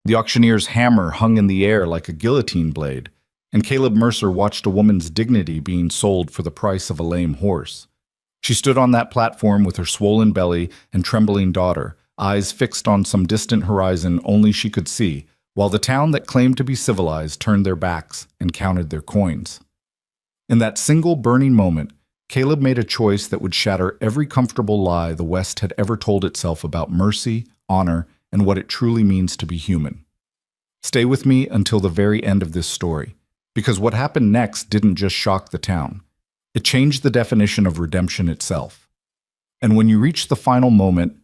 The auctioneer's hammer hung in the air like a guillotine blade, and Caleb Mercer watched a woman's dignity being sold for the price of a lame horse. She stood on that platform with her swollen belly and trembling daughter, eyes fixed on some distant horizon only she could see, while the town that claimed to be civilized turned their backs and counted their coins. In that single burning moment, Caleb made a choice that would shatter every comfortable lie the West had ever told itself about mercy, honor, and what it truly means to be human. Stay with me until the very end of this story, because what happened next didn't just shock the town. It changed the definition of redemption itself. And when you reach the final moment,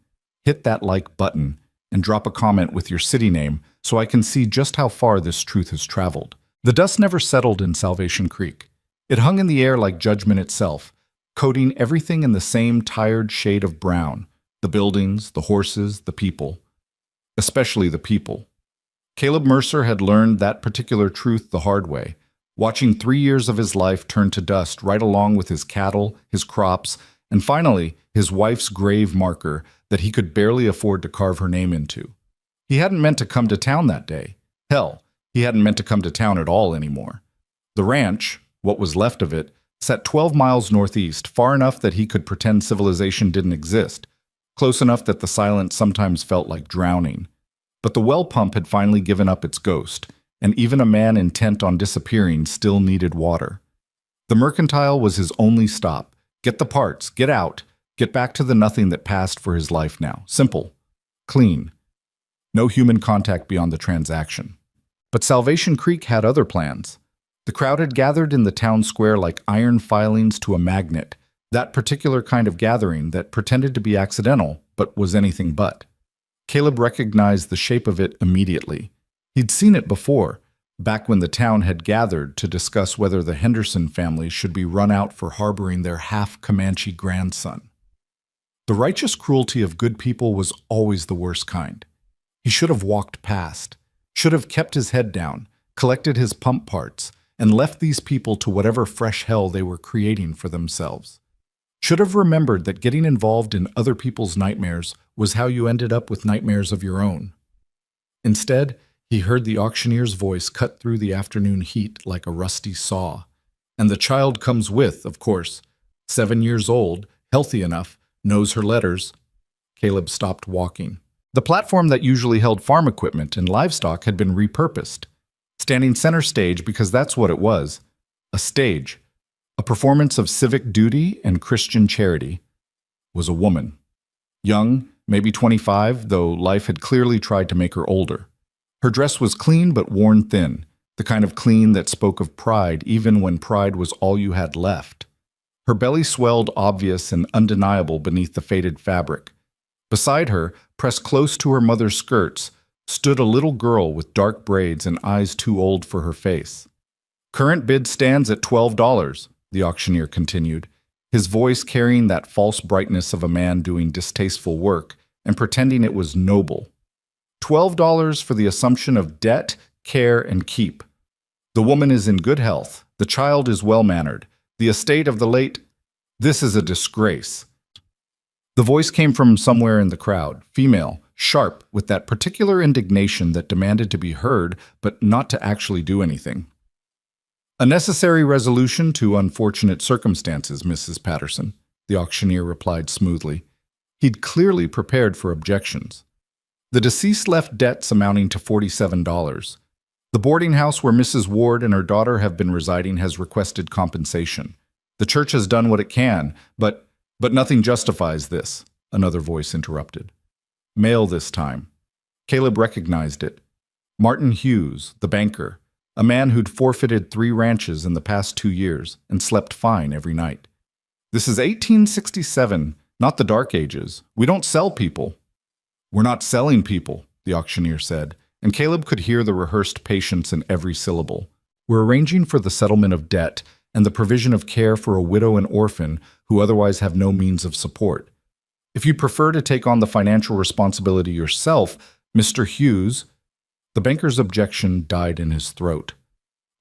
hit that like button and drop a comment with your city name so I can see just how far this truth has traveled. The dust never settled in Salvation Creek. It hung in the air like judgment itself, coating everything in the same tired shade of brown: the buildings, the horses, the people. Especially the people. Caleb Mercer had learned that particular truth the hard way, watching 3 years of his life turn to dust right along with his cattle, his crops, and finally, his wife's grave marker that he could barely afford to carve her name into. He hadn't meant to come to town that day. Hell, he hadn't meant to come to town at all anymore. The ranch, what was left of it, sat 12 miles northeast, far enough that he could pretend civilization didn't exist, close enough that the silence sometimes felt like drowning. But the well pump had finally given up its ghost, and even a man intent on disappearing still needed water. The mercantile was his only stop. Get the parts, get out, get back to the nothing that passed for his life now. Simple. Clean. No human contact beyond the transaction. But Salvation Creek had other plans. The crowd had gathered in the town square like iron filings to a magnet, that particular kind of gathering that pretended to be accidental, but was anything but. Caleb recognized the shape of it immediately. He'd seen it before, back when the town had gathered to discuss whether the Henderson family should be run out for harboring their half-Comanche grandson. The righteous cruelty of good people was always the worst kind. He should have walked past, should have kept his head down, collected his pump parts, and left these people to whatever fresh hell they were creating for themselves. Should have remembered that getting involved in other people's nightmares was how you ended up with nightmares of your own. Instead, he heard the auctioneer's voice cut through the afternoon heat like a rusty saw. And the child comes with, of course. 7 years old, healthy enough, knows her letters. Caleb stopped walking. The platform that usually held farm equipment and livestock had been repurposed, standing center stage because that's what it was, a stage. A performance of civic duty and Christian charity, was a woman. Young, maybe 25, though life had clearly tried to make her older. Her dress was clean but worn thin, the kind of clean that spoke of pride even when pride was all you had left. Her belly swelled obvious and undeniable beneath the faded fabric. Beside her, pressed close to her mother's skirts, stood a little girl with dark braids and eyes too old for her face. "Current bid stands at $12, the auctioneer continued, his voice carrying that false brightness of a man doing distasteful work and pretending it was noble. $12 for the assumption of debt, care, and keep. The woman is in good health. The child is well-mannered. The estate of the late... This is a disgrace." The voice came from somewhere in the crowd, female, sharp, with that particular indignation that demanded to be heard, but not to actually do anything. "A necessary resolution to unfortunate circumstances, Mrs. Patterson," the auctioneer replied smoothly. He'd clearly prepared for objections. "The deceased left debts amounting to $47. The boarding house where Mrs. Ward and her daughter have been residing has requested compensation. The church has done what it can, but nothing justifies this," another voice interrupted. Male this time. Caleb recognized it. Martin Hughes, the banker, a man who'd forfeited 3 ranches in the past 2 years and slept fine every night. "This is 1867, not the Dark Ages. We don't sell people." "We're not selling people," the auctioneer said, and Caleb could hear the rehearsed patience in every syllable. "We're arranging for the settlement of debt and the provision of care for a widow and orphan who otherwise have no means of support. If you prefer to take on the financial responsibility yourself, Mr. Hughes..." The banker's objection died in his throat.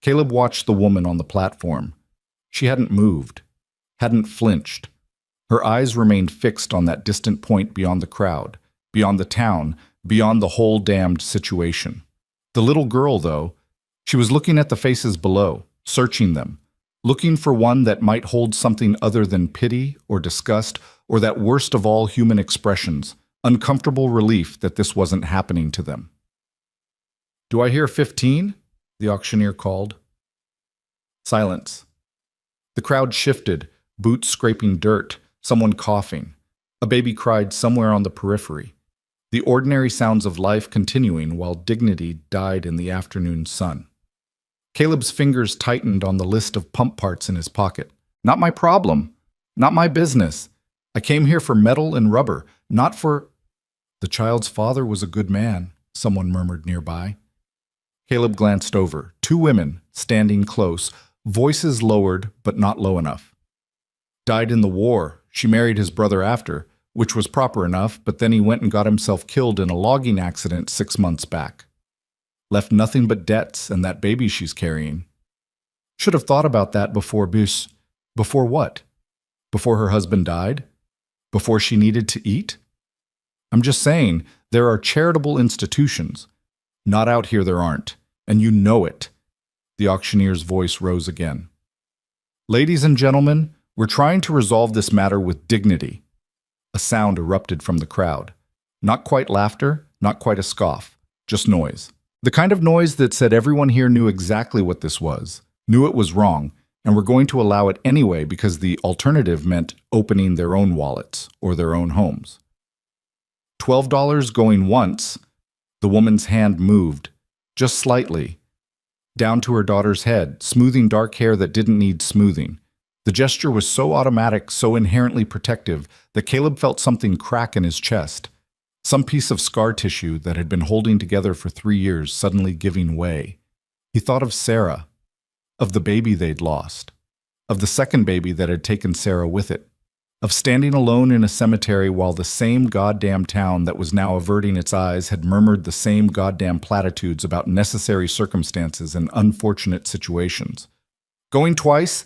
Caleb watched the woman on the platform. She hadn't moved, hadn't flinched. Her eyes remained fixed on that distant point beyond the crowd, beyond the town, beyond the whole damned situation. The little girl, though, she was looking at the faces below, searching them, looking for one that might hold something other than pity or disgust or that worst of all human expressions, uncomfortable relief that this wasn't happening to them. "Do I hear 15?" the auctioneer called. Silence. The crowd shifted, boots scraping dirt, someone coughing. A baby cried somewhere on the periphery. The ordinary sounds of life continuing while dignity died in the afternoon sun. Caleb's fingers tightened on the list of pump parts in his pocket. "Not my problem. Not my business. I came here for metal and rubber, not for—" "The child's father was a good man," someone murmured nearby. Caleb glanced over. Two women, standing close, voices lowered but not low enough. "Died in the war. She married his brother after, which was proper enough, but then he went and got himself killed in a logging accident 6 months back. Left nothing but debts and that baby she's carrying. Should have thought about that before Before what? Before her husband died? Before she needed to eat? I'm just saying, there are charitable institutions. Not out here there aren't, and you know it." The auctioneer's voice rose again. "Ladies and gentlemen, we're trying to resolve this matter with dignity." A sound erupted from the crowd. Not quite laughter, not quite a scoff, just noise. The kind of noise that said everyone here knew exactly what this was, knew it was wrong, and were going to allow it anyway because the alternative meant opening their own wallets or their own homes. $12 going once. The woman's hand moved, just slightly, down to her daughter's head, smoothing dark hair that didn't need smoothing. The gesture was so automatic, so inherently protective, that Caleb felt something crack in his chest. Some piece of scar tissue that had been holding together for 3 years suddenly giving way. He thought of Sarah, of the baby they'd lost, of the second baby that had taken Sarah with it, of standing alone in a cemetery while the same goddamn town that was now averting its eyes had murmured the same goddamn platitudes about necessary circumstances and unfortunate situations. Going twice?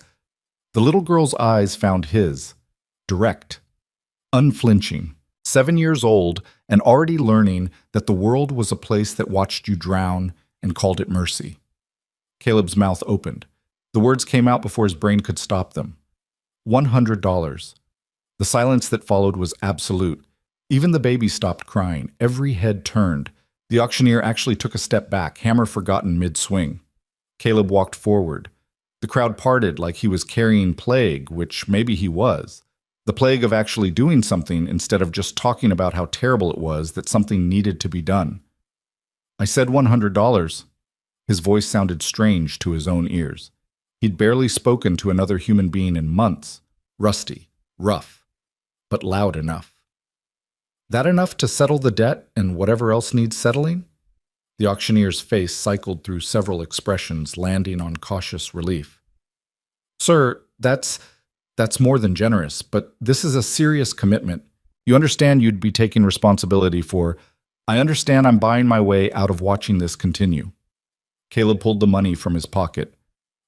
The little girl's eyes found his, direct, unflinching, 7 years old and already learning that the world was a place that watched you drown and called it mercy. Caleb's mouth opened. The words came out before his brain could stop them. $100. The silence that followed was absolute. Even the baby stopped crying. Every head turned. The auctioneer actually took a step back, hammer forgotten mid-swing. Caleb walked forward. The crowd parted like he was carrying plague, which maybe he was. The plague of actually doing something instead of just talking about how terrible it was that something needed to be done. "I said $100. His voice sounded strange to his own ears. He'd barely spoken to another human being in months. Rusty, rough, but loud enough. "That enough to settle the debt and whatever else needs settling?" The auctioneer's face cycled through several expressions, landing on cautious relief. "Sir, that's more than generous, but this is a serious commitment. You understand you'd be taking responsibility for—" "I understand I'm buying my way out of watching this continue." Caleb pulled the money from his pocket.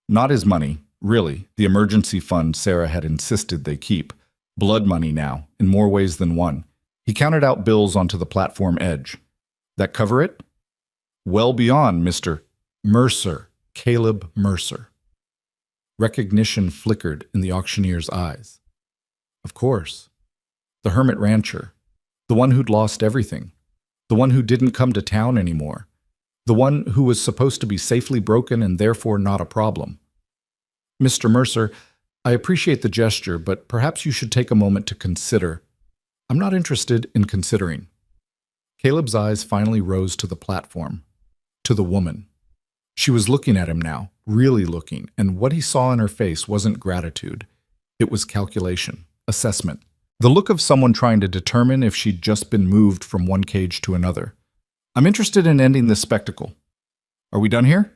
Not his money, really, the emergency fund Sarah had insisted they keep. Blood money now, in more ways than one. He counted out bills onto the platform edge. "That cover it?" "Well beyond, Mr. Mercer, Caleb Mercer." Recognition flickered in the auctioneer's eyes. Of course. The hermit rancher. The one who'd lost everything. The one who didn't come to town anymore. The one who was supposed to be safely broken and therefore not a problem. "Mr. Mercer, I appreciate the gesture, but perhaps you should take a moment to consider." "I'm not interested in considering." Caleb's eyes finally rose to the platform, to the woman. She was looking at him now, really looking, and what he saw in her face wasn't gratitude. It was calculation, assessment. The look of someone trying to determine if she'd just been moved from one cage to another. "I'm interested in ending this spectacle. Are we done here?"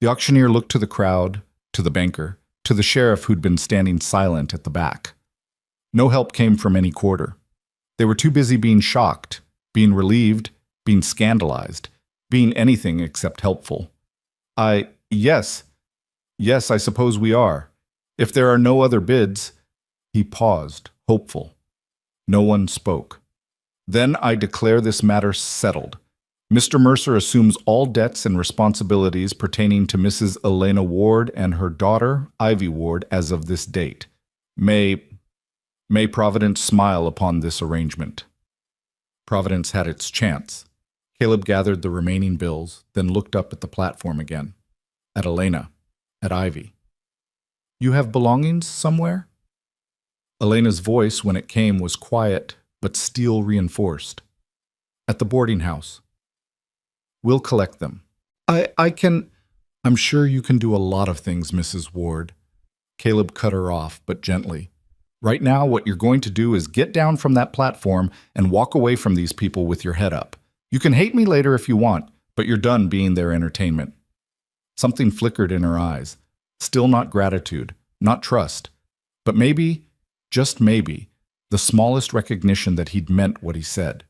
The auctioneer looked to the crowd, to the banker, to the sheriff who'd been standing silent at the back. No help came from any quarter. They were too busy being shocked, being relieved, being scandalized, being anything except helpful. Yes, I suppose we are. If there are no other bids." He paused, hopeful. No one spoke. "Then I declare this matter settled. Mr. Mercer assumes all debts and responsibilities pertaining to Mrs. Elena Ward and her daughter, Ivy Ward, as of this date. May Providence smile upon this arrangement. Providence had its chance. Caleb gathered the remaining bills, then looked up at the platform again. At Elena. At Ivy. You have belongings somewhere? Elena's voice, when it came, was quiet, but steel reinforced. At the boarding house. We'll collect them. I'm sure you can do a lot of things, Mrs. Ward. Caleb cut her off, but gently. Right now, what you're going to do is get down from that platform and walk away from these people with your head up. You can hate me later if you want, but you're done being their entertainment. Something flickered in her eyes. Still not gratitude, not trust, but maybe, just maybe, the smallest recognition that he'd meant what he said.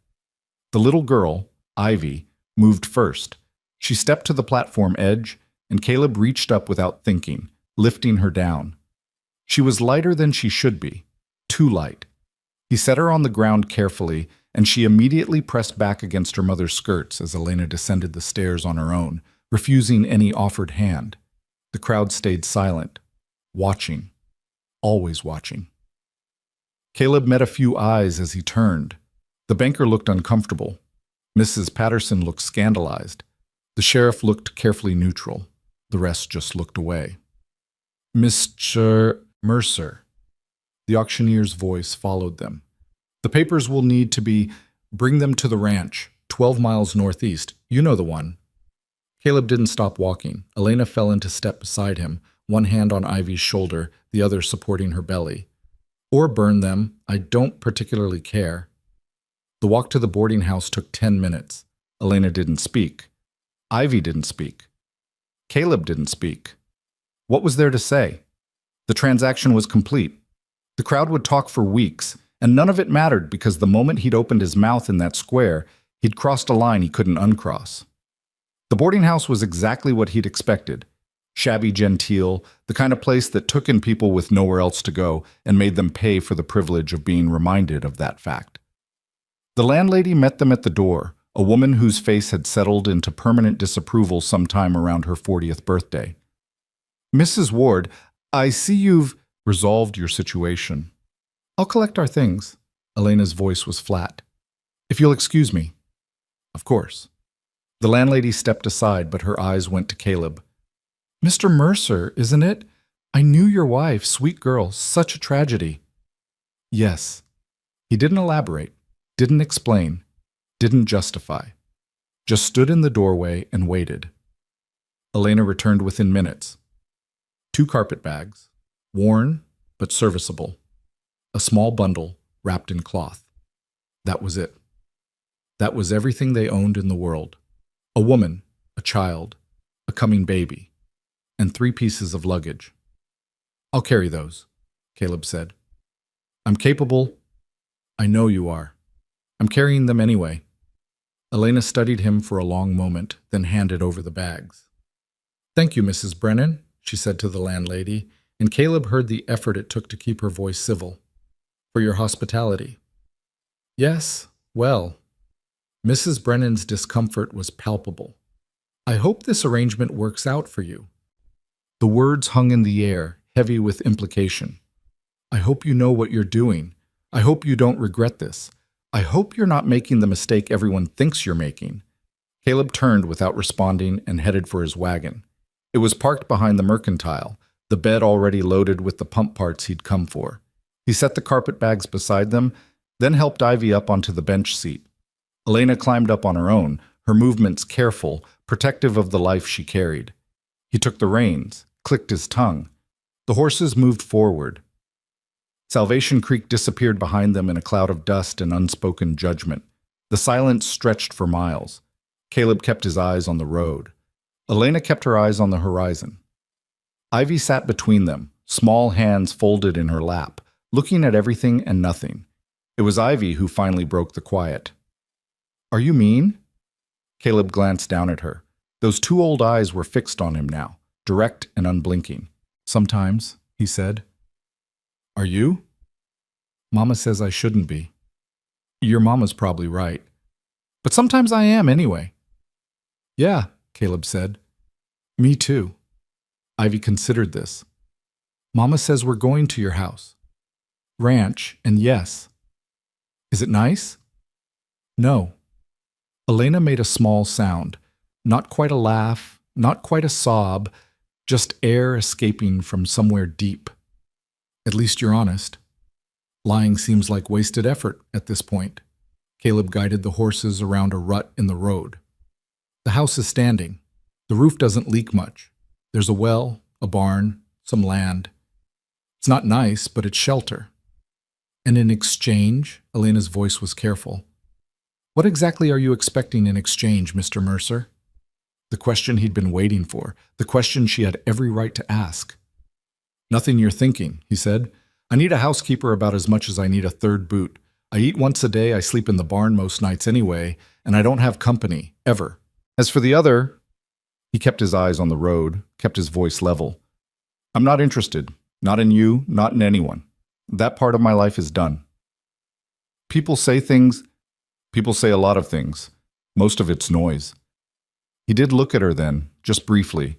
The little girl, Ivy, moved first. She stepped to the platform edge, and Caleb reached up without thinking, lifting her down. She was lighter than she should be, too light. He set her on the ground carefully, and she immediately pressed back against her mother's skirts as Elena descended the stairs on her own, refusing any offered hand. The crowd stayed silent, watching, always watching. Caleb met a few eyes as he turned. The banker looked uncomfortable. Mrs. Patterson looked scandalized. The sheriff looked carefully neutral. The rest just looked away. Mr. Mercer. The auctioneer's voice followed them. The papers will need to be, bring them to the ranch, 12 miles northeast. You know the one. Caleb didn't stop walking. Elena fell into step beside him, one hand on Ivy's shoulder, the other supporting her belly. Or burn them, I don't particularly care. The walk to the boarding house took 10 minutes. Elena didn't speak. Ivy didn't speak. Caleb didn't speak. What was there to say? The transaction was complete. The crowd would talk for weeks, and none of it mattered because the moment he'd opened his mouth in that square, he'd crossed a line he couldn't uncross. The boarding house was exactly what he'd expected. Shabby genteel, the kind of place that took in people with nowhere else to go and made them pay for the privilege of being reminded of that fact. The landlady met them at the door, a woman whose face had settled into permanent disapproval sometime around her 40th birthday. Mrs. Ward, I see you've resolved your situation. I'll collect our things. Elena's voice was flat. If you'll excuse me. Of course. The landlady stepped aside, but her eyes went to Caleb. Mr. Mercer, isn't it? I knew your wife, sweet girl, such a tragedy. Yes. He didn't elaborate, didn't explain, didn't justify. Just stood in the doorway and waited. Elena returned within minutes. 2 carpet bags, worn but serviceable. A small bundle wrapped in cloth. That was it. That was everything they owned in the world. A woman, a child, a coming baby, and 3 pieces of luggage. I'll carry those, Caleb said. I'm capable. I know you are. I'm carrying them anyway. Elena studied him for a long moment, then handed over the bags. Thank you, Mrs. Brennan, she said to the landlady, and Caleb heard the effort it took to keep her voice civil. For your hospitality. Yes, well. Mrs. Brennan's discomfort was palpable. I hope this arrangement works out for you. The words hung in the air, heavy with implication. I hope you know what you're doing. I hope you don't regret this. I hope you're not making the mistake everyone thinks you're making. Caleb turned without responding and headed for his wagon. It was parked behind the mercantile, the bed already loaded with the pump parts he'd come for. He set the carpet bags beside them, then helped Ivy up onto the bench seat. Elena climbed up on her own, her movements careful, protective of the life she carried. He took the reins, clicked his tongue. The horses moved forward. Salvation Creek disappeared behind them in a cloud of dust and unspoken judgment. The silence stretched for miles. Caleb kept his eyes on the road. Elena kept her eyes on the horizon. Ivy sat between them, small hands folded in her lap, looking at everything and nothing. It was Ivy who finally broke the quiet. Are you mean? Caleb glanced down at her. Those 2 old eyes were fixed on him now, direct and unblinking. Sometimes, he said. Are you? Mama says I shouldn't be. Your mama's probably right. But sometimes I am anyway. Yeah, Caleb said. Me too. Ivy considered this. Mama says we're going to your house. Ranch, and yes. Is it nice? No. Elena made a small sound. Not quite a laugh, not quite a sob, just air escaping from somewhere deep. At least you're honest. Lying seems like wasted effort at this point. Caleb guided the horses around a rut in the road. The house is standing. The roof doesn't leak much. There's a well, a barn, some land. It's not nice, but it's shelter. And in exchange, Elena's voice was careful. What exactly are you expecting in exchange, Mr. Mercer? The question he'd been waiting for, the question she had every right to ask. Nothing you're thinking, he said. I need a housekeeper about as much as I need a third boot. I eat once a day, I sleep in the barn most nights anyway, and I don't have company, ever. As for the other, he kept his eyes on the road, kept his voice level. I'm not interested. Not in you, not in anyone. That part of my life is done. People say things. People say a lot of things. Most of it's noise. He did look at her then, just briefly.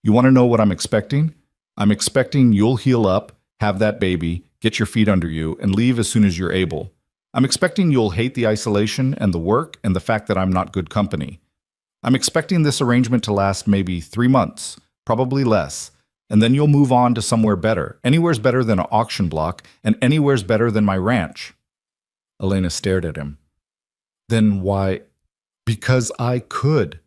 You want to know what I'm expecting? I'm expecting you'll heal up, have that baby, get your feet under you, and leave as soon as you're able. I'm expecting you'll hate the isolation and the work and the fact that I'm not good company. I'm expecting this arrangement to last maybe 3 months, probably less, and then you'll move on to somewhere better. Anywhere's better than an auction block, and anywhere's better than my ranch. Elena stared at him. Then why? Because I could.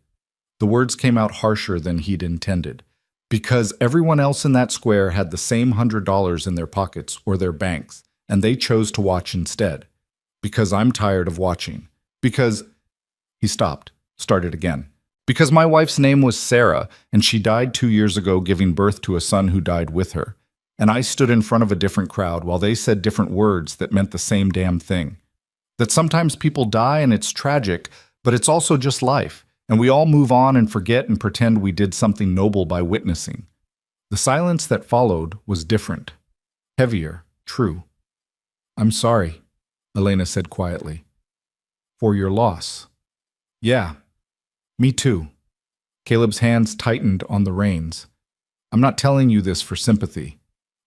The words came out harsher than he'd intended. Because everyone else in that square had the same $100 in their pockets or their banks, and they chose to watch instead. Because I'm tired of watching. Because... He stopped, started again. Because my wife's name was Sarah, and she died 2 years ago giving birth to a son who died with her. And I stood in front of a different crowd while they said different words that meant the same damn thing. That sometimes people die and it's tragic, but it's also just life. And we all move on and forget and pretend we did something noble by witnessing. The silence that followed was different. Heavier, true. I'm sorry, Elena said quietly. For your loss. Yeah, me too. Caleb's hands tightened on the reins. I'm not telling you this for sympathy.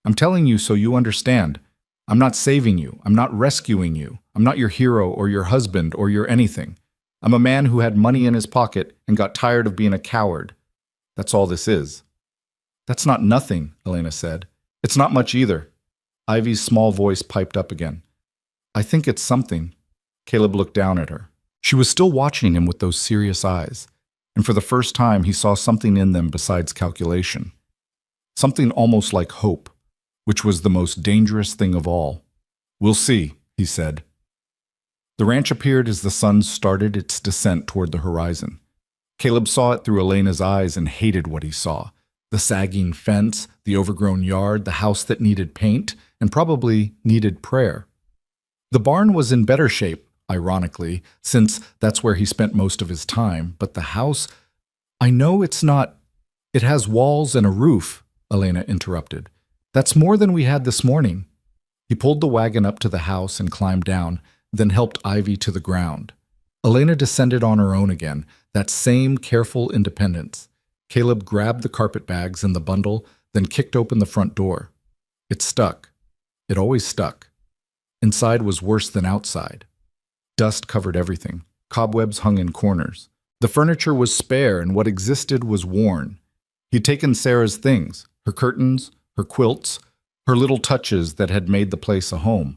I'm telling you so you understand. I'm not saving you. I'm not rescuing you. I'm not your hero or your husband or your anything. I'm a man who had money in his pocket and got tired of being a coward. That's all this is. That's not nothing, Elena said. It's not much either. Ivy's small voice piped up again. I think it's something. Caleb looked down at her. She was still watching him with those serious eyes, and for the first time he saw something in them besides calculation. Something almost like hope, which was the most dangerous thing of all. We'll see, he said. The ranch appeared as the sun started its descent toward the horizon. Caleb saw it through Elena's eyes and hated what he saw. The sagging fence, the overgrown yard, the house that needed paint, and probably needed prayer. The barn was in better shape, ironically, since that's where he spent most of his time, but the house... I know it's not... It has walls and a roof, Elena interrupted. That's more than we had this morning. He pulled the wagon up to the house and climbed down, then helped Ivy to the ground. Elena descended on her own again, that same careful independence. Caleb grabbed the carpetbags and the bundle, then kicked open the front door. It stuck. It always stuck. Inside was worse than outside. Dust covered everything. Cobwebs hung in corners. The furniture was spare and what existed was worn. He'd taken Sarah's things, her curtains, her quilts, her little touches that had made the place a home,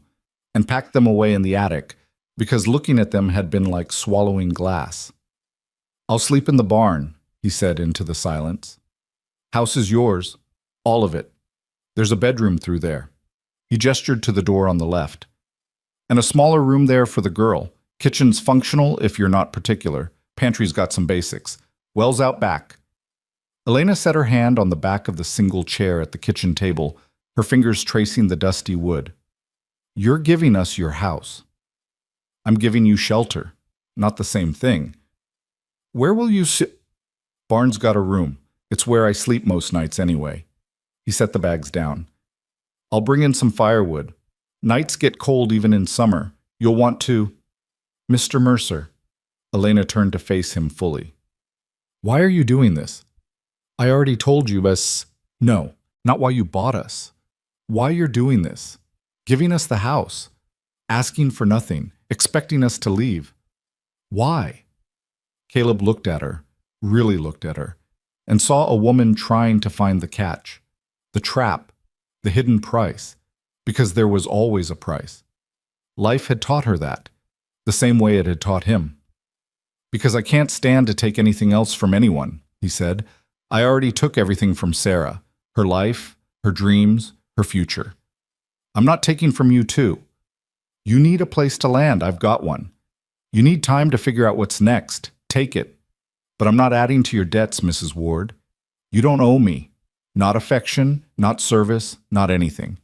and packed them away in the attic, because looking at them had been like swallowing glass. I'll sleep in the barn, he said into the silence. House is yours, all of it. There's a bedroom through there. He gestured to the door on the left. And a smaller room there for the girl. Kitchen's functional if you're not particular. Pantry's got some basics. Well's out back. Elena set her hand on the back of the single chair at the kitchen table, her fingers tracing the dusty wood. You're giving us your house. I'm giving you shelter. Not the same thing. Where will you sit? Barn's got a room. It's where I sleep most nights anyway. He set the bags down. I'll bring in some firewood. Nights get cold even in summer. You'll want to... Mr. Mercer. Elena turned to face him fully. Why are you doing this? I already told you, but no, not why you bought us. Why you're doing this. Giving us the house. Asking for nothing. Expecting us to leave. Why? Caleb looked at her, really looked at her, and saw a woman trying to find the catch, the trap, the hidden price, because there was always a price. Life had taught her that, the same way it had taught him. Because I can't stand to take anything else from anyone, he said. I already took everything from Sarah, her life, her dreams, her future. I'm not taking from you too. You need a place to land, I've got one. You need time to figure out what's next. Take it. But I'm not adding to your debts, Mrs. Ward. You don't owe me. Not affection, not service, not anything.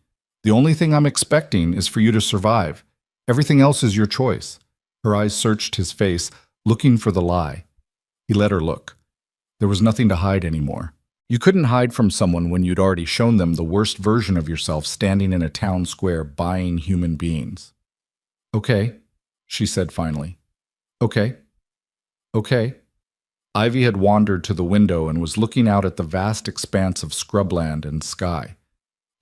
The only thing I'm expecting is for you to survive. Everything else is your choice. Her eyes searched his face, looking for the lie. He let her look. There was nothing to hide anymore. You couldn't hide from someone when you'd already shown them the worst version of yourself standing in a town square buying human beings. Okay, she said finally. Okay. Okay. Ivy had wandered to the window and was looking out at the vast expanse of scrubland and sky.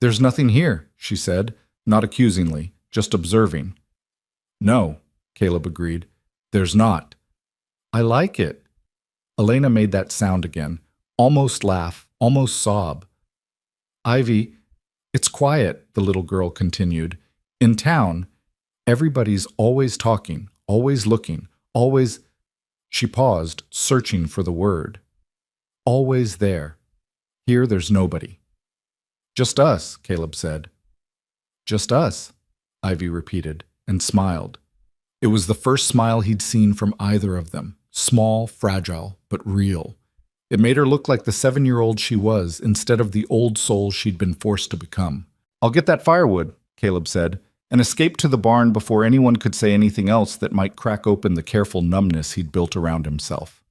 There's nothing here, she said, not accusingly, just observing. No, Caleb agreed. There's not. I like it. Elena made that sound again, almost laugh, almost sob. Ivy, it's quiet, the little girl continued. In town, everybody's always talking, always looking, always... She paused, searching for the word. Always there. Here there's nobody. Just us, Caleb said. Just us, Ivy repeated, and smiled. It was the first smile he'd seen from either of them, small, fragile, but real. It made her look like the 7-year-old she was instead of the old soul she'd been forced to become. I'll get that firewood, Caleb said, and escaped to the barn before anyone could say anything else that might crack open the careful numbness he'd built around himself.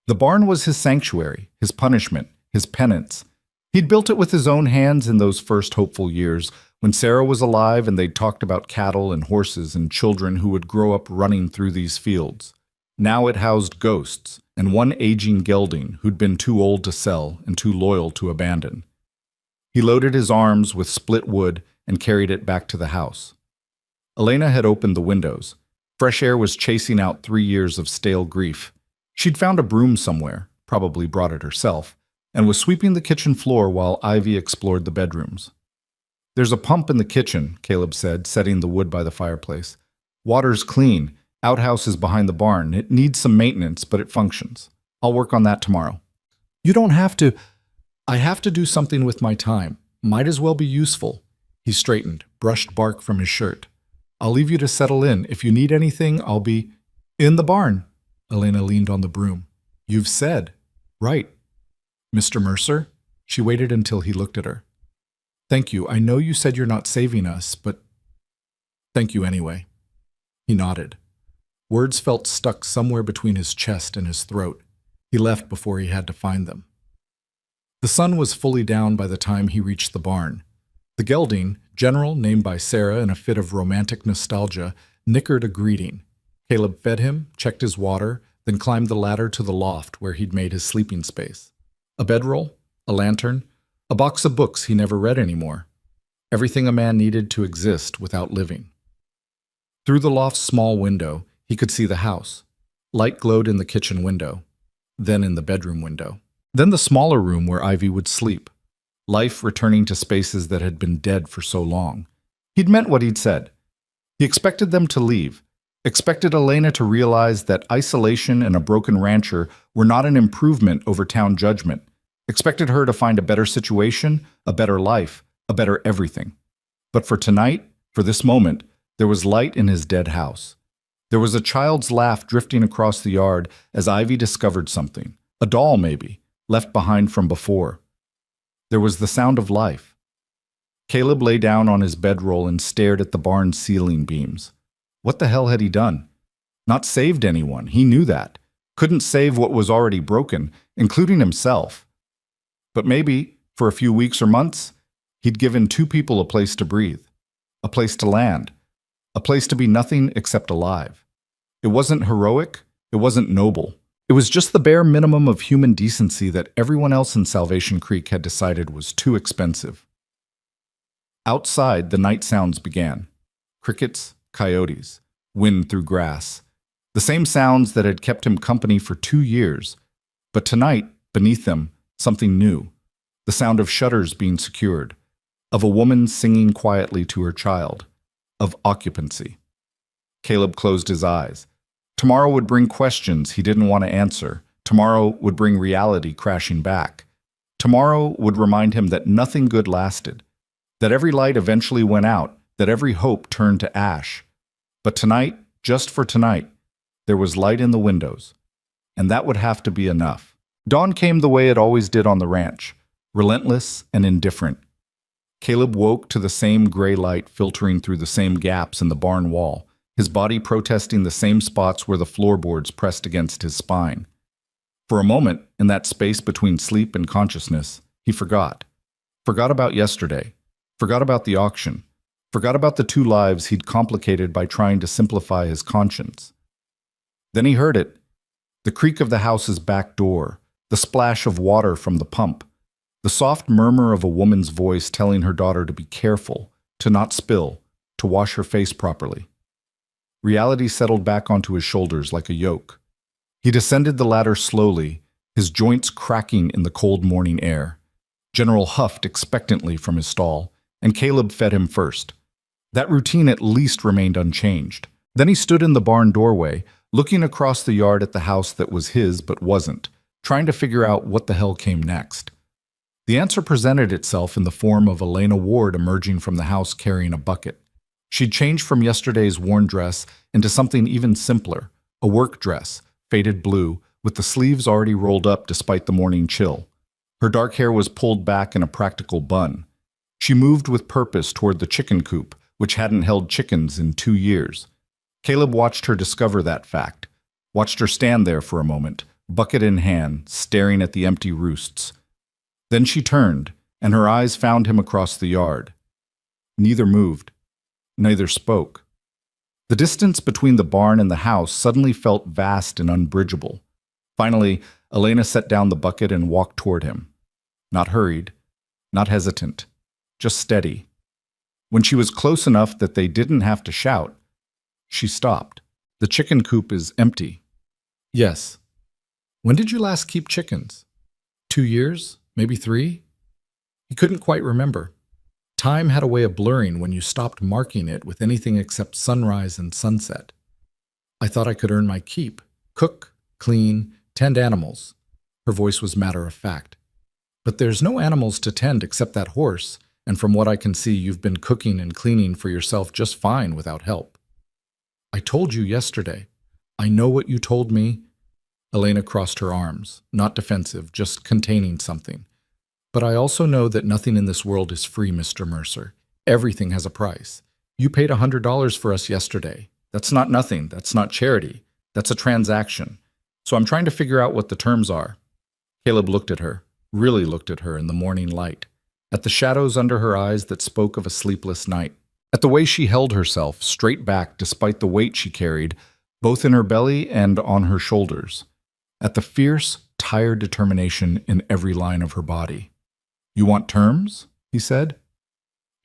The barn was his sanctuary, his punishment, his penance. He'd built it with his own hands in those first hopeful years, when Sarah was alive and they'd talked about cattle and horses and children who would grow up running through these fields. Now it housed ghosts and one aging gelding who'd been too old to sell and too loyal to abandon. He loaded his arms with split wood and carried it back to the house. Elena had opened the windows. Fresh air was chasing out 3 years of stale grief. She'd found a broom somewhere, probably brought it herself, and was sweeping the kitchen floor while Ivy explored the bedrooms. There's a pump in the kitchen, Caleb said, setting the wood by the fireplace. Water's clean. Outhouse is behind the barn. It needs some maintenance, but it functions. I'll work on that tomorrow. You don't have to. I have to do something with my time. Might as well be useful. He straightened, brushed bark from his shirt. I'll leave you to settle in. If you need anything, I'll be... In the barn. Elena leaned on the broom. You've said. Right. Mr. Mercer? She waited until he looked at her. Thank you. I know you said you're not saving us, but... Thank you anyway. He nodded. Words felt stuck somewhere between his chest and his throat. He left before he had to find them. The sun was fully down by the time he reached the barn. The gelding, General, named by Sarah in a fit of romantic nostalgia, nickered a greeting. Caleb fed him, checked his water, then climbed the ladder to the loft where he'd made his sleeping space. A bedroll, a lantern, a box of books he never read anymore. Everything a man needed to exist without living. Through the loft's small window, he could see the house. Light glowed in the kitchen window, then in the bedroom window. Then the smaller room where Ivy would sleep. Life returning to spaces that had been dead for so long. He'd meant what he'd said. He expected them to leave, expected Elena to realize that isolation and a broken rancher were not an improvement over town judgment, expected her to find a better situation, a better life, a better everything. But for tonight, for this moment, there was light in his dead house. There was a child's laugh drifting across the yard as Ivy discovered something, a doll maybe, left behind from before. There was the sound of life. Caleb lay down on his bedroll and stared at the barn's ceiling beams. What the hell had he done? Not saved anyone, he knew that. Couldn't save what was already broken, including himself. But maybe, for a few weeks or months, he'd given 2 people a place to breathe, a place to land, a place to be nothing except alive. It wasn't heroic, it wasn't noble, It was just the bare minimum of human decency that everyone else in Salvation Creek had decided was too expensive. Outside, the night sounds began. Crickets, coyotes, wind through grass. The same sounds that had kept him company for 2 years. But tonight, beneath them, something new. The sound of shutters being secured. Of a woman singing quietly to her child. Of occupancy. Caleb closed his eyes. Tomorrow would bring questions he didn't want to answer. Tomorrow would bring reality crashing back. Tomorrow would remind him that nothing good lasted. That every light eventually went out. That every hope turned to ash. But tonight, just for tonight, there was light in the windows. And that would have to be enough. Dawn came the way it always did on the ranch. Relentless and indifferent. Caleb woke to the same gray light filtering through the same gaps in the barn wall, his body protesting the same spots where the floorboards pressed against his spine. For a moment, in that space between sleep and consciousness, he forgot. Forgot about yesterday. Forgot about the auction. Forgot about the 2 lives he'd complicated by trying to simplify his conscience. Then he heard it. The creak of the house's back door, the splash of water from the pump, the soft murmur of a woman's voice telling her daughter to be careful, to not spill, to wash her face properly. Reality settled back onto his shoulders like a yoke. He descended the ladder slowly, his joints cracking in the cold morning air. General huffed expectantly from his stall, and Caleb fed him first. That routine at least remained unchanged. Then he stood in the barn doorway, looking across the yard at the house that was his but wasn't, trying to figure out what the hell came next. The answer presented itself in the form of Elena Ward emerging from the house carrying a bucket. She'd changed from yesterday's worn dress into something even simpler, a work dress, faded blue, with the sleeves already rolled up despite the morning chill. Her dark hair was pulled back in a practical bun. She moved with purpose toward the chicken coop, which hadn't held chickens in 2 years. Caleb watched her discover that fact, watched her stand there for a moment, bucket in hand, staring at the empty roosts. Then she turned, and her eyes found him across the yard. Neither moved. Neither spoke. The distance between the barn and the house suddenly felt vast and unbridgeable. Finally, Elena set down the bucket and walked toward him. Not hurried, not hesitant, just steady. When she was close enough that they didn't have to shout, she stopped. The chicken coop is empty. Yes. When did you last keep chickens? 2 years? Maybe 3? He couldn't quite remember. Time had a way of blurring when you stopped marking it with anything except sunrise and sunset. I thought I could earn my keep. Cook, clean, tend animals. Her voice was matter of fact. But there's no animals to tend except that horse, and from what I can see, you've been cooking and cleaning for yourself just fine without help. I told you yesterday. I know what you told me. Elena crossed her arms, not defensive, just containing something. But I also know that nothing in this world is free, Mr. Mercer. Everything has a price. You paid $100 for us yesterday. That's not nothing. That's not charity. That's a transaction. So I'm trying to figure out what the terms are. Caleb looked at her, really looked at her in the morning light, at the shadows under her eyes that spoke of a sleepless night, at the way she held herself straight back despite the weight she carried, both in her belly and on her shoulders, at the fierce, tired determination in every line of her body. You want terms? He said.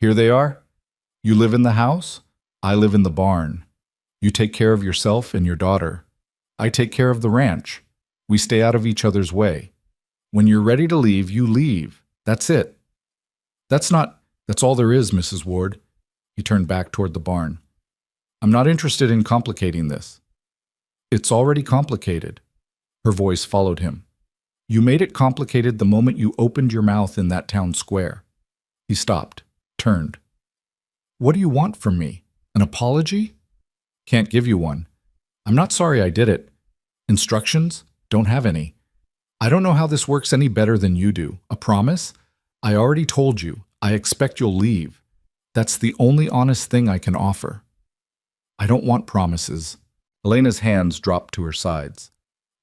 Here they are. You live in the house. I live in the barn. You take care of yourself and your daughter. I take care of the ranch. We stay out of each other's way. When you're ready to leave, you leave. That's it. That's all there is, Mrs. Ward. He turned back toward the barn. I'm not interested in complicating this. It's already complicated. Her voice followed him. You made it complicated the moment you opened your mouth in that town square. He stopped, turned. What do you want from me? An apology? Can't give you one. I'm not sorry I did it. Instructions? Don't have any. I don't know how this works any better than you do. A promise? I already told you. I expect you'll leave. That's the only honest thing I can offer. I don't want promises. Elena's hands dropped to her sides.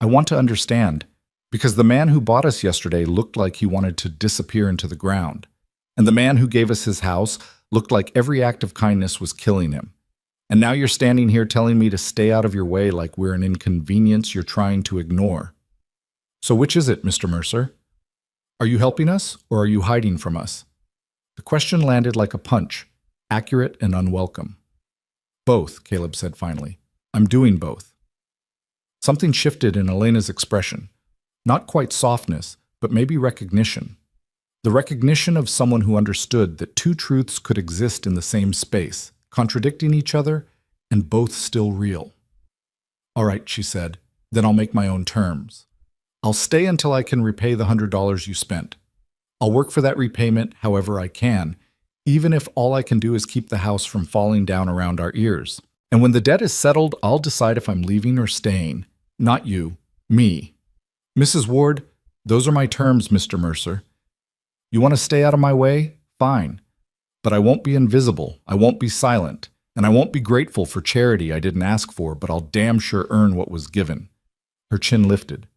I want to understand. Because the man who bought us yesterday looked like he wanted to disappear into the ground. And the man who gave us his house looked like every act of kindness was killing him. And now you're standing here telling me to stay out of your way like we're an inconvenience you're trying to ignore. So which is it, Mr. Mercer? Are you helping us or are you hiding from us? The question landed like a punch, accurate and unwelcome. Both, Caleb said finally. I'm doing both. Something shifted in Elena's expression. Not quite softness, but maybe recognition. The recognition of someone who understood that two truths could exist in the same space, contradicting each other, and both still real. All right, she said, then I'll make my own terms. I'll stay until I can repay the $100 you spent. I'll work for that repayment however I can, even if all I can do is keep the house from falling down around our ears. And when the debt is settled, I'll decide if I'm leaving or staying. Not you, me. Mrs. Ward, those are my terms, Mr. Mercer. You want to stay out of my way? Fine. But I won't be invisible, I won't be silent, and I won't be grateful for charity I didn't ask for, but I'll damn sure earn what was given. Her chin lifted.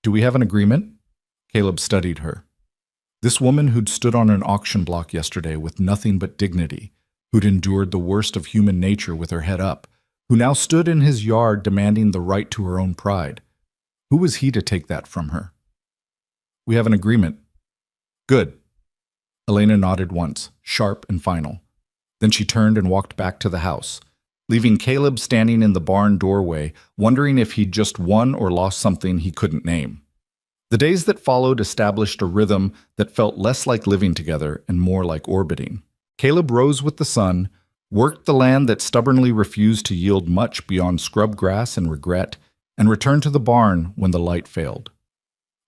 Do we have an agreement? Caleb studied her. This woman who'd stood on an auction block yesterday with nothing but dignity, who'd endured the worst of human nature with her head up, who now stood in his yard demanding the right to her own pride. Who was he to take that from her? We have an agreement. Good. Elena nodded once, sharp and final. Then she turned and walked back to the house, leaving Caleb standing in the barn doorway, wondering if he'd just won or lost something he couldn't name. The days that followed established a rhythm that felt less like living together and more like orbiting. Caleb rose with the sun, worked the land that stubbornly refused to yield much beyond scrub grass and regret, and returned to the barn when the light failed.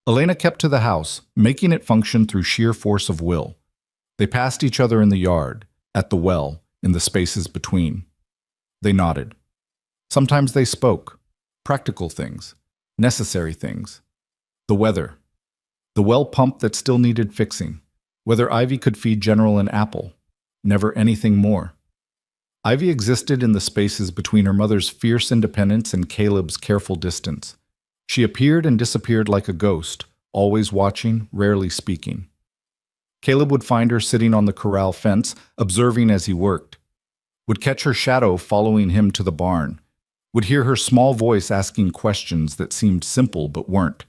Elena kept to the house, making it function through sheer force of will. They passed each other in the yard, at the well, in the spaces between. They nodded. Sometimes they spoke. Practical things. Necessary things. The weather. The well pump that still needed fixing. Whether Ivy could feed General an apple. Never anything more. Ivy existed in the spaces between her mother's fierce independence and Caleb's careful distance. She appeared and disappeared like a ghost, always watching, rarely speaking. Caleb would find her sitting on the corral fence, observing as he worked. Would catch her shadow following him to the barn. Would hear her small voice asking questions that seemed simple but weren't.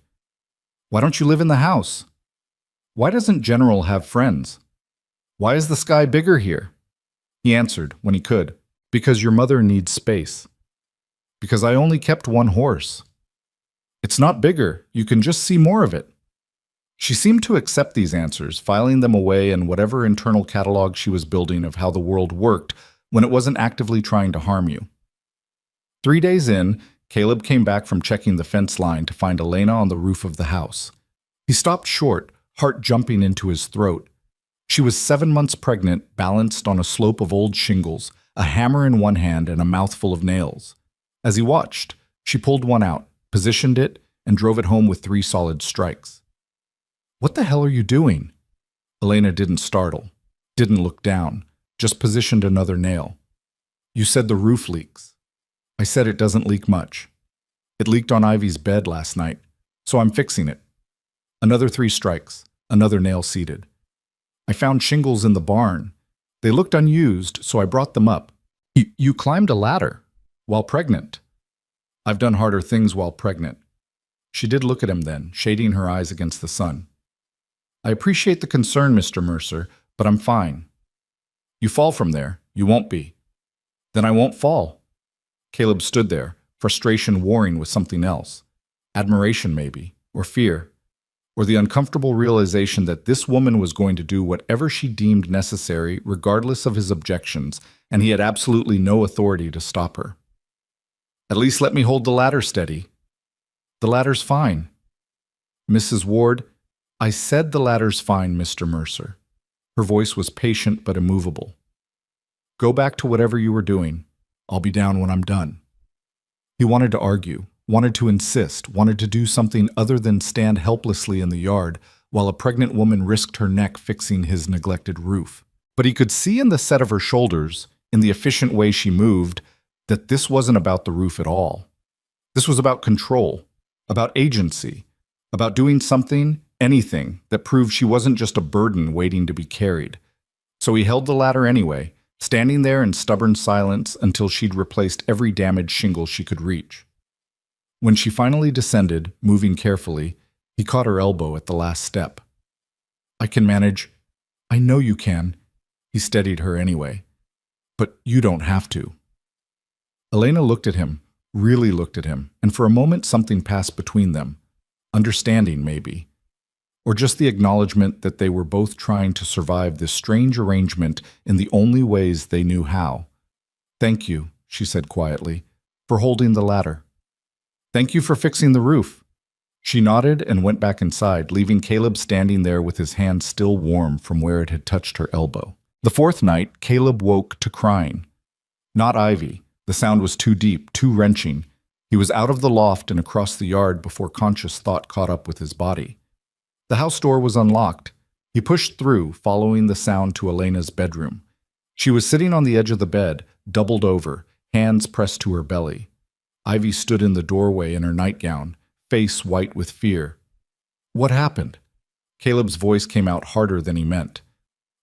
Why don't you live in the house? Why doesn't General have friends? Why is the sky bigger here? He answered, when he could, because your mother needs space. Because I only kept one horse. It's not bigger, you can just see more of it. She seemed to accept these answers, filing them away in whatever internal catalog she was building of how the world worked when it wasn't actively trying to harm you. 3 days in, Caleb came back from checking the fence line to find Elena on the roof of the house. He stopped short, heart jumping into his throat. She was 7 months pregnant, balanced on a slope of old shingles, a hammer in one hand and a mouthful of nails. As he watched, she pulled one out, positioned it, and drove it home with 3 solid strikes. What the hell are you doing? Elena didn't startle, didn't look down, just positioned another nail. You said the roof leaks. I said it doesn't leak much. It leaked on Ivy's bed last night, so I'm fixing it. Another 3 strikes, another nail seated. I found shingles in the barn. They looked unused, so I brought them up. You climbed a ladder while pregnant. I've done harder things while pregnant. She did look at him then, shading her eyes against the sun. I appreciate the concern, Mr. Mercer, but I'm fine. You fall from there, you won't be. Then I won't fall. Caleb stood there, frustration warring with something else. Admiration, maybe, or fear, or the uncomfortable realization that this woman was going to do whatever she deemed necessary regardless of his objections, and he had absolutely no authority to stop her. At least let me hold the ladder steady. The ladder's fine. Mrs. Ward, I said the ladder's fine, Mr. Mercer. Her voice was patient but immovable. Go back to whatever you were doing. I'll be down when I'm done. He wanted to argue, wanted to insist, wanted to do something other than stand helplessly in the yard while a pregnant woman risked her neck fixing his neglected roof. But he could see in the set of her shoulders, in the efficient way she moved, that this wasn't about the roof at all. This was about control, about agency, about doing something, anything, that proved she wasn't just a burden waiting to be carried. So he held the ladder anyway, standing there in stubborn silence until she'd replaced every damaged shingle she could reach. When she finally descended, moving carefully, he caught her elbow at the last step. "I can manage." "I know you can." He steadied her anyway. "But you don't have to." Elena looked at him, really looked at him, and for a moment something passed between them. Understanding, maybe. Or just the acknowledgement that they were both trying to survive this strange arrangement in the only ways they knew how. "Thank you," she said quietly, "for holding the ladder. Thank you for fixing the roof." She nodded and went back inside, leaving Caleb standing there with his hand still warm from where it had touched her elbow. The fourth night, Caleb woke to crying. Not Ivy. The sound was too deep, too wrenching. He was out of the loft and across the yard before conscious thought caught up with his body. The house door was unlocked. He pushed through, following the sound to Elena's bedroom. She was sitting on the edge of the bed, doubled over, hands pressed to her belly. Ivy stood in the doorway in her nightgown, face white with fear. "What happened?" Caleb's voice came out harder than he meant.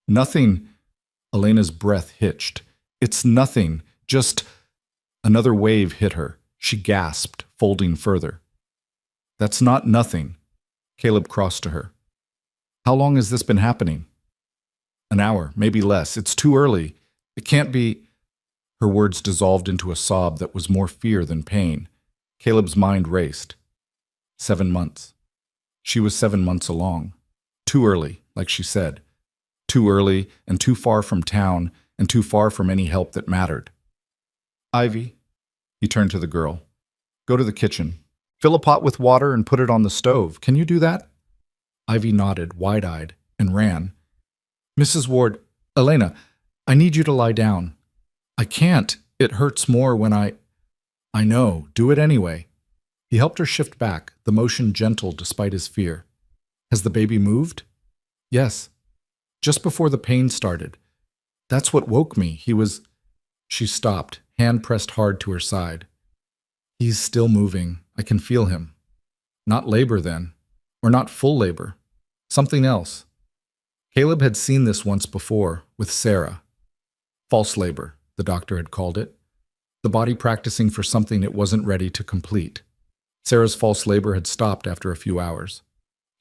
"Nothing." Elena's breath hitched. "It's nothing. Just—" Another wave hit her. She gasped, folding further. "That's not nothing." Caleb crossed to her. "How long has this been happening?" "An hour, maybe less. It's too early. It can't be—" Her words dissolved into a sob that was more fear than pain. Caleb's mind raced. 7 months. She was 7 months along. Too early, like she said. Too early, and too far from town, and too far from any help that mattered. "Ivy," he turned to the girl, "go to the kitchen. Fill a pot with water and put it on the stove. Can you do that?" Ivy nodded, wide-eyed, and ran. "Mrs. Ward, Elena, I need you to lie down." "I can't. It hurts more when I—" "I know. Do it anyway." He helped her shift back, the motion gentle despite his fear. "Has the baby moved?" "Yes. Just before the pain started. That's what woke me. He was—" She stopped, hand pressed hard to her side. "He's still moving. I can feel him. Not labor then. Or not full labor. Something else." Caleb had seen this once before, with Sarah. False labor, the doctor had called it. The body practicing for something it wasn't ready to complete. Sarah's false labor had stopped after a few hours.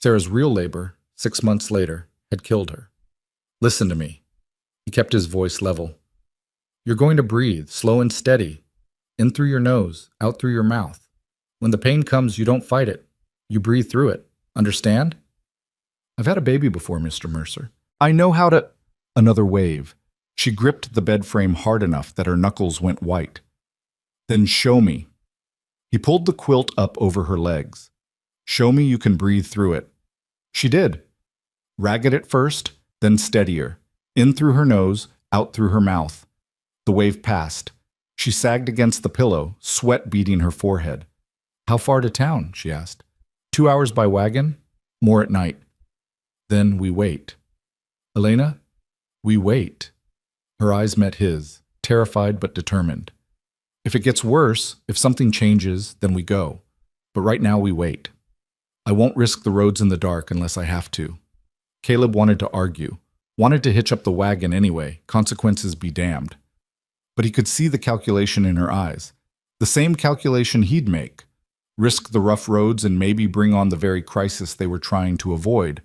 Sarah's real labor, 6 months later, had killed her. "Listen to me." He kept his voice level. "You're going to breathe, slow and steady. In through your nose, out through your mouth. When the pain comes, you don't fight it. You breathe through it. Understand?" "I've had a baby before, Mr. Mercer. I know how to—" Another wave. She gripped the bed frame hard enough that her knuckles went white. "Then show me." He pulled the quilt up over her legs. "Show me you can breathe through it." She did. Ragged at first, then steadier. In through her nose, out through her mouth. The wave passed. She sagged against the pillow, sweat beading her forehead. "How far to town?" she asked. 2 hours by wagon? More at night." "Then we wait." "Elena, we wait." Her eyes met his, terrified but determined. "If it gets worse, if something changes, then we go. But right now we wait. I won't risk the roads in the dark unless I have to." Caleb wanted to argue, wanted to hitch up the wagon anyway, consequences be damned. But he could see the calculation in her eyes. The same calculation he'd make. Risk the rough roads and maybe bring on the very crisis they were trying to avoid,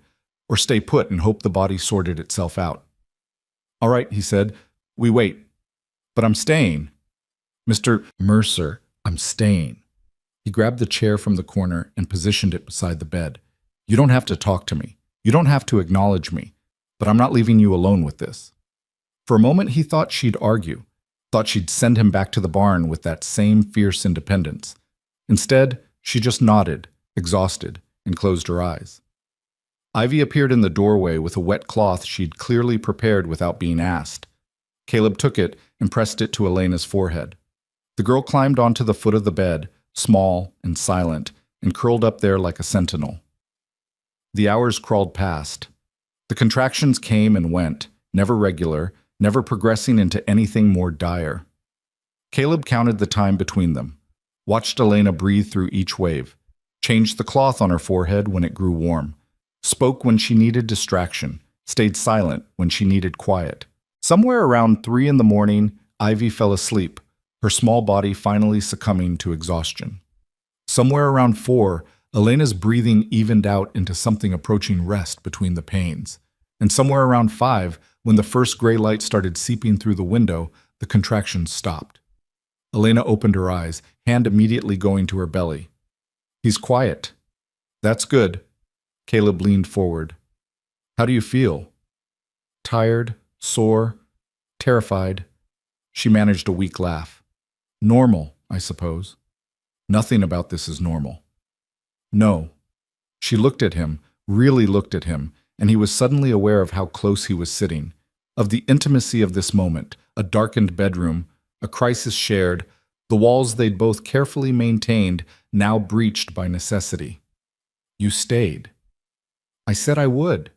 or stay put and hope the body sorted itself out. "All right," he said, "we wait. But I'm staying. Mr. Mercer, I'm staying." He grabbed the chair from the corner and positioned it beside the bed. "You don't have to talk to me. You don't have to acknowledge me. But I'm not leaving you alone with this." For a moment he thought she'd argue, thought she'd send him back to the barn with that same fierce independence. Instead, she just nodded, exhausted, and closed her eyes. Ivy appeared in the doorway with a wet cloth she'd clearly prepared without being asked. Caleb took it and pressed it to Elena's forehead. The girl climbed onto the foot of the bed, small and silent, and curled up there like a sentinel. The hours crawled past. The contractions came and went, never regular, never progressing into anything more dire. Caleb counted the time between them, watched Elena breathe through each wave, changed the cloth on her forehead when it grew warm, spoke when she needed distraction, stayed silent when she needed quiet. Somewhere around 3 in the morning, Ivy fell asleep, her small body finally succumbing to exhaustion. Somewhere around 4, Elena's breathing evened out into something approaching rest between the pains. And somewhere around 5, when the first gray light started seeping through the window, the contractions stopped. Elena opened her eyes, hand immediately going to her belly. "He's quiet." "That's good." Caleb leaned forward. "How do you feel?" "Tired, sore, terrified." She managed a weak laugh. "Normal, I suppose." "Nothing about this is normal." "No." She looked at him, really looked at him, and he was suddenly aware of how close he was sitting, of the intimacy of this moment, a darkened bedroom, a crisis shared, the walls they'd both carefully maintained, now breached by necessity. "You stayed." "I said I would.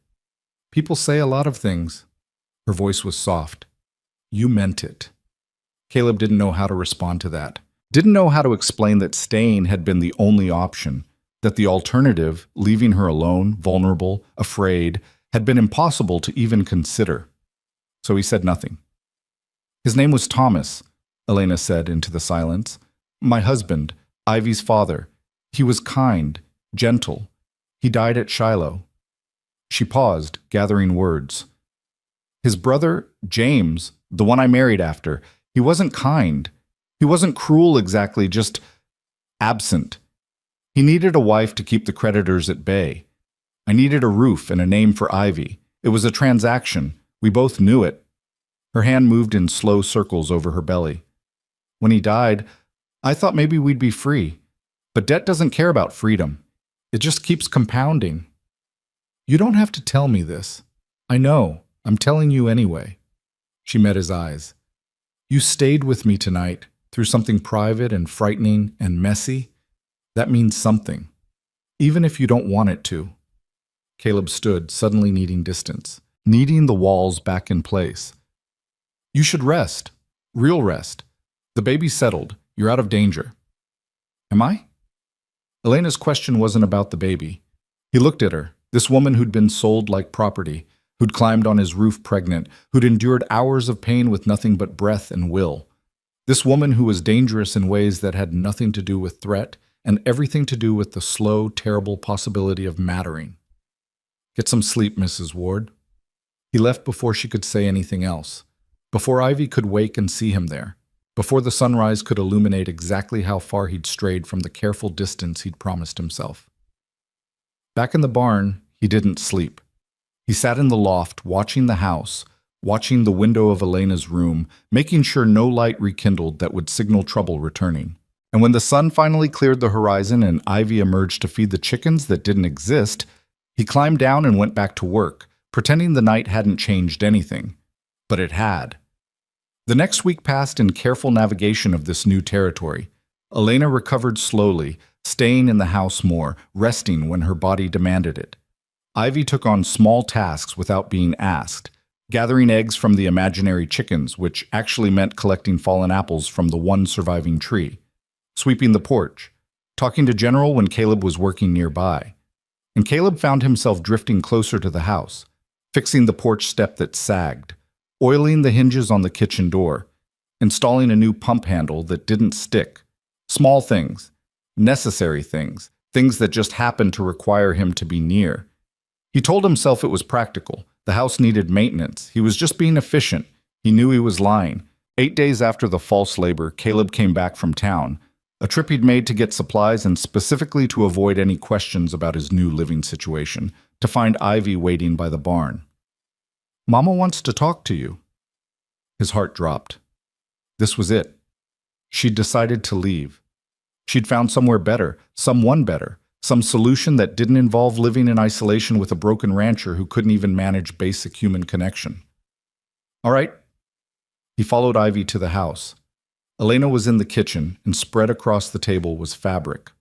People say a lot of things." Her voice was soft. "You meant it." Caleb didn't know how to respond to that. Didn't know how to explain that staying had been the only option, that the alternative, leaving her alone, vulnerable, afraid, had been impossible to even consider. So he said nothing. "His name was Thomas," Elena said into the silence. "My husband, Ivy's father. He was kind, gentle. He died at Shiloh." She paused, gathering words. "His brother, James, the one I married after, he wasn't kind. He wasn't cruel exactly, just absent. He needed a wife to keep the creditors at bay. I needed a roof and a name for Ivy. It was a transaction. We both knew it." Her hand moved in slow circles over her belly. "When he died, I thought maybe we'd be free. But debt doesn't care about freedom. It just keeps compounding." "You don't have to tell me this. I know. I'm telling you anyway." She met his eyes. "You stayed with me tonight through something private and frightening and messy. That means something, even if you don't want it to." Caleb stood, suddenly needing distance, needing the walls back in place. "You should rest. Real rest. The baby's settled. You're out of danger." "Am I?" Elena's question wasn't about the baby. He looked at her, this woman who'd been sold like property, who'd climbed on his roof pregnant, who'd endured hours of pain with nothing but breath and will. This woman who was dangerous in ways that had nothing to do with threat and everything to do with the slow, terrible possibility of mattering. "Get some sleep, Mrs. Ward." He left before she could say anything else, before Ivy could wake and see him there, before the sunrise could illuminate exactly how far he'd strayed from the careful distance he'd promised himself. Back in the barn, he didn't sleep. He sat in the loft, watching the house, watching the window of Elena's room, making sure no light rekindled that would signal trouble returning. And when the sun finally cleared the horizon and Ivy emerged to feed the chickens that didn't exist, he climbed down and went back to work, pretending the night hadn't changed anything. But it had. The next week passed in careful navigation of this new territory. Elena recovered slowly, staying in the house more, resting when her body demanded it. Ivy took on small tasks without being asked, gathering eggs from the imaginary chickens, which actually meant collecting fallen apples from the one surviving tree, sweeping the porch, talking to General when Caleb was working nearby. And Caleb found himself drifting closer to the house, fixing the porch step that sagged, oiling the hinges on the kitchen door, installing a new pump handle that didn't stick. Small things, necessary things, things that just happened to require him to be near. He told himself it was practical. The house needed maintenance. He was just being efficient. He knew he was lying. 8 days after the false labor, Caleb came back from town, a trip he'd made to get supplies and specifically to avoid any questions about his new living situation, to find Ivy waiting by the barn. "Mama wants to talk to you." His heart dropped. This was it. She'd decided to leave. She'd found somewhere better, someone better, some solution that didn't involve living in isolation with a broken rancher who couldn't even manage basic human connection. "All right." He followed Ivy to the house. Elena was in the kitchen, and spread across the table was fabric.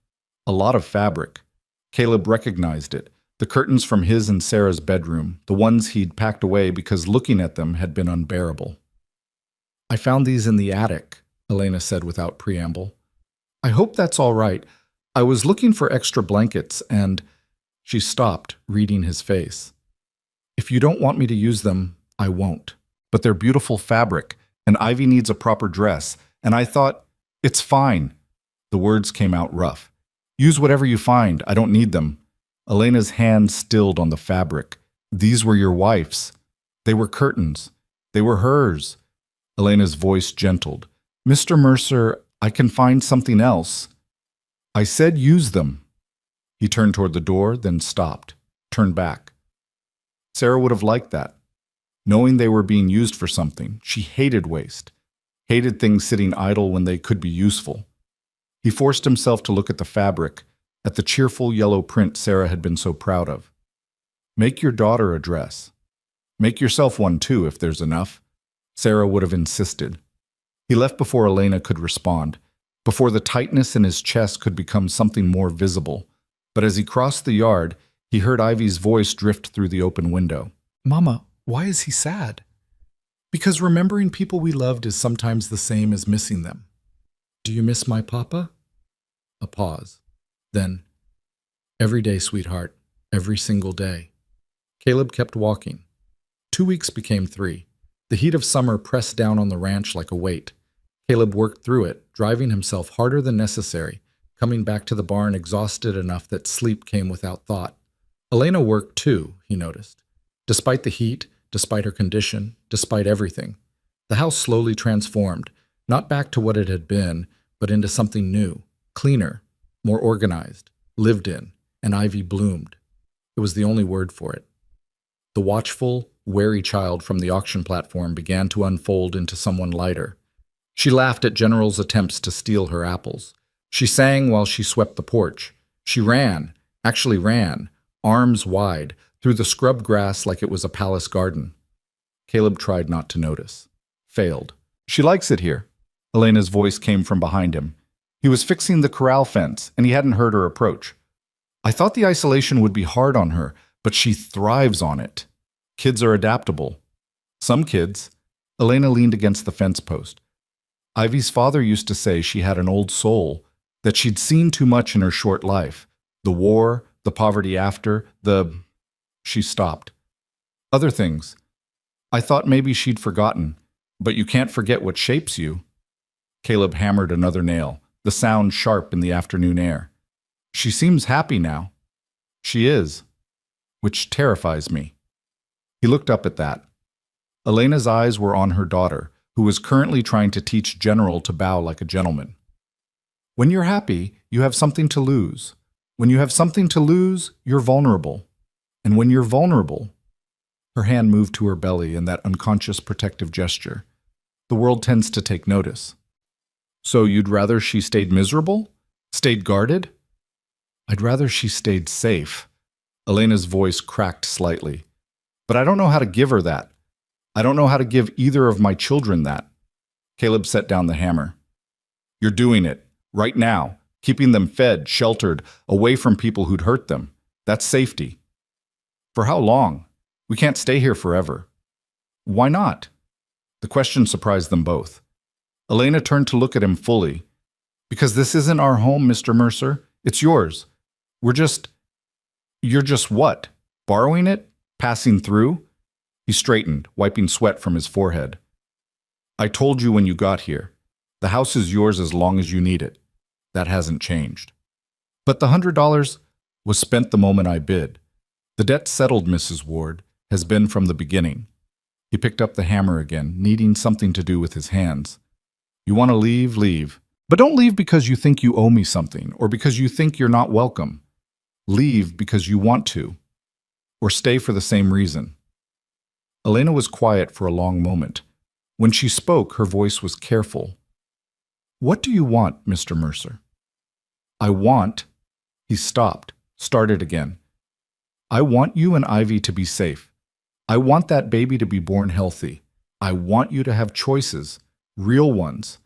A lot of fabric. Caleb recognized it. The curtains from his and Sarah's bedroom, the ones he'd packed away because looking at them had been unbearable. "I found these in the attic," Elena said without preamble. "I hope that's all right. I was looking for extra blankets and—" She stopped, reading his face. "If you don't want me to use them, I won't. but they're beautiful fabric, and Ivy needs a proper dress. And I thought, it's fine. The words came out rough. Use whatever you find. I don't need them. Elena's hand stilled on the fabric. These were your wife's. They were curtains. They were hers. Elena's voice gentled. Mr. Mercer, I can find something else. I said use them. He turned toward the door, then stopped, turned back. Sarah would have liked that. Knowing they were being used for something, she hated waste, hated things sitting idle when they could be useful. He forced himself to look at the fabric, at the cheerful yellow print Sarah had been so proud of. Make your daughter a dress. Make yourself one too, if there's enough, Sarah would have insisted. He left before Elena could respond, before the tightness in his chest could become something more visible. But as he crossed the yard, he heard Ivy's voice drift through the open window. Mama, why is he sad? Because remembering people we loved is sometimes the same as missing them. Do you miss my papa? A pause. Then, every day, sweetheart, every single day. Caleb kept walking. 2 weeks became 3. The heat of summer pressed down on the ranch like a weight. Caleb worked through it, driving himself harder than necessary, coming back to the barn exhausted enough that sleep came without thought. Elena worked too, he noticed. Despite the heat, despite her condition, despite everything. The house slowly transformed, not back to what it had been, but into something new, cleaner, more organized, lived in, and Ivy bloomed. It was the only word for it. The watchful, wary child from the auction platform began to unfold into someone lighter. She laughed at General's attempts to steal her apples. She sang while she swept the porch. She ran, actually ran, arms wide, through the scrub grass like it was a palace garden. Caleb tried not to notice. Failed. She likes it here. Elena's voice came from behind him. He was fixing the corral fence, and he hadn't heard her approach. I thought the isolation would be hard on her, but she thrives on it. Kids are adaptable. Some kids. Elena leaned against the fence post. Ivy's father used to say she had an old soul, that she'd seen too much in her short life. The war, the poverty after, She stopped. Other things. I thought maybe she'd forgotten, but you can't forget what shapes you. Caleb hammered another nail, the sound sharp in the afternoon air. She seems happy now. She is, which terrifies me. He looked up at that. Elena's eyes were on her daughter, who was currently trying to teach General to bow like a gentleman. When you're happy, you have something to lose. When you have something to lose, you're vulnerable. And when you're vulnerable, her hand moved to her belly in that unconscious protective gesture. The world tends to take notice. So you'd rather she stayed miserable? Stayed guarded? I'd rather she stayed safe. Elena's voice cracked slightly. But I don't know how to give her that. I don't know how to give either of my children that. Caleb set down the hammer. You're doing it, right now, keeping them fed, sheltered, away from people who'd hurt them. That's safety. For how long? We can't stay here forever. Why not? The question surprised them both. Elena turned to look at him fully. Because this isn't our home, Mr. Mercer. It's yours. You're just what? Borrowing it? Passing through? He straightened, wiping sweat from his forehead. I told you when you got here. The house is yours as long as you need it. That hasn't changed. But the $100 was spent the moment I bid. The debt settled, Mrs. Ward, has been from the beginning. He picked up the hammer again, needing something to do with his hands. You want to leave, leave. But don't leave because you think you owe me something, or because you think you're not welcome. Leave because you want to, or stay for the same reason. Elena was quiet for a long moment. When she spoke, her voice was careful. What do you want, Mr. Mercer? I want... He stopped, started again. I want you and Ivy to be safe. I want that baby to be born healthy. I want you to have choices, real ones,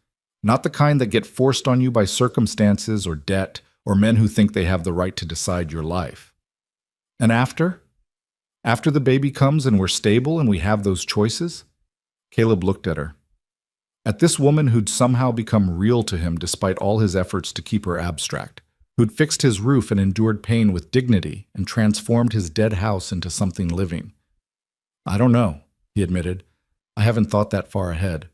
not the kind that get forced on you by circumstances or debt or men who think they have the right to decide your life. And after? After the baby comes and we're stable and we have those choices? Caleb looked at her. At this woman who'd somehow become real to him despite all his efforts to keep her abstract, who'd fixed his roof and endured pain with dignity and transformed his dead house into something living. I don't know, he admitted. I haven't thought that far ahead.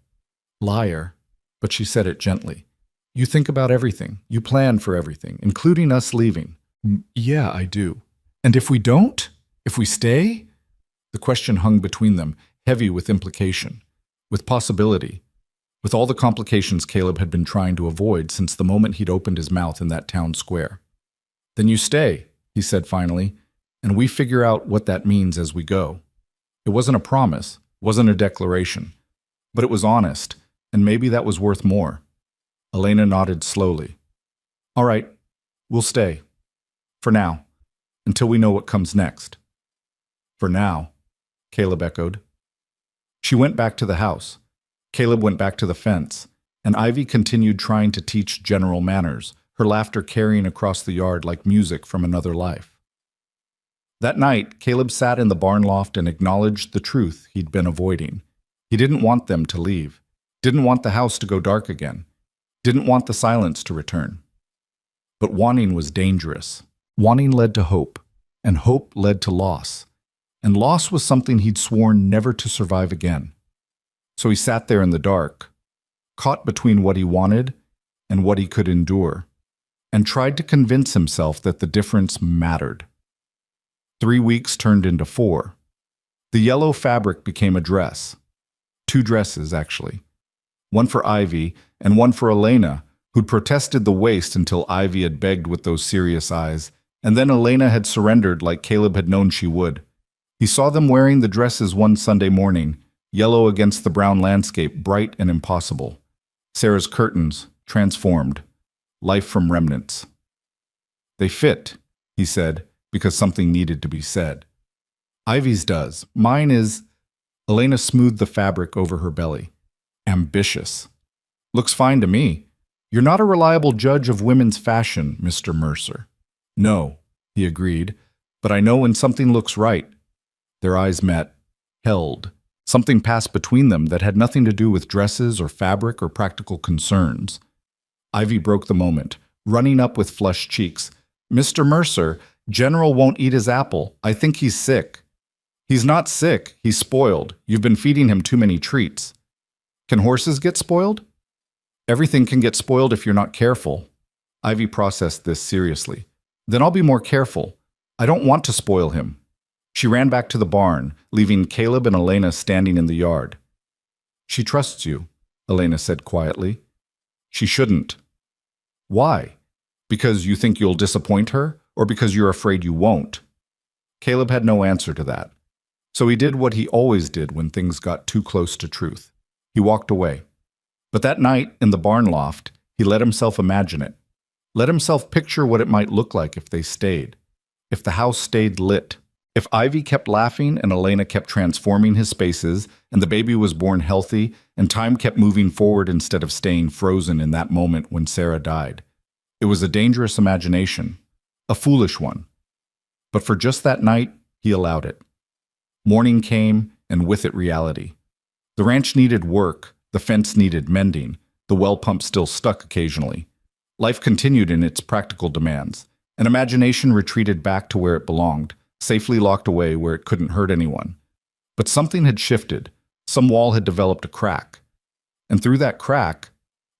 Liar. But she said it gently. You think about everything. You plan for everything, including us leaving. Yeah, I do. And if we don't? If we stay? The question hung between them, heavy with implication, with possibility, with all the complications Caleb had been trying to avoid since the moment he'd opened his mouth in that town square. Then you stay, he said finally, and we figure out what that means as we go. It wasn't a promise, wasn't a declaration, but it was honest, and maybe that was worth more. Elena nodded slowly. All right, we'll stay. For now, until we know what comes next. For now, Caleb echoed. She went back to the house. Caleb went back to the fence, and Ivy continued trying to teach general manners, her laughter carrying across the yard like music from another life. That night, Caleb sat in the barn loft and acknowledged the truth he'd been avoiding. He didn't want them to leave, didn't want the house to go dark again, didn't want the silence to return. But wanting was dangerous. Wanting led to hope, and hope led to loss. And loss was something he'd sworn never to survive again. So he sat there in the dark, caught between what he wanted and what he could endure, and tried to convince himself that the difference mattered. 3 weeks turned into 4. The yellow fabric became a dress. 2 dresses, actually. One for Ivy and one for Elena, who'd protested the waist until Ivy had begged with those serious eyes, and then Elena had surrendered like Caleb had known she would. He saw them wearing the dresses one Sunday morning, yellow against the brown landscape, bright and impossible. Sarah's curtains, transformed. Life from remnants. They fit, he said, because something needed to be said. Ivy's does. Mine is... Elena smoothed the fabric over her belly. Ambitious. Looks fine to me. You're not a reliable judge of women's fashion, Mr. Mercer. No, he agreed, but I know when something looks right. Their eyes met, held. Something passed between them that had nothing to do with dresses or fabric or practical concerns. Ivy broke the moment, running up with flushed cheeks. Mr. Mercer, General won't eat his apple. I think he's sick. He's not sick. He's spoiled. You've been feeding him too many treats. Can horses get spoiled? Everything can get spoiled if you're not careful. Ivy processed this seriously. Then I'll be more careful. I don't want to spoil him. She ran back to the barn, leaving Caleb and Elena standing in the yard. She trusts you, Elena said quietly. She shouldn't. Why? Because you think you'll disappoint her, or because you're afraid you won't? Caleb had no answer to that. So he did what he always did when things got too close to truth. He walked away. But that night, in the barn loft, he let himself imagine it. Let himself picture what it might look like if they stayed. If the house stayed lit. If Ivy kept laughing and Elena kept transforming his spaces, and the baby was born healthy, and time kept moving forward instead of staying frozen in that moment when Sarah died. It was a dangerous imagination. A foolish one. But for just that night, he allowed it. Morning came, and with it reality. The ranch needed work, the fence needed mending, the well pump still stuck occasionally. Life continued in its practical demands, and imagination retreated back to where it belonged, safely locked away where it couldn't hurt anyone. But something had shifted, some wall had developed a crack. And through that crack,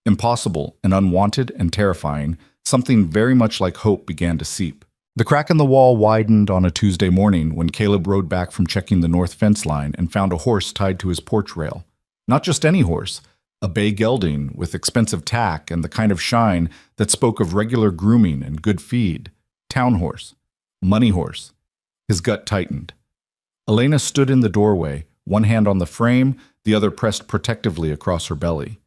impossible and unwanted and terrifying, something very much like hope began to seep. The crack in the wall widened on a Tuesday morning when Caleb rode back from checking the north fence line and found a horse tied to his porch rail. Not just any horse, a bay gelding with expensive tack and the kind of shine that spoke of regular grooming and good feed. Town horse. Money horse. His gut tightened. Elena stood in the doorway, one hand on the frame, the other pressed protectively across her belly.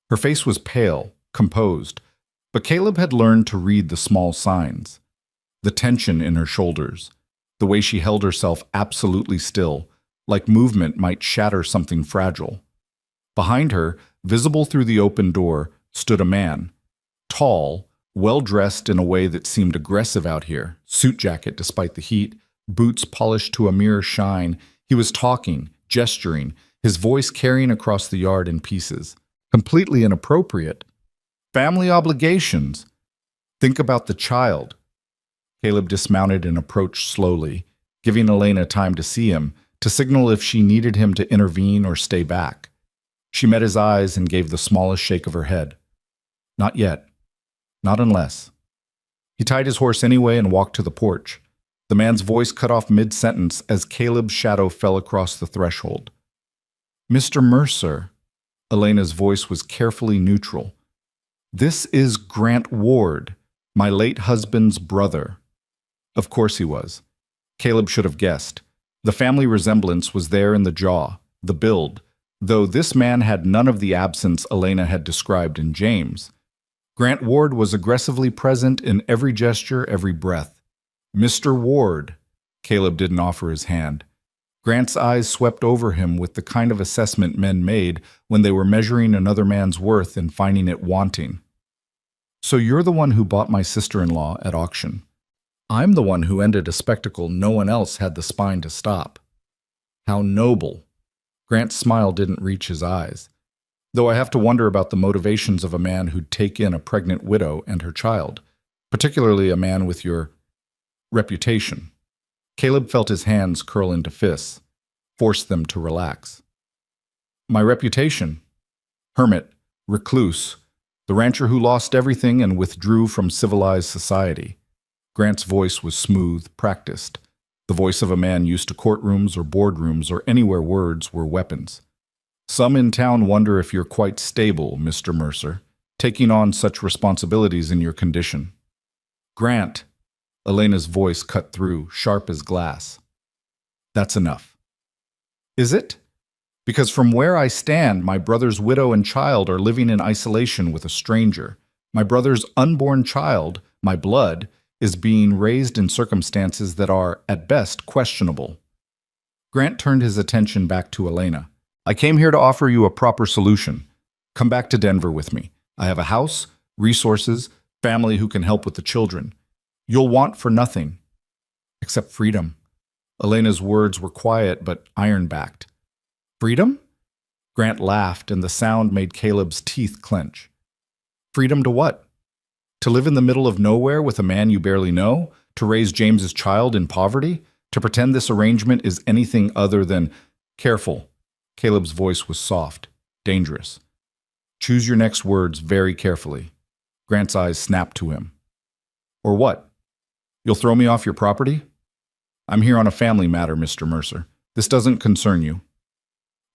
Her face was pale, composed, but Caleb had learned to read the small signs. The tension in her shoulders, the way she held herself absolutely still, like movement might shatter something fragile. Behind her, visible through the open door, stood a man. Tall, well-dressed in a way that seemed aggressive out here, suit jacket despite the heat, boots polished to a mirror shine. He was talking, gesturing, his voice carrying across the yard in pieces. Completely inappropriate. Family obligations. Think about the child. Caleb dismounted and approached slowly, giving Elena time to see him, to signal if she needed him to intervene or stay back. She met his eyes and gave the smallest shake of her head. Not yet. Not unless. He tied his horse anyway and walked to the porch. The man's voice cut off mid-sentence as Caleb's shadow fell across the threshold. Mr. Mercer. Elena's voice was carefully neutral. This is Grant Ward, my late husband's brother. Of course he was. Caleb should have guessed. The family resemblance was there in the jaw, the build, though this man had none of the absence Elena had described in James. Grant Ward was aggressively present in every gesture, every breath. Mr. Ward. Caleb didn't offer his hand. Grant's eyes swept over him with the kind of assessment men made when they were measuring another man's worth and finding it wanting. So you're the one who bought my sister-in-law at auction. I'm the one who ended a spectacle no one else had the spine to stop. How noble. Grant's smile didn't reach his eyes, though I have to wonder about the motivations of a man who'd take in a pregnant widow and her child, particularly a man with your reputation. Caleb felt his hands curl into fists, forced them to relax. My reputation? Hermit, recluse, the rancher who lost everything and withdrew from civilized society. Grant's voice was smooth, practiced, the voice of a man used to courtrooms or boardrooms or anywhere words were weapons. Some in town wonder if you're quite stable, Mr. Mercer, taking on such responsibilities in your condition. Grant, Elena's voice cut through, sharp as glass. That's enough. Is it? Because from where I stand, my brother's widow and child are living in isolation with a stranger. My brother's unborn child, my blood, is being raised in circumstances that are, at best, questionable. Grant turned his attention back to Elena. I came here to offer you a proper solution. Come back to Denver with me. I have a house, resources, family who can help with the children. You'll want for nothing. Except freedom. Elena's words were quiet but iron-backed. Freedom? Grant laughed, and the sound made Caleb's teeth clench. Freedom to what? To live in the middle of nowhere with a man you barely know? To raise James's child in poverty? To pretend this arrangement is anything other than careful? Caleb's voice was soft, dangerous. Choose your next words very carefully. Grant's eyes snapped to him. Or what? You'll throw me off your property? I'm here on a family matter, Mr. Mercer. This doesn't concern you.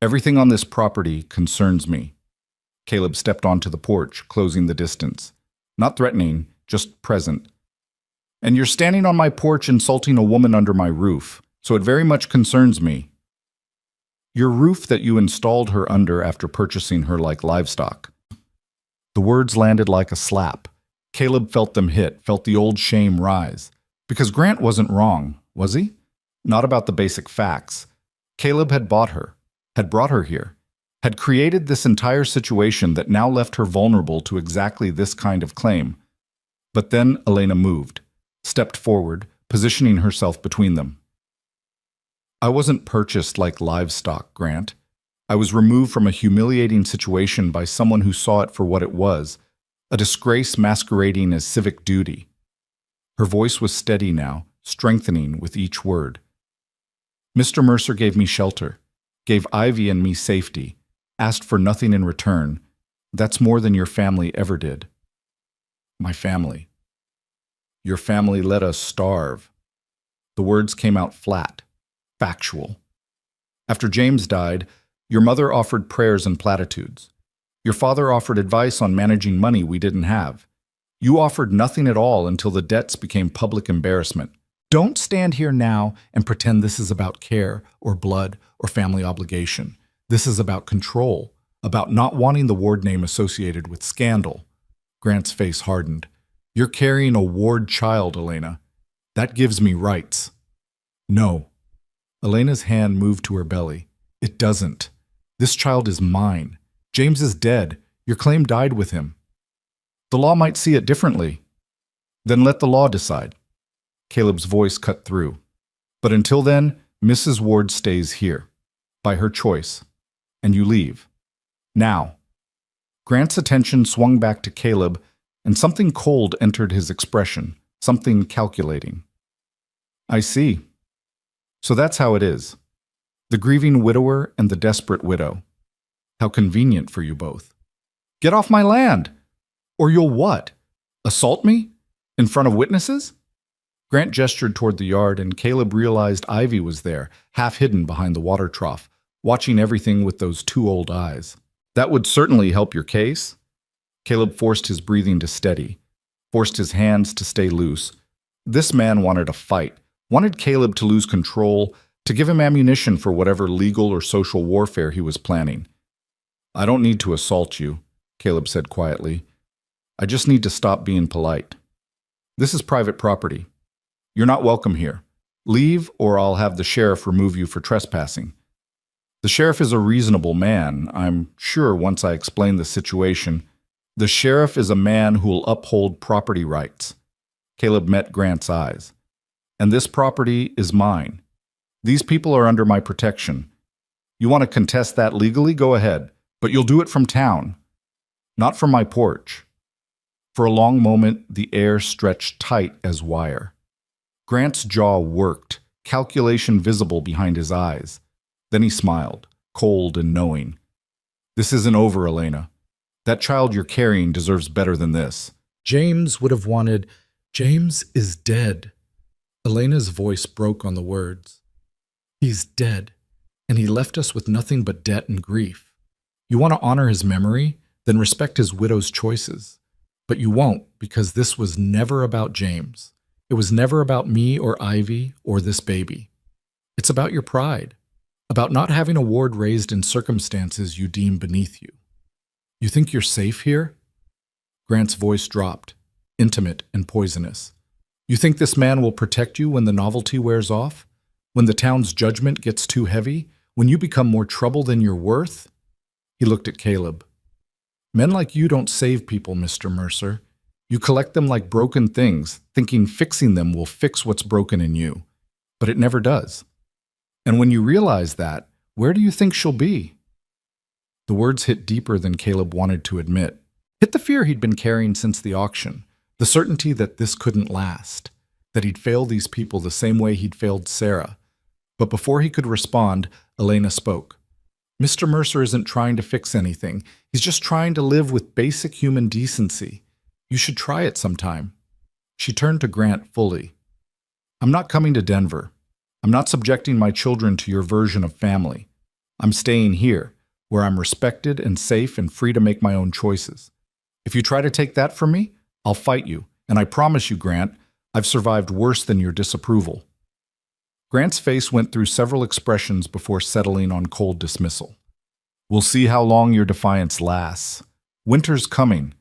Everything on this property concerns me. Caleb stepped onto the porch, closing the distance. Not threatening, just present. And you're standing on my porch insulting a woman under my roof, so it very much concerns me. Your roof that you installed her under after purchasing her like livestock. The words landed like a slap. Caleb felt them hit, felt the old shame rise. Because Grant wasn't wrong, was he? Not about the basic facts. Caleb had bought her, had brought her here, had created this entire situation that now left her vulnerable to exactly this kind of claim. But then Elena moved, stepped forward, positioning herself between them. I wasn't purchased like livestock, Grant. I was removed from a humiliating situation by someone who saw it for what it was, a disgrace masquerading as civic duty. Her voice was steady now, strengthening with each word. Mr. Mercer gave me shelter, gave Ivy and me safety, asked for nothing in return. That's more than your family ever did. My family. Your family let us starve. The words came out flat, factual. After James died, your mother offered prayers and platitudes. Your father offered advice on managing money we didn't have. You offered nothing at all until the debts became public embarrassment. Don't stand here now and pretend this is about care or blood or family obligation. This is about control, about not wanting the Ward name associated with scandal. Grant's face hardened. You're carrying a Ward child, Elena. That gives me rights. No. Elena's hand moved to her belly. It doesn't. This child is mine. James is dead. Your claim died with him. The law might see it differently. Then let the law decide. Caleb's voice cut through. But until then, Mrs. Ward stays here, by her choice. And you leave. Now. Grant's attention swung back to Caleb, and something cold entered his expression, something calculating. I see. So that's how it is. The grieving widower and the desperate widow. How convenient for you both. Get off my land! Or you'll what? Assault me? In front of witnesses? Grant gestured toward the yard, and Caleb realized Ivy was there, half hidden behind the water trough, watching everything with those two old eyes. That would certainly help your case. Caleb forced his breathing to steady, forced his hands to stay loose. This man wanted a fight, wanted Caleb to lose control, to give him ammunition for whatever legal or social warfare he was planning. I don't need to assault you, Caleb said quietly. I just need to stop being polite. This is private property. You're not welcome here. Leave, or I'll have the sheriff remove you for trespassing. The sheriff is a reasonable man, I'm sure once I explain the situation. The sheriff is a man who will uphold property rights. Caleb met Grant's eyes. And this property is mine. These people are under my protection. You want to contest that legally? Go ahead. But you'll do it from town, not from my porch. For a long moment, the air stretched tight as wire. Grant's jaw worked, calculation visible behind his eyes. Then he smiled, cold and knowing. This isn't over, Elena. That child you're carrying deserves better than this. James would have wanted, James is dead. Elena's voice broke on the words. He's dead, and he left us with nothing but debt and grief. You want to honor his memory? Then respect his widow's choices. But you won't, because this was never about James. It was never about me or Ivy or this baby. It's about your pride, about not having a ward raised in circumstances you deem beneath you. You think you're safe here? Grant's voice dropped, intimate and poisonous. You think this man will protect you when the novelty wears off? When the town's judgment gets too heavy? When you become more trouble than you're worth? He looked at Caleb. Men like you don't save people, Mr. Mercer. You collect them like broken things, thinking fixing them will fix what's broken in you. But it never does. And when you realize that, where do you think she'll be? The words hit deeper than Caleb wanted to admit. Hit the fear he'd been carrying since the auction, the certainty that this couldn't last, that he'd fail these people the same way he'd failed Sarah. But before he could respond, Elena spoke. Mr. Mercer isn't trying to fix anything. He's just trying to live with basic human decency. You should try it sometime. She turned to Grant fully. I'm not coming to Denver. I'm not subjecting my children to your version of family. I'm staying here, where I'm respected and safe and free to make my own choices. If you try to take that from me, I'll fight you. And I promise you, Grant, I've survived worse than your disapproval. Grant's face went through several expressions before settling on cold dismissal. We'll see how long your defiance lasts. Winter's coming.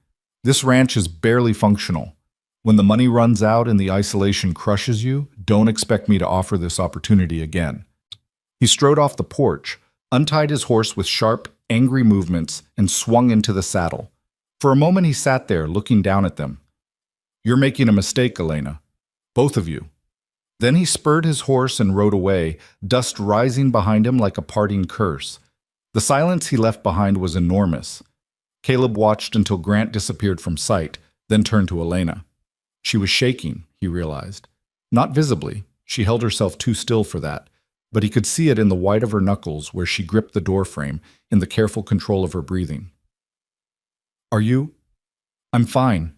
This ranch is barely functional. When the money runs out and the isolation crushes you, don't expect me to offer this opportunity again. He strode off the porch, untied his horse with sharp, angry movements, and swung into the saddle. For a moment he sat there, looking down at them. You're making a mistake, Elena. Both of you. Then he spurred his horse and rode away, dust rising behind him like a parting curse. The silence he left behind was enormous. Caleb watched until Grant disappeared from sight, then turned to Elena. She was shaking, he realized. Not visibly, she held herself too still for that, but he could see it in the white of her knuckles where she gripped the doorframe, in the careful control of her breathing. Are you? I'm fine.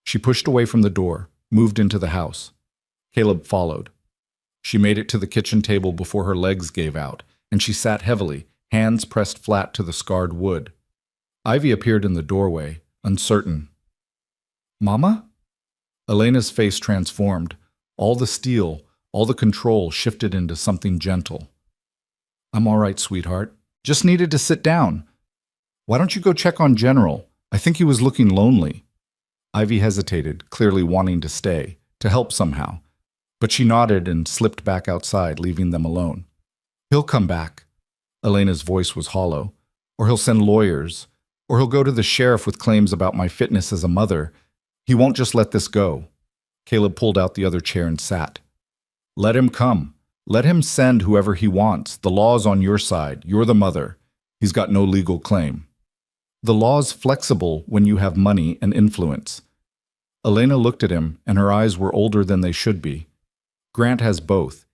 She pushed away from the door, moved into the house. Caleb followed. She made it to the kitchen table before her legs gave out, and she sat heavily, hands pressed flat to the scarred wood. Ivy appeared in the doorway, uncertain. Mama? Elena's face transformed. All the steel, all the control shifted into something gentle. I'm all right, sweetheart. Just needed to sit down. Why don't you go check on General? I think he was looking lonely. Ivy hesitated, clearly wanting to stay, to help somehow. But she nodded and slipped back outside, leaving them alone. He'll come back. Elena's voice was hollow. Or he'll send lawyers. Or he'll go to the sheriff with claims about my fitness as a mother. He won't just let this go. Caleb pulled out the other chair and sat. Let him come. Let him send whoever he wants. The law's on your side. You're the mother. He's got no legal claim. The law's flexible when you have money and influence. Elena looked at him, and her eyes were older than they should be. Grant has both.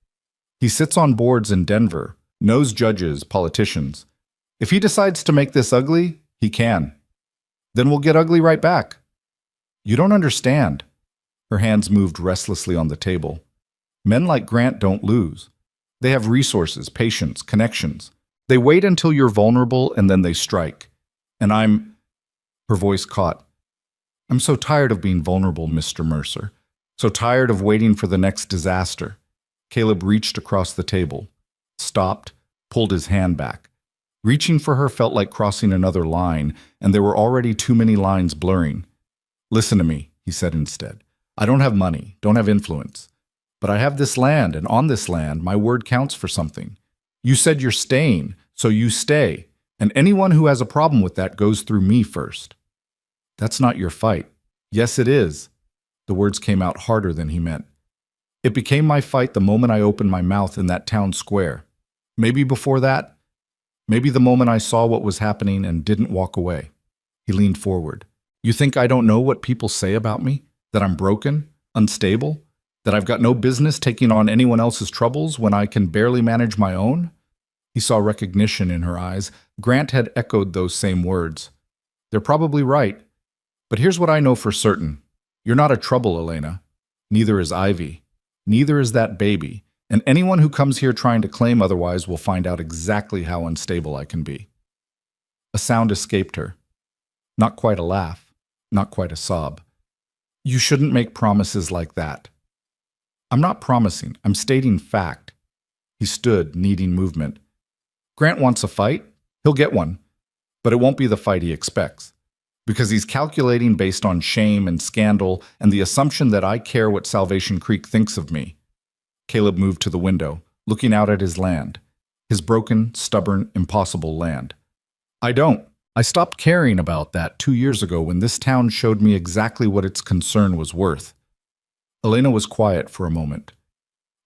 He sits on boards in Denver, knows judges, politicians. If he decides to make this ugly, he can. Then we'll get ugly right back. You don't understand. Her hands moved restlessly on the table. Men like Grant don't lose. They have resources, patience, connections. They wait until you're vulnerable and then they strike. And her voice caught. I'm so tired of being vulnerable, Mr. Mercer. So tired of waiting for the next disaster. Caleb reached across the table, stopped, pulled his hand back. Reaching for her felt like crossing another line, and there were already too many lines blurring. Listen to me, he said instead. I don't have money, don't have influence. But I have this land, and on this land, my word counts for something. You said you're staying, so you stay. And anyone who has a problem with that goes through me first. That's not your fight. Yes, it is. The words came out harder than he meant. It became my fight the moment I opened my mouth in that town square. Maybe before that. Maybe the moment I saw what was happening and didn't walk away. He leaned forward. You think I don't know what people say about me? That I'm broken? Unstable? That I've got no business taking on anyone else's troubles when I can barely manage my own? He saw recognition in her eyes. Grant had echoed those same words. They're probably right. But here's what I know for certain. You're not a trouble, Elena. Neither is Ivy. Neither is that baby. And anyone who comes here trying to claim otherwise will find out exactly how unstable I can be. A sound escaped her. Not quite a laugh. Not quite a sob. You shouldn't make promises like that. I'm not promising. I'm stating fact. He stood, needing movement. Grant wants a fight. He'll get one. But it won't be the fight he expects. Because he's calculating based on shame and scandal and the assumption that I care what Salvation Creek thinks of me. Caleb moved to the window, looking out at his land. His broken, stubborn, impossible land. I don't. I stopped caring about that 2 years ago when this town showed me exactly what its concern was worth. Elena was quiet for a moment.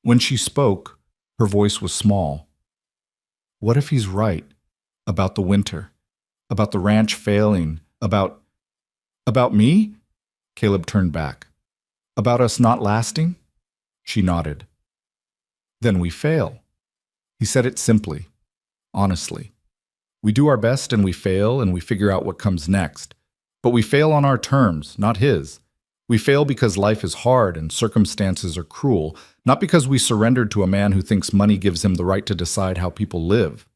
When she spoke, her voice was small. What if he's right? About the winter? About the ranch failing? About me? Caleb turned back. About us not lasting? She nodded. Then we fail. He said it simply, honestly. We do our best and we fail and we figure out what comes next. But we fail on our terms, not his. We fail because life is hard and circumstances are cruel, not because we surrendered to a man who thinks money gives him the right to decide how people live.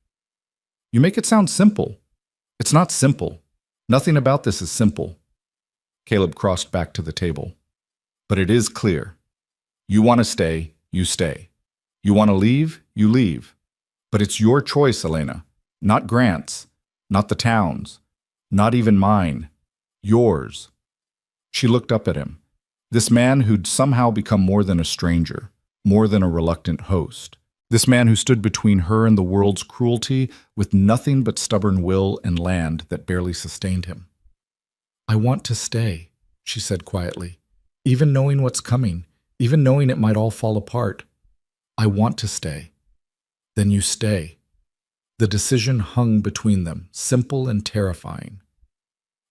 You make it sound simple. It's not simple. Nothing about this is simple. Caleb crossed back to the table. But it is clear. You want to stay, you stay. You want to leave, you leave. But it's your choice, Elena. Not Grant's. Not the town's. Not even mine. Yours. She looked up at him. This man who'd somehow become more than a stranger, more than a reluctant host. This man who stood between her and the world's cruelty with nothing but stubborn will and land that barely sustained him. I want to stay, she said quietly. Even knowing what's coming, even knowing it might all fall apart. I want to stay. Then you stay. The decision hung between them, simple and terrifying.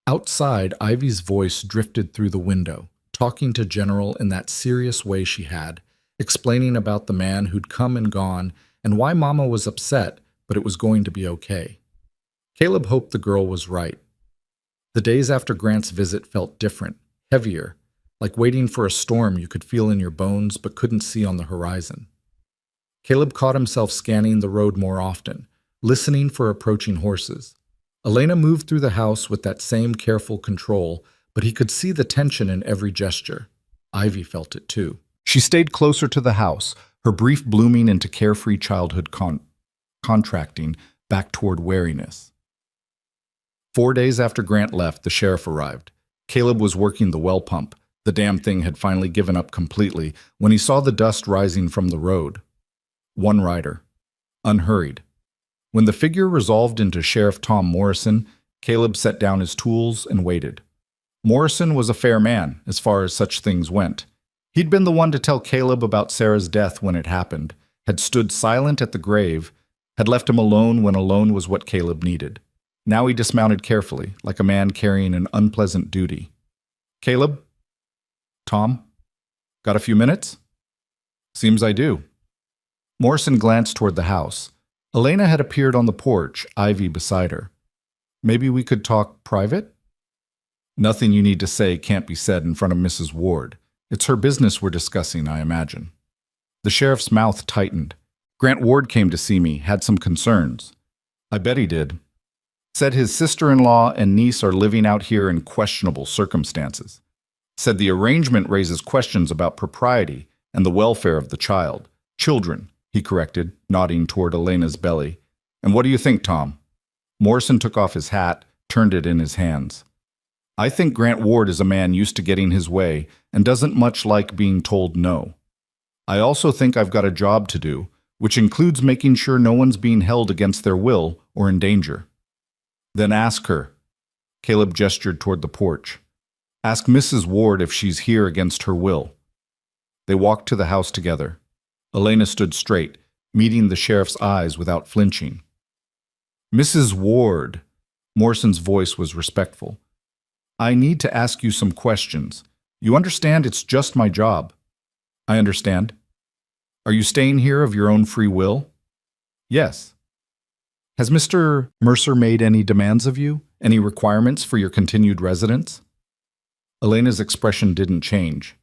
Outside, Ivy's voice drifted through the window, talking to General in that serious way she had, explaining about the man who'd come and gone and why Mama was upset, but it was going to be okay. Caleb hoped the girl was right. The days after Grant's visit felt different, heavier, like waiting for a storm you could feel in your bones but couldn't see on the horizon. Caleb caught himself scanning the road more often, listening for approaching horses. Elena moved through the house with that same careful control, but he could see the tension in every gesture. Ivy felt it too. She stayed closer to the house, her brief blooming into carefree childhood contracting back toward wariness. 4 days after Grant left, the sheriff arrived. Caleb was working the well pump. The damn thing had finally given up completely when he saw the dust rising from the road. One rider. Unhurried. When the figure resolved into Sheriff Tom Morrison, Caleb set down his tools and waited. Morrison was a fair man, as far as such things went. He'd been the one to tell Caleb about Sarah's death when it happened, had stood silent at the grave, had left him alone when alone was what Caleb needed. Now he dismounted carefully, like a man carrying an unpleasant duty. Caleb? Tom? Got a few minutes? Seems I do. Morrison glanced toward the house. Elena had appeared on the porch, Ivy beside her. Maybe we could talk private? Nothing you need to say can't be said in front of Mrs. Ward. It's her business we're discussing, I imagine. The sheriff's mouth tightened. Grant Ward came to see me, had some concerns. I bet he did. Said his sister-in-law and niece are living out here in questionable circumstances. Said the arrangement raises questions about propriety and the welfare of the child. Children, he corrected, nodding toward Elena's belly. And what do you think, Tom? Morrison took off his hat, turned it in his hands. I think Grant Ward is a man used to getting his way and doesn't much like being told no. I also think I've got a job to do, which includes making sure no one's being held against their will or in danger. Then ask her. Caleb gestured toward the porch. Ask Mrs. Ward if she's here against her will. They walked to the house together. Elena stood straight, meeting the sheriff's eyes without flinching. Mrs. Ward, Morrison's voice was respectful. I need to ask you some questions. You understand it's just my job. I understand. Are you staying here of your own free will? Yes. Has Mr. Mercer made any demands of you? Any requirements for your continued residence? Elena's expression didn't change.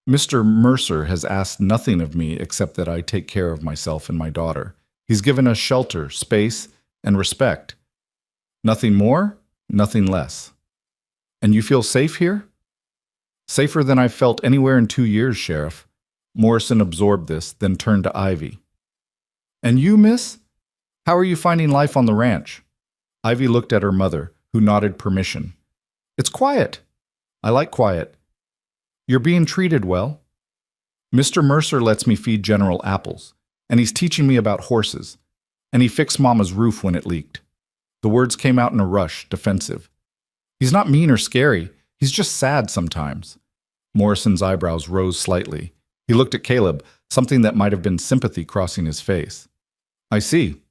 Mr. Mercer has asked nothing of me except that I take care of myself and my daughter. He's given us shelter, space, and respect. Nothing more, nothing less. And you feel safe here? Safer than I've felt anywhere in 2 years, Sheriff. Morrison absorbed this, then turned to Ivy. And you, miss? How are you finding life on the ranch? Ivy looked at her mother, who nodded permission. It's quiet. I like quiet. You're being treated well. Mr. Mercer lets me feed General apples, and he's teaching me about horses, and he fixed Mama's roof when it leaked. The words came out in a rush, defensive. He's not mean or scary. He's just sad sometimes. Morrison's eyebrows rose slightly. He looked at Caleb, something that might have been sympathy crossing his face. I see.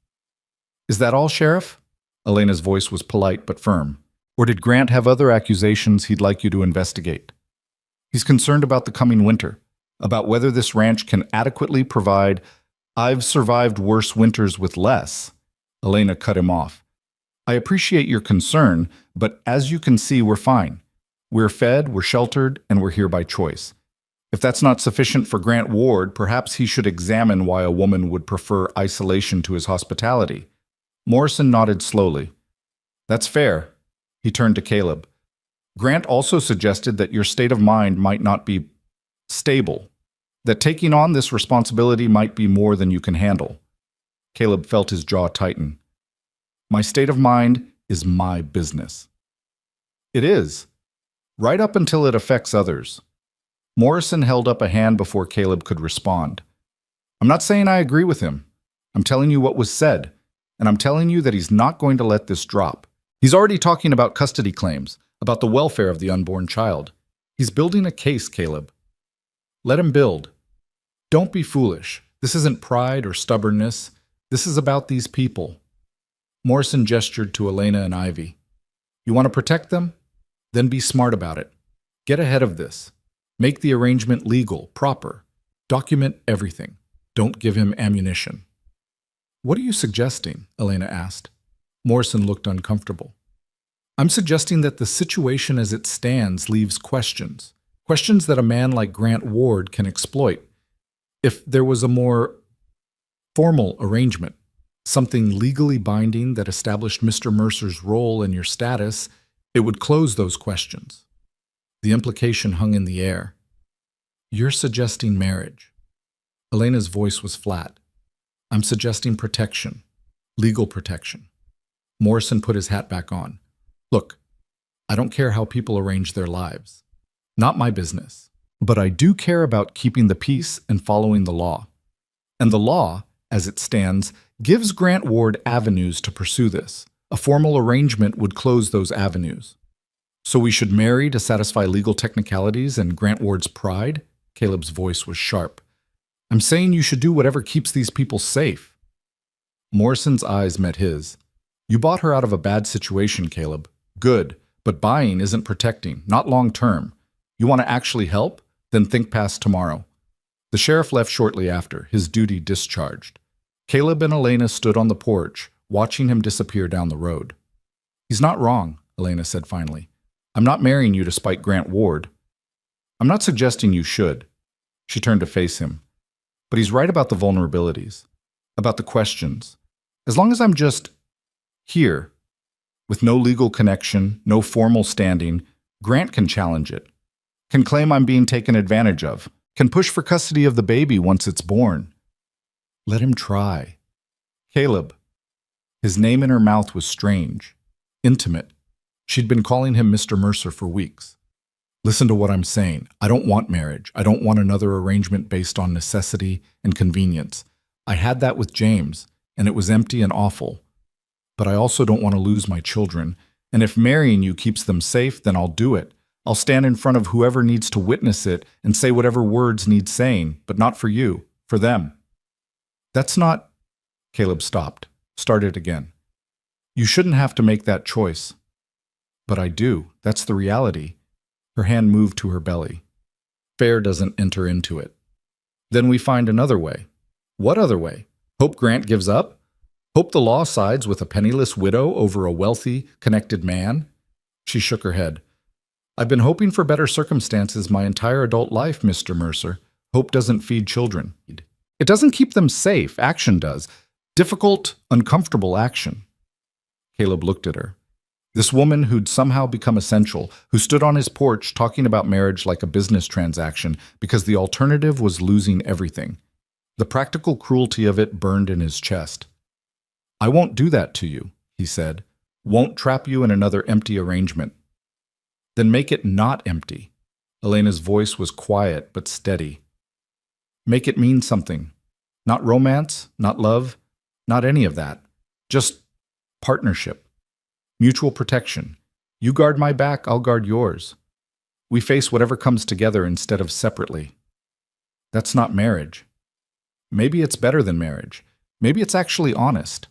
Is that all, Sheriff? Elena's voice was polite but firm. Or did Grant have other accusations he'd like you to investigate? He's concerned about the coming winter, about whether this ranch can adequately provide. I've survived worse winters with less. Elena cut him off. I appreciate your concern, but as you can see, we're fine. We're fed, we're sheltered, and we're here by choice. If that's not sufficient for Grant Ward, perhaps he should examine why a woman would prefer isolation to his hospitality. Morrison nodded slowly. That's fair. He turned to Caleb. Grant also suggested that your state of mind might not be stable, that taking on this responsibility might be more than you can handle. Caleb felt his jaw tighten. My state of mind is my business. It is, right up until it affects others. Morrison held up a hand before Caleb could respond. I'm not saying I agree with him. I'm telling you what was said, and I'm telling you that he's not going to let this drop. He's already talking about custody claims, about the welfare of the unborn child. He's building a case, Caleb. Let him build. Don't be foolish. This isn't pride or stubbornness. This is about these people. Morrison gestured to Elena and Ivy. You want to protect them? Then be smart about it. Get ahead of this. Make the arrangement legal, proper. Document everything. Don't give him ammunition. What are you suggesting? Elena asked. Morrison looked uncomfortable. I'm suggesting that the situation as it stands leaves questions. Questions that a man like Grant Ward can exploit. If there was a more formal arrangement, something legally binding that established Mr. Mercer's role and your status, it would close those questions. The implication hung in the air. You're suggesting marriage. Elena's voice was flat. I'm suggesting protection. Legal protection. Morrison put his hat back on. Look, I don't care how people arrange their lives. Not my business. But I do care about keeping the peace and following the law. And the law, as it stands, gives Grant Ward avenues to pursue this. A formal arrangement would close those avenues. So we should marry to satisfy legal technicalities and Grant Ward's pride? Caleb's voice was sharp. I'm saying you should do whatever keeps these people safe. Morrison's eyes met his. You bought her out of a bad situation, Caleb. Good, but buying isn't protecting, not long term. You want to actually help? Then think past tomorrow. The sheriff left shortly after, his duty discharged. Caleb and Elena stood on the porch, watching him disappear down the road. "He's not wrong," Elena said finally. "I'm not marrying you to spite Grant Ward. I'm not suggesting you should." She turned to face him. "But he's right about the vulnerabilities, about the questions. As long as I'm just here, with no legal connection, no formal standing, Grant can challenge it, can claim I'm being taken advantage of, can push for custody of the baby once it's born. Let him try." Caleb. His name in her mouth was strange, intimate. She'd been calling him Mr. Mercer for weeks. "Listen to what I'm saying. I don't want marriage. I don't want another arrangement based on necessity and convenience. I had that with James, and it was empty and awful. But I also don't want to lose my children, and if marrying you keeps them safe, then I'll do it. I'll stand in front of whoever needs to witness it and say whatever words need saying, but not for you, for them." "That's not—" Caleb stopped, started again. "You shouldn't have to make that choice." "But I do. That's the reality." Her hand moved to her belly. "Fair doesn't enter into it. Then we find another way." "What other way? Hope Grant gives up? Hope the law sides with a penniless widow over a wealthy, connected man?" She shook her head. "I've been hoping for better circumstances my entire adult life, Mr. Mercer. Hope doesn't feed children. It doesn't keep them safe. Action does. Difficult, uncomfortable action." Caleb looked at her. This woman who'd somehow become essential, who stood on his porch talking about marriage like a business transaction because the alternative was losing everything. The practical cruelty of it burned in his chest. "I won't do that to you," he said. "Won't trap you in another empty arrangement." "Then make it not empty." Elena's voice was quiet but steady. "Make it mean something. Not romance, not love, not any of that. Just partnership. Mutual protection. You guard my back, I'll guard yours. We face whatever comes together instead of separately. That's not marriage. Maybe it's better than marriage. Maybe it's actually honest."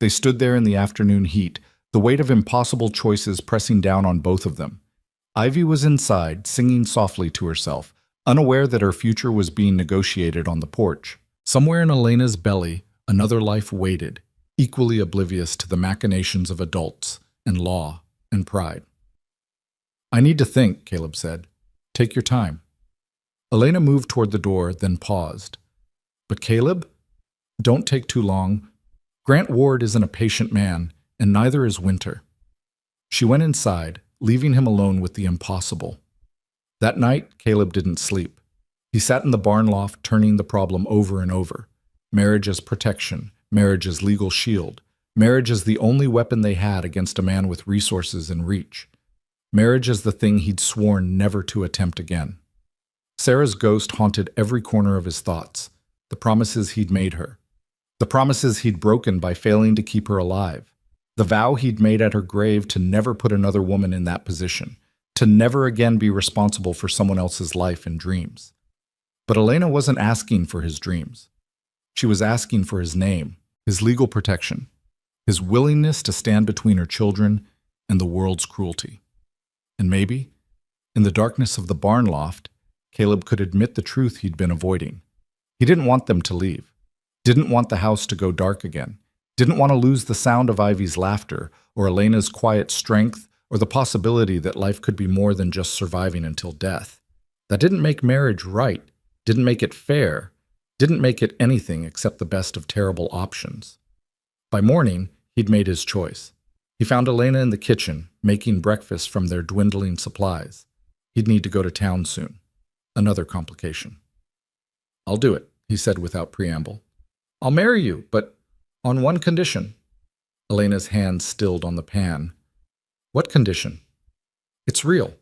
They stood there in the afternoon heat, the weight of impossible choices pressing down on both of them. Ivy was inside, singing softly to herself, unaware that her future was being negotiated on the porch. Somewhere in Elena's belly, another life waited, equally oblivious to the machinations of adults and law and pride. "I need to think," Caleb said. "Take your time." Elena moved toward the door, then paused. "But Caleb, don't take too long. Grant Ward isn't a patient man, and neither is Winter." She went inside, leaving him alone with the impossible. That night, Caleb didn't sleep. He sat in the barn loft, turning the problem over and over. Marriage as protection, marriage as legal shield, marriage as the only weapon they had against a man with resources and reach. Marriage as the thing he'd sworn never to attempt again. Sarah's ghost haunted every corner of his thoughts, the promises he'd made her, the promises he'd broken by failing to keep her alive, the vow he'd made at her grave to never put another woman in that position, to never again be responsible for someone else's life and dreams. But Elena wasn't asking for his dreams. She was asking for his name, his legal protection, his willingness to stand between her children and the world's cruelty. And maybe, in the darkness of the barn loft, Caleb could admit the truth he'd been avoiding. He didn't want them to leave, didn't want the house to go dark again, didn't want to lose the sound of Ivy's laughter or Elena's quiet strength or the possibility that life could be more than just surviving until death. That didn't make marriage right, didn't make it fair, didn't make it anything except the best of terrible options. By morning, he'd made his choice. He found Elena in the kitchen, making breakfast from their dwindling supplies. He'd need to go to town soon. Another complication. "I'll do it," he said without preamble. "I'll marry you, but on one condition." Elena's hand stilled on the pan. "What condition?" "It's real.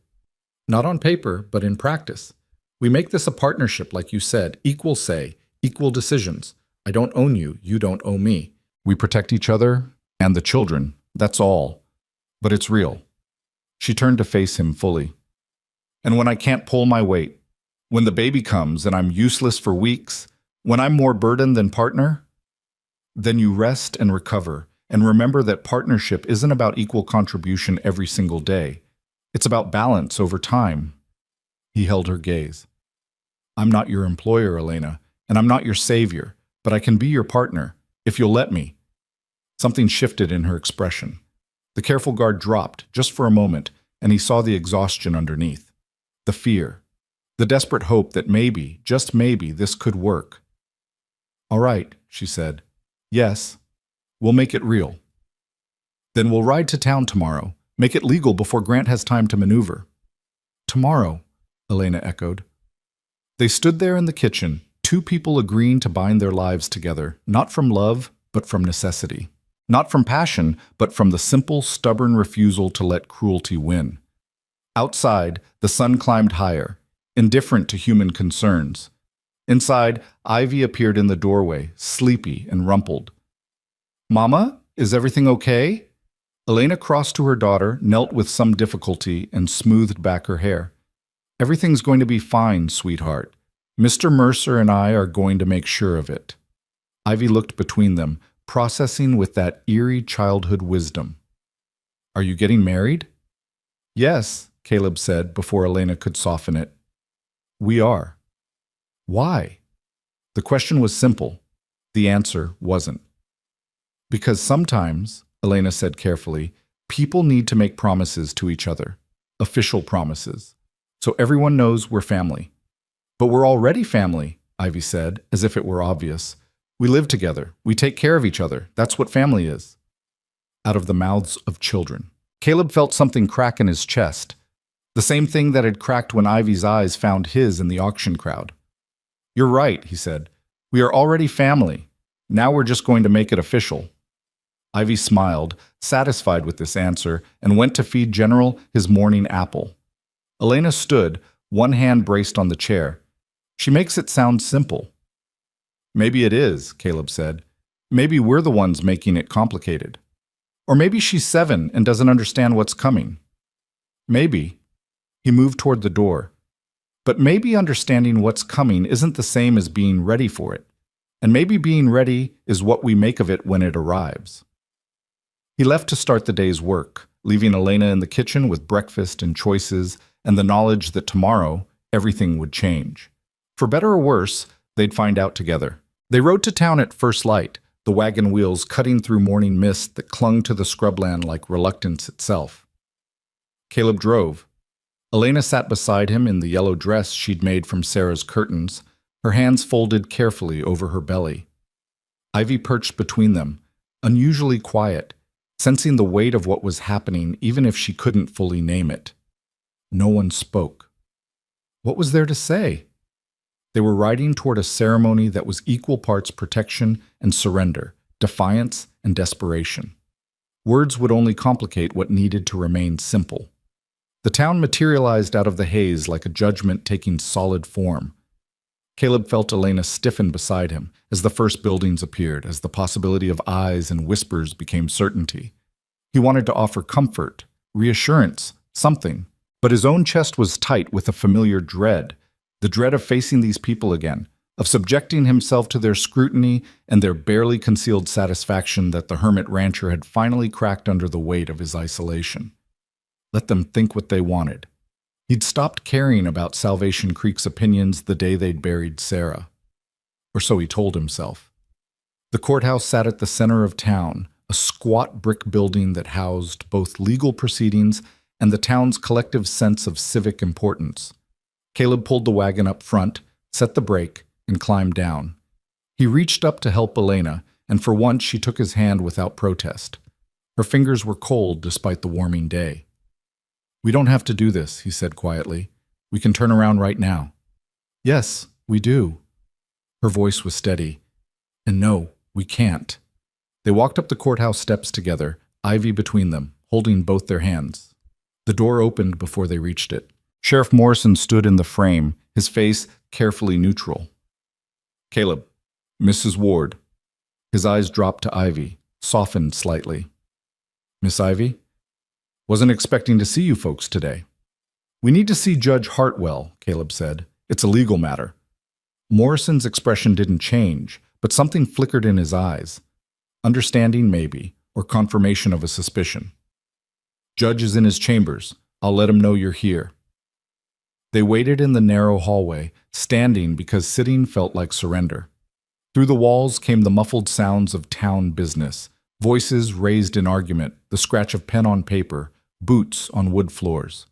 Not on paper, but in practice. We make this a partnership, like you said, equal say, equal decisions. I don't own you, you don't owe me. We protect each other and the children, that's all. But it's real." She turned to face him fully. "And when I can't pull my weight, when the baby comes and I'm useless for weeks, when I'm more burden than partner, then you rest and recover and remember that partnership isn't about equal contribution every single day. It's about balance over time." He held her gaze. "I'm not your employer, Elena, and I'm not your savior, But I can be your partner, if you'll let me. Something shifted in her expression. The careful guard dropped, just for a moment, and he saw the exhaustion underneath. The fear. The desperate hope that maybe, just maybe, this could work. All right, she said. Yes, we'll make it real. Then we'll ride to town tomorrow. Make it legal before Grant has time to maneuver. Tomorrow, Elena echoed. They stood there in the kitchen, two people agreeing to bind their lives together, not from love, but from necessity. Not from passion, but from the simple, stubborn refusal to let cruelty win. Outside, the sun climbed higher, indifferent to human concerns. Inside, Ivy appeared in the doorway, sleepy and rumpled. Mama, is everything okay? Elena crossed to her daughter, knelt with some difficulty, and smoothed back her hair. Everything's going to be fine, sweetheart. Mr. Mercer and I are going to make sure of it. Ivy looked between them, processing with that eerie childhood wisdom. Are you getting married? Yes, Caleb said before Elena could soften it. We are. Why? The question was simple. The answer wasn't. Because sometimes, Elena said carefully, people need to make promises to each other, official promises, so everyone knows we're family. But we're already family, Ivy said, as if it were obvious. We live together. We take care of each other. That's what family is. Out of the mouths of children. Caleb felt something crack in his chest, the same thing that had cracked when Ivy's eyes found his in the auction crowd. You're right, he said. We are already family. Now we're just going to make it official. Ivy smiled, satisfied with this answer, and went to feed General his morning apple. Elena stood, one hand braced on the chair. She makes it sound simple. Maybe it is, Caleb said. Maybe we're the ones making it complicated. Or maybe she's 7 and doesn't understand what's coming. Maybe. He moved toward the door. But maybe understanding what's coming isn't the same as being ready for it. And maybe being ready is what we make of it when it arrives. He left to start the day's work, leaving Elena in the kitchen with breakfast and choices and the knowledge that tomorrow everything would change. For better or worse, they'd find out together. They rode to town at first light, the wagon wheels cutting through morning mist that clung to the scrubland like reluctance itself. Caleb drove. Elena sat beside him in the yellow dress she'd made from Sarah's curtains, her hands folded carefully over her belly. Ivy perched between them, unusually quiet, sensing the weight of what was happening even if she couldn't fully name it. No one spoke. What was there to say? They were riding toward a ceremony that was equal parts protection and surrender, defiance and desperation. Words would only complicate what needed to remain simple. The town materialized out of the haze like a judgment taking solid form. Caleb felt Elena stiffen beside him as the first buildings appeared, as the possibility of eyes and whispers became certainty. He wanted to offer comfort, reassurance, something, but his own chest was tight with a familiar dread, the dread of facing these people again, of subjecting himself to their scrutiny and their barely concealed satisfaction that the hermit rancher had finally cracked under the weight of his isolation. Let them think what they wanted. He'd stopped caring about Salvation Creek's opinions the day they'd buried Sarah. Or so he told himself. The courthouse sat at the center of town, a squat brick building that housed both legal proceedings and the town's collective sense of civic importance. Caleb pulled the wagon up front, set the brake, and climbed down. He reached up to help Elena, and for once she took his hand without protest. Her fingers were cold despite the warming day. We don't have to do this, he said quietly. We can turn around right now. Yes, we do. Her voice was steady. And no, we can't. They walked up the courthouse steps together, Ivy between them, holding both their hands. The door opened before they reached it. Sheriff Morrison stood in the frame, his face carefully neutral. Caleb, Mrs. Ward. His eyes dropped to Ivy, softened slightly. Miss Ivy? Wasn't expecting to see you folks today. We need to see Judge Hartwell, Caleb said. It's a legal matter. Morrison's expression didn't change, but something flickered in his eyes. Understanding, maybe, or confirmation of a suspicion. Judge is in his chambers. I'll let him know you're here. They waited in the narrow hallway, standing because sitting felt like surrender. Through the walls came the muffled sounds of town business, voices raised in argument, the scratch of pen on paper, boots on wood floors.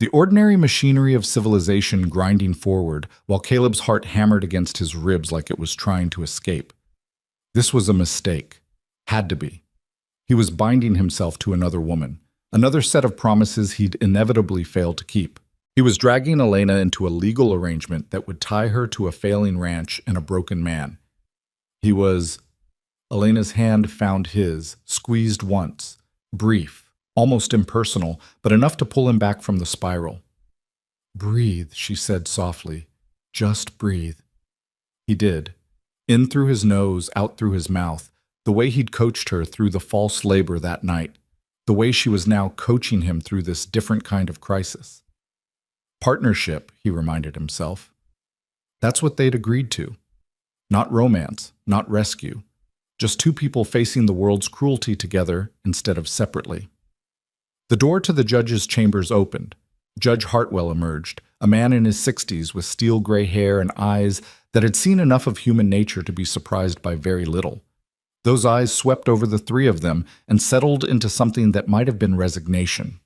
The ordinary machinery of civilization grinding forward, while Caleb's heart hammered against his ribs like it was trying to escape. This was a mistake. Had to be. He was binding himself to another woman, another set of promises he'd inevitably fail to keep. He was dragging Elena into a legal arrangement that would tie her to a failing ranch and a broken man. He was... Elena's hand found his, squeezed once, brief, almost impersonal, but enough to pull him back from the spiral. "Breathe," she said softly. "Just breathe." He did. In through his nose, out through his mouth, the way he'd coached her through the false labor that night, the way she was now coaching him through this different kind of crisis. Partnership, he reminded himself. That's what they'd agreed to. Not romance, not rescue. Just two people facing the world's cruelty together instead of separately. The door to the judge's chambers opened. Judge Hartwell emerged, a man in his 60s with steel-gray hair and eyes that had seen enough of human nature to be surprised by very little. Those eyes swept over the three of them and settled into something that might have been resignation.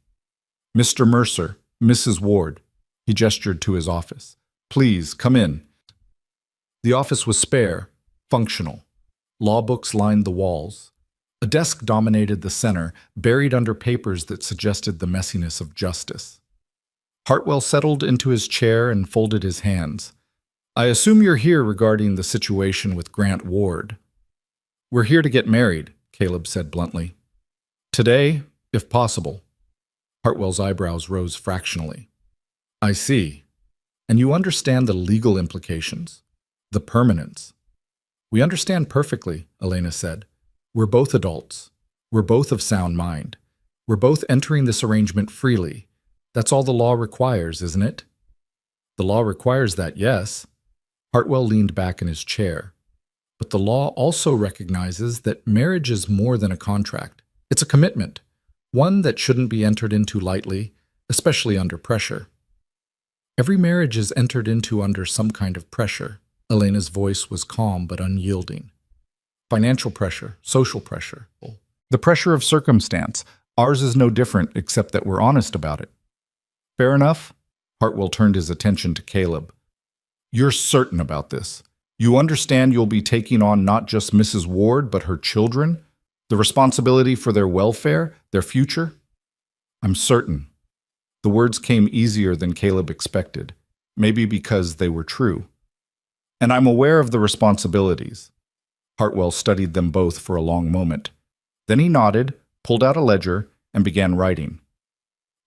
"Mr. Mercer, Mrs. Ward," he gestured to his office. "Please, come in." The office was spare, functional. Law books lined the walls. A desk dominated the center, buried under papers that suggested the messiness of justice. Hartwell settled into his chair and folded his hands. "I assume you're here regarding the situation with Grant Ward." "We're here to get married," Caleb said bluntly. "Today, if possible." Hartwell's eyebrows rose fractionally. "I see. And you understand the legal implications, the permanence." "We understand perfectly," Elena said. "We're both adults. We're both of sound mind. We're both entering this arrangement freely. That's all the law requires, isn't it?" "The law requires that, yes." Hartwell leaned back in his chair. "But the law also recognizes that marriage is more than a contract. It's a commitment, one that shouldn't be entered into lightly, especially under pressure." "Every marriage is entered into under some kind of pressure." Elena's voice was calm but unyielding. "Financial pressure, social pressure. The pressure of circumstance. Ours is no different except that we're honest about it." "Fair enough?" Hartwell turned his attention to Caleb. "You're certain about this? You understand you'll be taking on not just Mrs. Ward, but her children? The responsibility for their welfare, their future?" "I'm certain." The words came easier than Caleb expected, maybe because they were true. "And I'm aware of the responsibilities." Hartwell studied them both for a long moment. Then he nodded, pulled out a ledger, and began writing.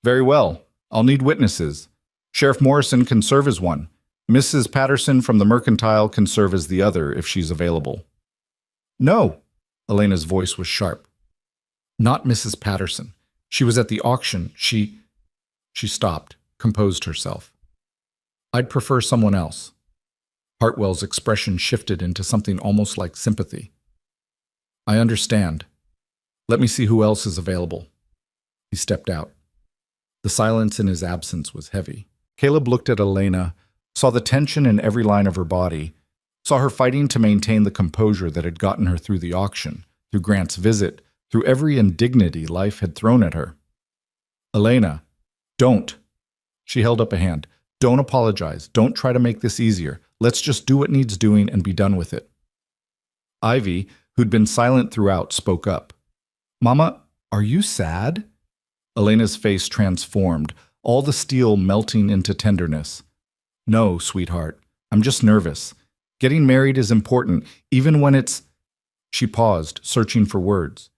"Very well. I'll need witnesses. Sheriff Morrison can serve as one. Mrs. Patterson from the Mercantile can serve as the other if she's available." "No." Elena's voice was sharp. "Not Mrs. Patterson. She was at the auction. She stopped, composed herself. "I'd prefer someone else." Hartwell's expression shifted into something almost like sympathy. "I understand. Let me see who else is available." He stepped out. The silence in his absence was heavy. Caleb looked at Elena, saw the tension in every line of her body, saw her fighting to maintain the composure that had gotten her through the auction, through Grant's visit, through every indignity life had thrown at her. "Elena, don't." She held up a hand. "Don't apologize. Don't try to make this easier. Let's just do what needs doing and be done with it." Ivy, who'd been silent throughout, spoke up. "Mama, are you sad?" Elena's face transformed, all the steel melting into tenderness. "No, sweetheart. I'm just nervous. Getting married is important, even when it's..." She paused, searching for words.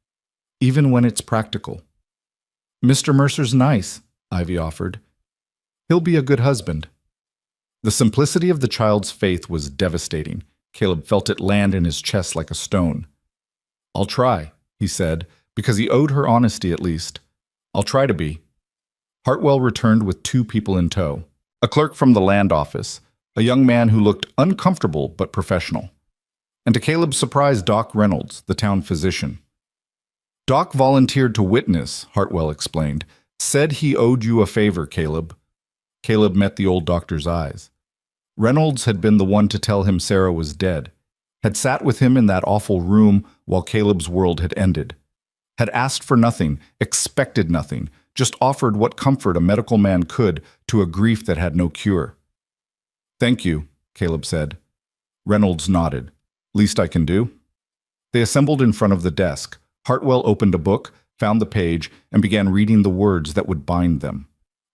"Even when it's practical." "Mr. Mercer's nice," Ivy offered. "He'll be a good husband." The simplicity of the child's faith was devastating. Caleb felt it land in his chest like a stone. "I'll try," he said, because he owed her honesty at least. "I'll try to be." Hartwell returned with two people in tow. A clerk from the land office, a young man who looked uncomfortable but professional. And to Caleb's surprise, Doc Reynolds, the town physician. "Doc volunteered to witness," Hartwell explained. "Said he owed you a favor, Caleb." Caleb met the old doctor's eyes. Reynolds had been the one to tell him Sarah was dead. had sat with him in that awful room while Caleb's world had ended, had asked for nothing, expected nothing, just offered what comfort a medical man could to a grief that had no cure. "Thank you," Caleb said. Reynolds nodded. "Least I can do." They assembled in front of the desk. Hartwell opened a book, found the page, and began reading the words that would bind them.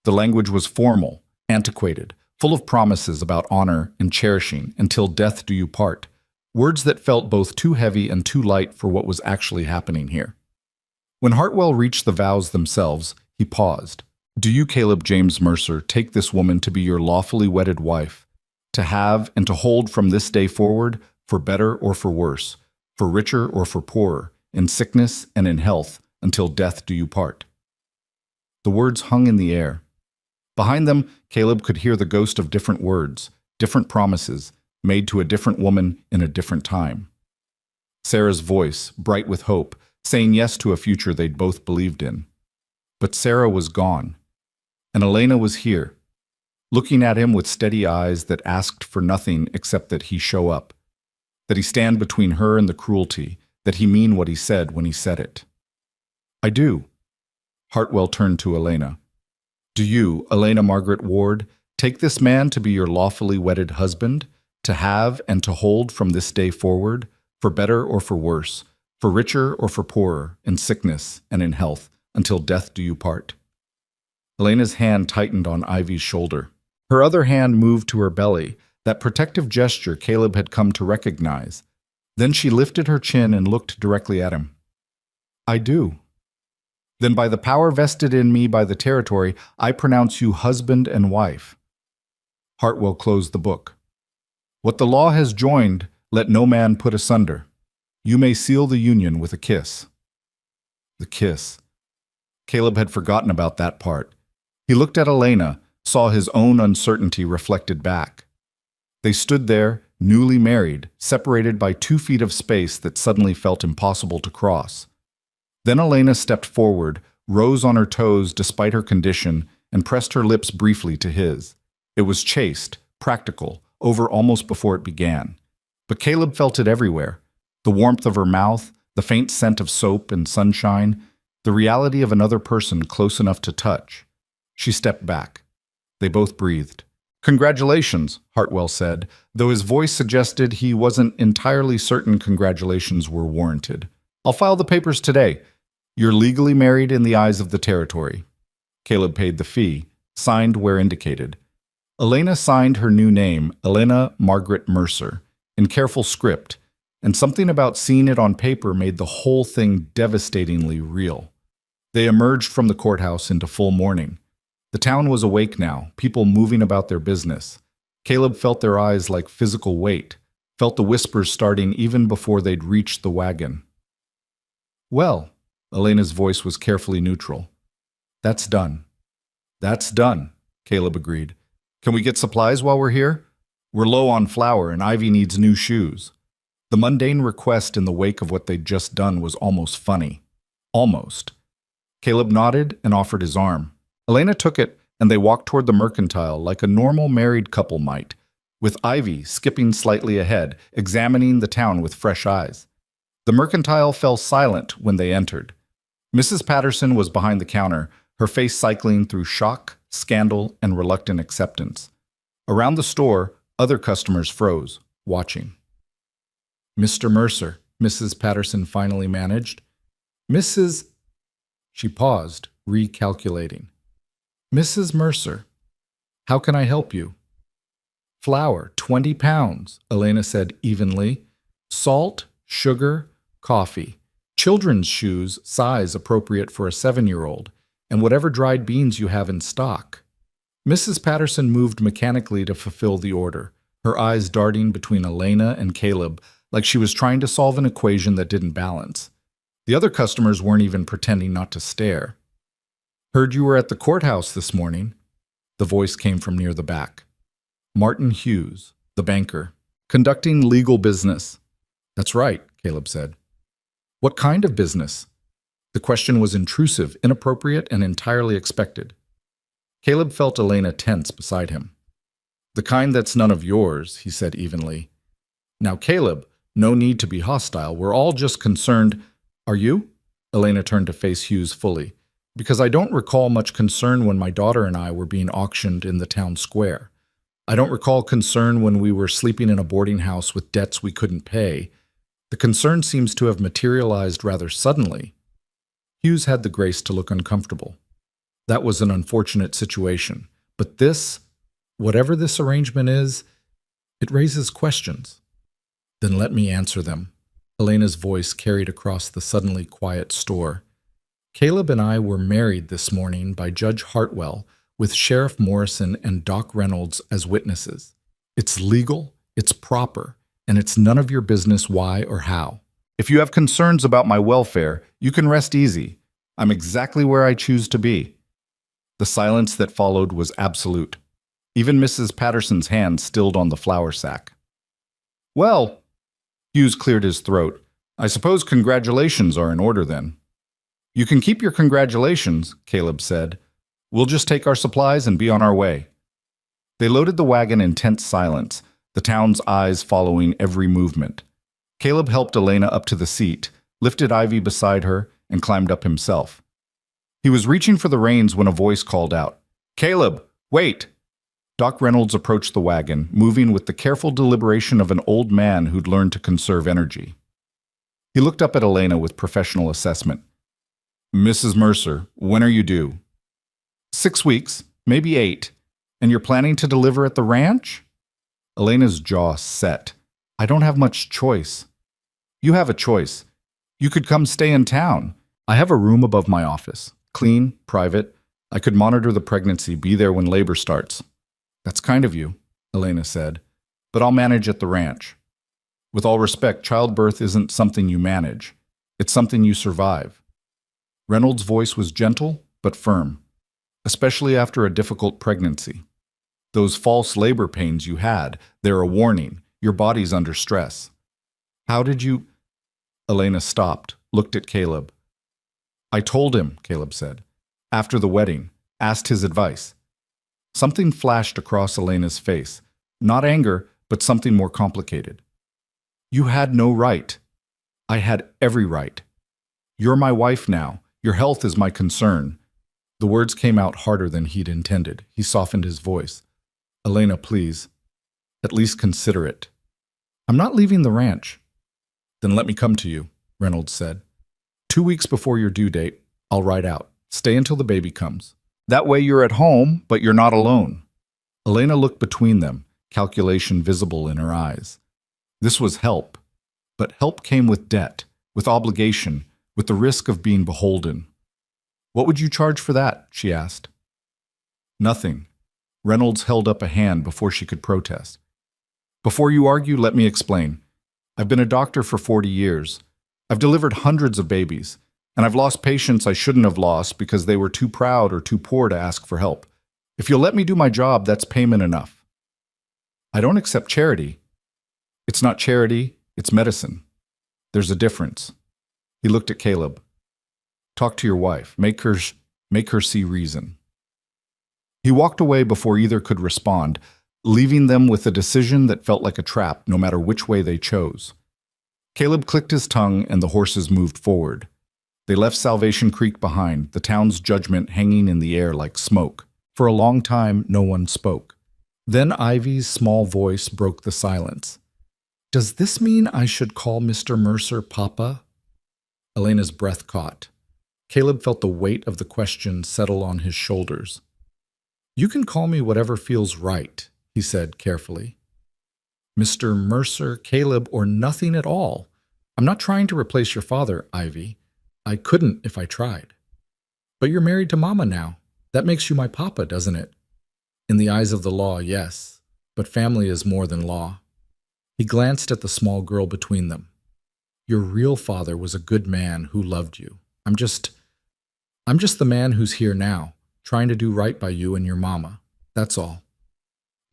The language was formal, antiquated, full of promises about honor and cherishing until death do you part, words that felt both too heavy and too light for what was actually happening here. When Hartwell reached the vows themselves, he paused. "Do you, Caleb James Mercer, take this woman to be your lawfully wedded wife, to have and to hold from this day forward, for better or for worse, for richer or for poorer, in sickness and in health, until death do you part?" The words hung in the air. Behind them, Caleb could hear the ghost of different words, different promises, made to a different woman in a different time. Sarah's voice, bright with hope, saying yes to a future they'd both believed in. But Sarah was gone, and Elena was here, looking at him with steady eyes that asked for nothing except that he show up, that he stand between her and the cruelty, that he mean what he said when he said it. "I do." Hartwell turned to Elena. "Do you, Elena Margaret Ward, take this man to be your lawfully wedded husband, to have and to hold from this day forward, for better or for worse, for richer or for poorer, in sickness and in health, until death do you part?" Elena's hand tightened on Ivy's shoulder. Her other hand moved to her belly, that protective gesture Caleb had come to recognize. Then she lifted her chin and looked directly at him. "I do." "Then by the power vested in me by the territory, I pronounce you husband and wife." Hartwell closed the book. "What the law has joined, let no man put asunder. You may seal the union with a kiss." The kiss. Caleb had forgotten about that part. He looked at Elena, saw his own uncertainty reflected back. They stood there, newly married, separated by 2 feet of space that suddenly felt impossible to cross. Then Elena stepped forward, rose on her toes despite her condition, and pressed her lips briefly to his. It was chaste, practical, over almost before it began. But Caleb felt it everywhere. The warmth of her mouth, the faint scent of soap and sunshine, the reality of another person close enough to touch. She stepped back. They both breathed. "Congratulations," Hartwell said, though his voice suggested he wasn't entirely certain congratulations were warranted. "I'll file the papers today. You're legally married in the eyes of the territory." Caleb paid the fee, signed where indicated. Elena signed her new name, Elena Margaret Mercer, in careful script, and something about seeing it on paper made the whole thing devastatingly real. They emerged from the courthouse into full mourning. The town was awake now, people moving about their business. Caleb felt their eyes like physical weight, felt the whispers starting even before they'd reached the wagon. "Well," Elena's voice was carefully neutral. "That's done." "That's done," Caleb agreed. "Can we get supplies while we're here? We're low on flour and Ivy needs new shoes." The mundane request in the wake of what they'd just done was almost funny. Almost. Caleb nodded and offered his arm. Elena took it, and they walked toward the mercantile like a normal married couple might, with Ivy skipping slightly ahead, examining the town with fresh eyes. The mercantile fell silent when they entered. Mrs. Patterson was behind the counter, her face cycling through shock, scandal, and reluctant acceptance. Around the store, other customers froze, watching. "Mr. Mercer," Mrs. Patterson finally managed. "Mrs." She paused, recalculating. "Mrs. Mercer, how can I help you?" "Flour, 20 pounds, Elena said evenly. "Salt, sugar, coffee. Children's shoes, size appropriate for a 7-year-old, and whatever dried beans you have in stock." Mrs. Patterson moved mechanically to fulfill the order, her eyes darting between Elena and Caleb like she was trying to solve an equation that didn't balance. The other customers weren't even pretending not to stare. "Heard you were at the courthouse this morning." The voice came from near the back. "Martin Hughes, the banker, conducting legal business." "That's right," Caleb said. "What kind of business?" The question was intrusive, inappropriate, and entirely expected. Caleb felt Elena tense beside him. "The kind that's none of yours," he said evenly. "Now, Caleb, No need to be hostile. We're all just concerned. Are you? Elena turned to face Hughes fully. Because I don't recall much concern when my daughter and I were being auctioned in the town square. I don't recall concern when we were sleeping in a boarding house with debts we couldn't pay. The concern seems to have materialized rather suddenly. Hughes had the grace to look uncomfortable. That was an unfortunate situation. But this, whatever this arrangement is, it raises questions. Then let me answer them. Elena's voice carried across the suddenly quiet store. Caleb and I were married this morning by Judge Hartwell with Sheriff Morrison and Doc Reynolds as witnesses. It's legal, it's proper, and it's none of your business why or how. If you have concerns about my welfare, you can rest easy. I'm exactly where I choose to be. The silence that followed was absolute. Even Mrs. Patterson's hand stilled on the flour sack. Well, Hughes cleared his throat. I suppose congratulations are in order then. You can keep your congratulations, Caleb said. We'll just take our supplies and be on our way. They loaded the wagon in tense silence, the town's eyes following every movement. Caleb helped Elena up to the seat, lifted Ivy beside her, and climbed up himself. He was reaching for the reins when a voice called out, Caleb, wait! Doc Reynolds approached the wagon, moving with the careful deliberation of an old man who'd learned to conserve energy. He looked up at Elena with professional assessment. Mrs. Mercer, when are you due? 6 weeks, maybe 8. And you're planning to deliver at the ranch? Elena's jaw set. I don't have much choice. You have a choice. You could come stay in town. I have a room above my office. Clean, private. I could monitor the pregnancy, be there when labor starts. That's kind of you, Elena said. But I'll manage at the ranch. With all respect, childbirth isn't something you manage. It's something you survive. Reynolds' voice was gentle, but firm, especially after a difficult pregnancy. Those false labor pains you had, they're a warning. Your body's under stress. How did you... Elena stopped, looked at Caleb. I told him, Caleb said. After the wedding, asked his advice. Something flashed across Elena's face. Not anger, but something more complicated. You had no right. I had every right. You're my wife now. Your health is my concern. The words came out harder than he'd intended. He softened his voice. Elena, please. At least consider it. I'm not leaving the ranch. Then let me come to you, Reynolds said. 2 weeks before your due date, I'll ride out. Stay until the baby comes. That way you're at home, but you're not alone. Elena looked between them, calculation visible in her eyes. This was help. But help came with debt, with obligation, with the risk of being beholden. What would you charge for that? She asked. Nothing. Reynolds held up a hand before she could protest. Before you argue, let me explain. I've been a doctor for 40 years. I've delivered hundreds of babies, and I've lost patients I shouldn't have lost because they were too proud or too poor to ask for help. If you'll let me do my job, that's payment enough. I don't accept charity. It's not charity, it's medicine. There's a difference. He looked at Caleb. Talk to your wife. Make her see reason. He walked away before either could respond, leaving them with a decision that felt like a trap, no matter which way they chose. Caleb clicked his tongue, and the horses moved forward. They left Salvation Creek behind, the town's judgment hanging in the air like smoke. For a long time, no one spoke. Then Ivy's small voice broke the silence. Does this mean I should call Mr. Mercer Papa? Elena's breath caught. Caleb felt the weight of the question settle on his shoulders. You can call me whatever feels right, he said carefully. Mr. Mercer, Caleb, or nothing at all. I'm not trying to replace your father, Ivy. I couldn't if I tried. But you're married to Mama now. That makes you my papa, doesn't it? In the eyes of the law, yes. But family is more than law. He glanced at the small girl between them. Your real father was a good man who loved you. I'm just the man who's here now, trying to do right by you and your mama. That's all.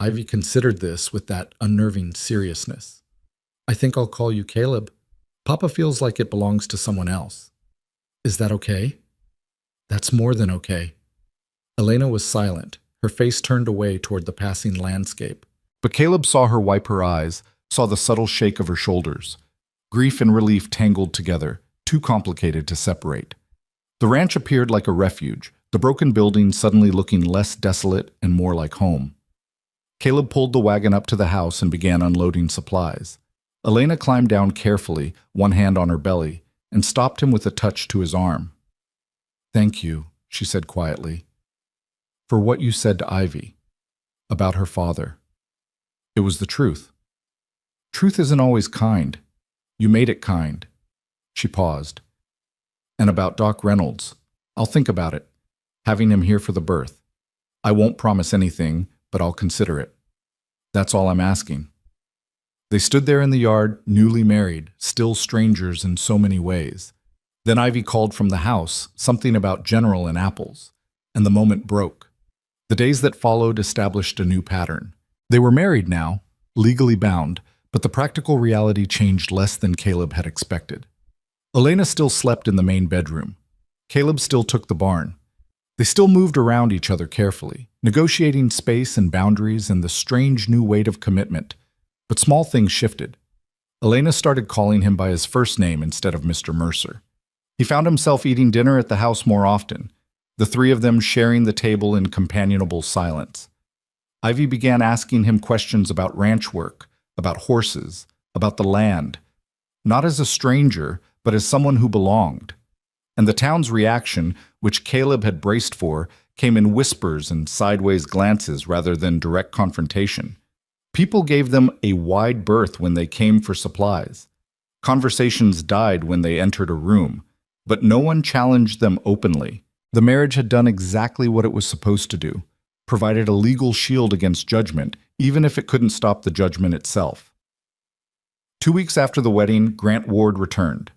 Ivy considered this with that unnerving seriousness. I think I'll call you Caleb. Papa feels like it belongs to someone else. Is that okay? That's more than okay. Elena was silent, her face turned away toward the passing landscape. But Caleb saw her wipe her eyes, saw the subtle shake of her shoulders. Grief and relief tangled together, too complicated to separate. The ranch appeared like a refuge, the broken building suddenly looking less desolate and more like home. Caleb pulled the wagon up to the house and began unloading supplies. Elena climbed down carefully, one hand on her belly, and stopped him with a touch to his arm. "Thank you," she said quietly, "for what you said to Ivy about her father. It was the truth. Truth isn't always kind. You made it kind." She paused. "And about Doc Reynolds, I'll think about it, having him here for the birth. I won't promise anything, but I'll consider it. That's all I'm asking." They stood there in the yard, newly married, still strangers in so many ways. Then Ivy called from the house, something about General and apples, and the moment broke. The days that followed established a new pattern. They were married now, legally bound, but the practical reality changed less than Caleb had expected. Elena still slept in the main bedroom. Caleb still took the barn. They still moved around each other carefully, negotiating space and boundaries and the strange new weight of commitment. But small things shifted. Elena started calling him by his first name instead of Mr. Mercer. He found himself eating dinner at the house more often, the three of them sharing the table in companionable silence. Ivy began asking him questions about ranch work, about horses, about the land, not as a stranger, but as someone who belonged. And the town's reaction, which Caleb had braced for, came in whispers and sideways glances rather than direct confrontation. People gave them a wide berth when they came for supplies. Conversations died when they entered a room, but no one challenged them openly. The marriage had done exactly what it was supposed to do, provided a legal shield against judgment, even if it couldn't stop the judgment itself. 2 weeks after the wedding, Grant Ward returned.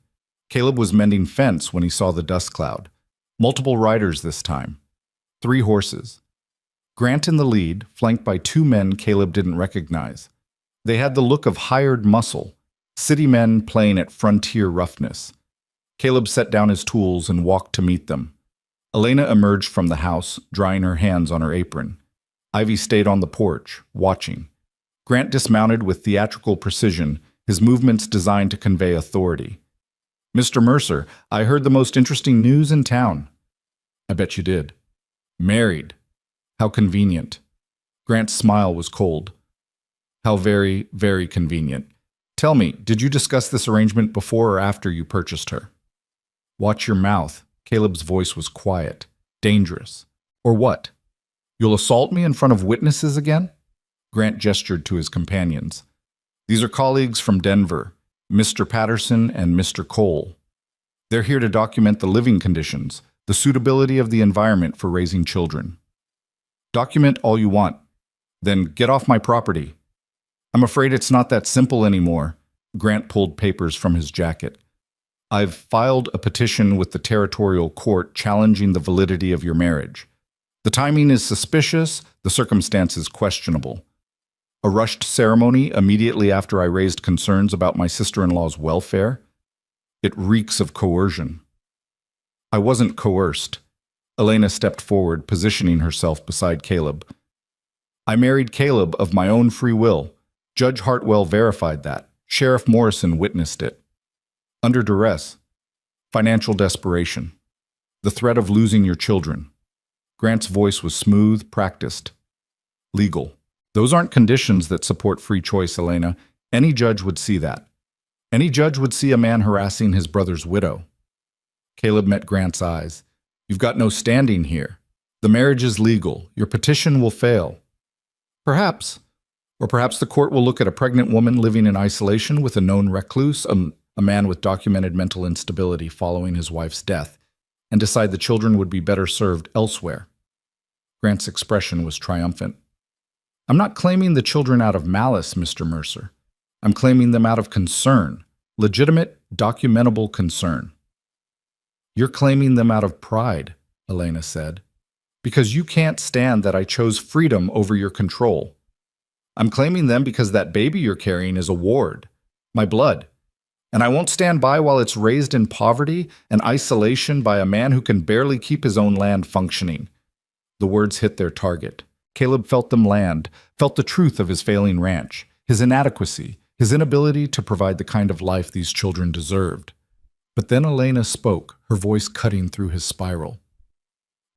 Caleb was mending fence when he saw the dust cloud. Multiple riders this time. 3 horses. Grant in the lead, flanked by 2 men Caleb didn't recognize. They had the look of hired muscle, city men playing at frontier roughness. Caleb set down his tools and walked to meet them. Elena emerged from the house, drying her hands on her apron. Ivy stayed on the porch, watching. Grant dismounted with theatrical precision, his movements designed to convey authority. "Mr. Mercer, I heard the most interesting news in town." "I bet you did." "Married. How convenient." Grant's smile was cold. "How very, very convenient. Tell me, did you discuss this arrangement before or after you purchased her?" "Watch your mouth." Caleb's voice was quiet, dangerous. "Or what? You'll assault me in front of witnesses again?" Grant gestured to his companions. "These are colleagues from Denver, Mr. Patterson and Mr. Cole. They're here to document the living conditions, the suitability of the environment for raising children." "Document all you want. Then get off my property." "I'm afraid it's not that simple anymore." Grant pulled papers from his jacket. "I've filed a petition with the territorial court challenging the validity of your marriage. The timing is suspicious, the circumstances questionable. A rushed ceremony immediately after I raised concerns about my sister-in-law's welfare? It reeks of coercion." "I wasn't coerced." Elena stepped forward, positioning herself beside Caleb. "I married Caleb of my own free will. Judge Hartwell verified that. Sheriff Morrison witnessed it. Under duress. Financial desperation. The threat of losing your children." Grant's voice was smooth, practiced. "Legal. Those aren't conditions that support free choice, Elena. Any judge would see that. Any judge would see a man harassing his brother's widow." Caleb met Grant's eyes. "You've got no standing here. The marriage is legal. Your petition will fail." "Perhaps. Or perhaps the court will look at a pregnant woman living in isolation with a known recluse, a man with documented mental instability following his wife's death, and decide the children would be better served elsewhere." Grant's expression was triumphant. "I'm not claiming the children out of malice, Mr. Mercer. I'm claiming them out of concern, legitimate, documentable concern." "You're claiming them out of pride," Elena said, "because you can't stand that I chose freedom over your control. I'm claiming them because that baby you're carrying is a ward, my blood, and I won't stand by while it's raised in poverty and isolation by a man who can barely keep his own land functioning." The words hit their target. Caleb felt them land, felt the truth of his failing ranch, his inadequacy, his inability to provide the kind of life these children deserved. But then Elena spoke, her voice cutting through his spiral.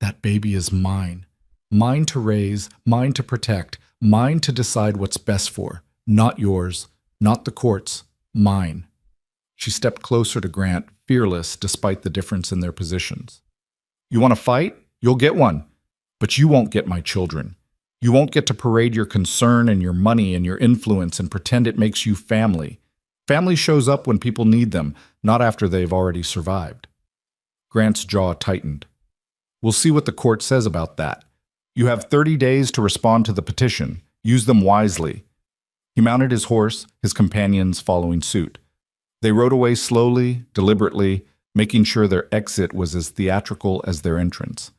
That baby is mine. Mine to raise, mine to protect, mine to decide what's best for. Not yours, not the court's, mine. She stepped closer to Grant, fearless despite the difference in their positions. You want to fight? You'll get one. But you won't get my children. You won't get to parade your concern and your money and your influence and pretend it makes you family. Family shows up when people need them, not after they've already survived. Grant's jaw tightened. We'll see what the court says about that. You have 30 days to respond to the petition. Use them wisely. He mounted his horse, his companions following suit. They rode away slowly, deliberately, making sure their exit was as theatrical as their entrance.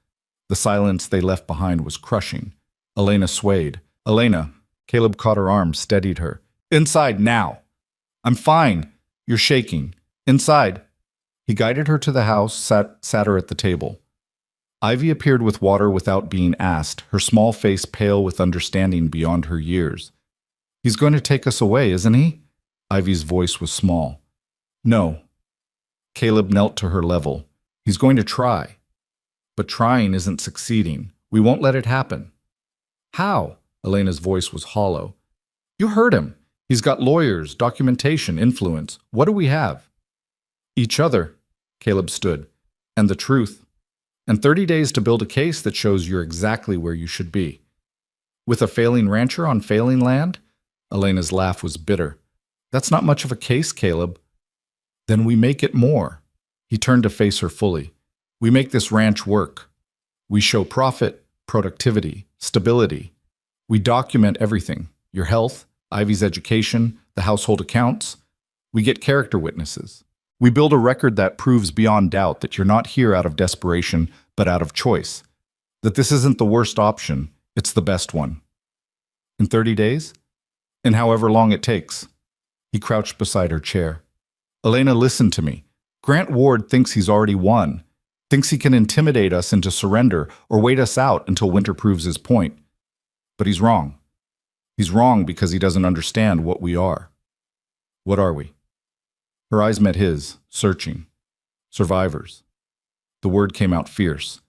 The silence they left behind was crushing. Elena swayed. Elena, Caleb caught her arm, steadied her. Inside, now. I'm fine. You're shaking. Inside. He guided her to the house, sat her at the table. Ivy appeared with water without being asked, her small face pale with understanding beyond her years. He's going to take us away, isn't he? Ivy's voice was small. No. Caleb knelt to her level. He's going to try. But trying isn't succeeding. We won't let it happen. How? Elena's voice was hollow. You heard him. He's got lawyers, documentation, influence. What do we have? Each other. Caleb stood. And the truth. And 30 days to build a case that shows you're exactly where you should be. With a failing rancher on failing land? Elena's laugh was bitter. That's not much of a case, Caleb. Then we make it more. He turned to face her fully. We make this ranch work. We show profit, productivity, stability. We document everything. Your health, Ivy's education, the household accounts. We get character witnesses. We build a record that proves beyond doubt that you're not here out of desperation, but out of choice. That this isn't the worst option, it's the best one. In 30 days? In however long it takes. He crouched beside her chair. Elena, listen to me. Grant Ward thinks he's already won. Thinks he can intimidate us into surrender or wait us out until Winter proves his point. But he's wrong. He's wrong because he doesn't understand what we are. What are we? Her eyes met his, searching. Survivors. The word came out fierce.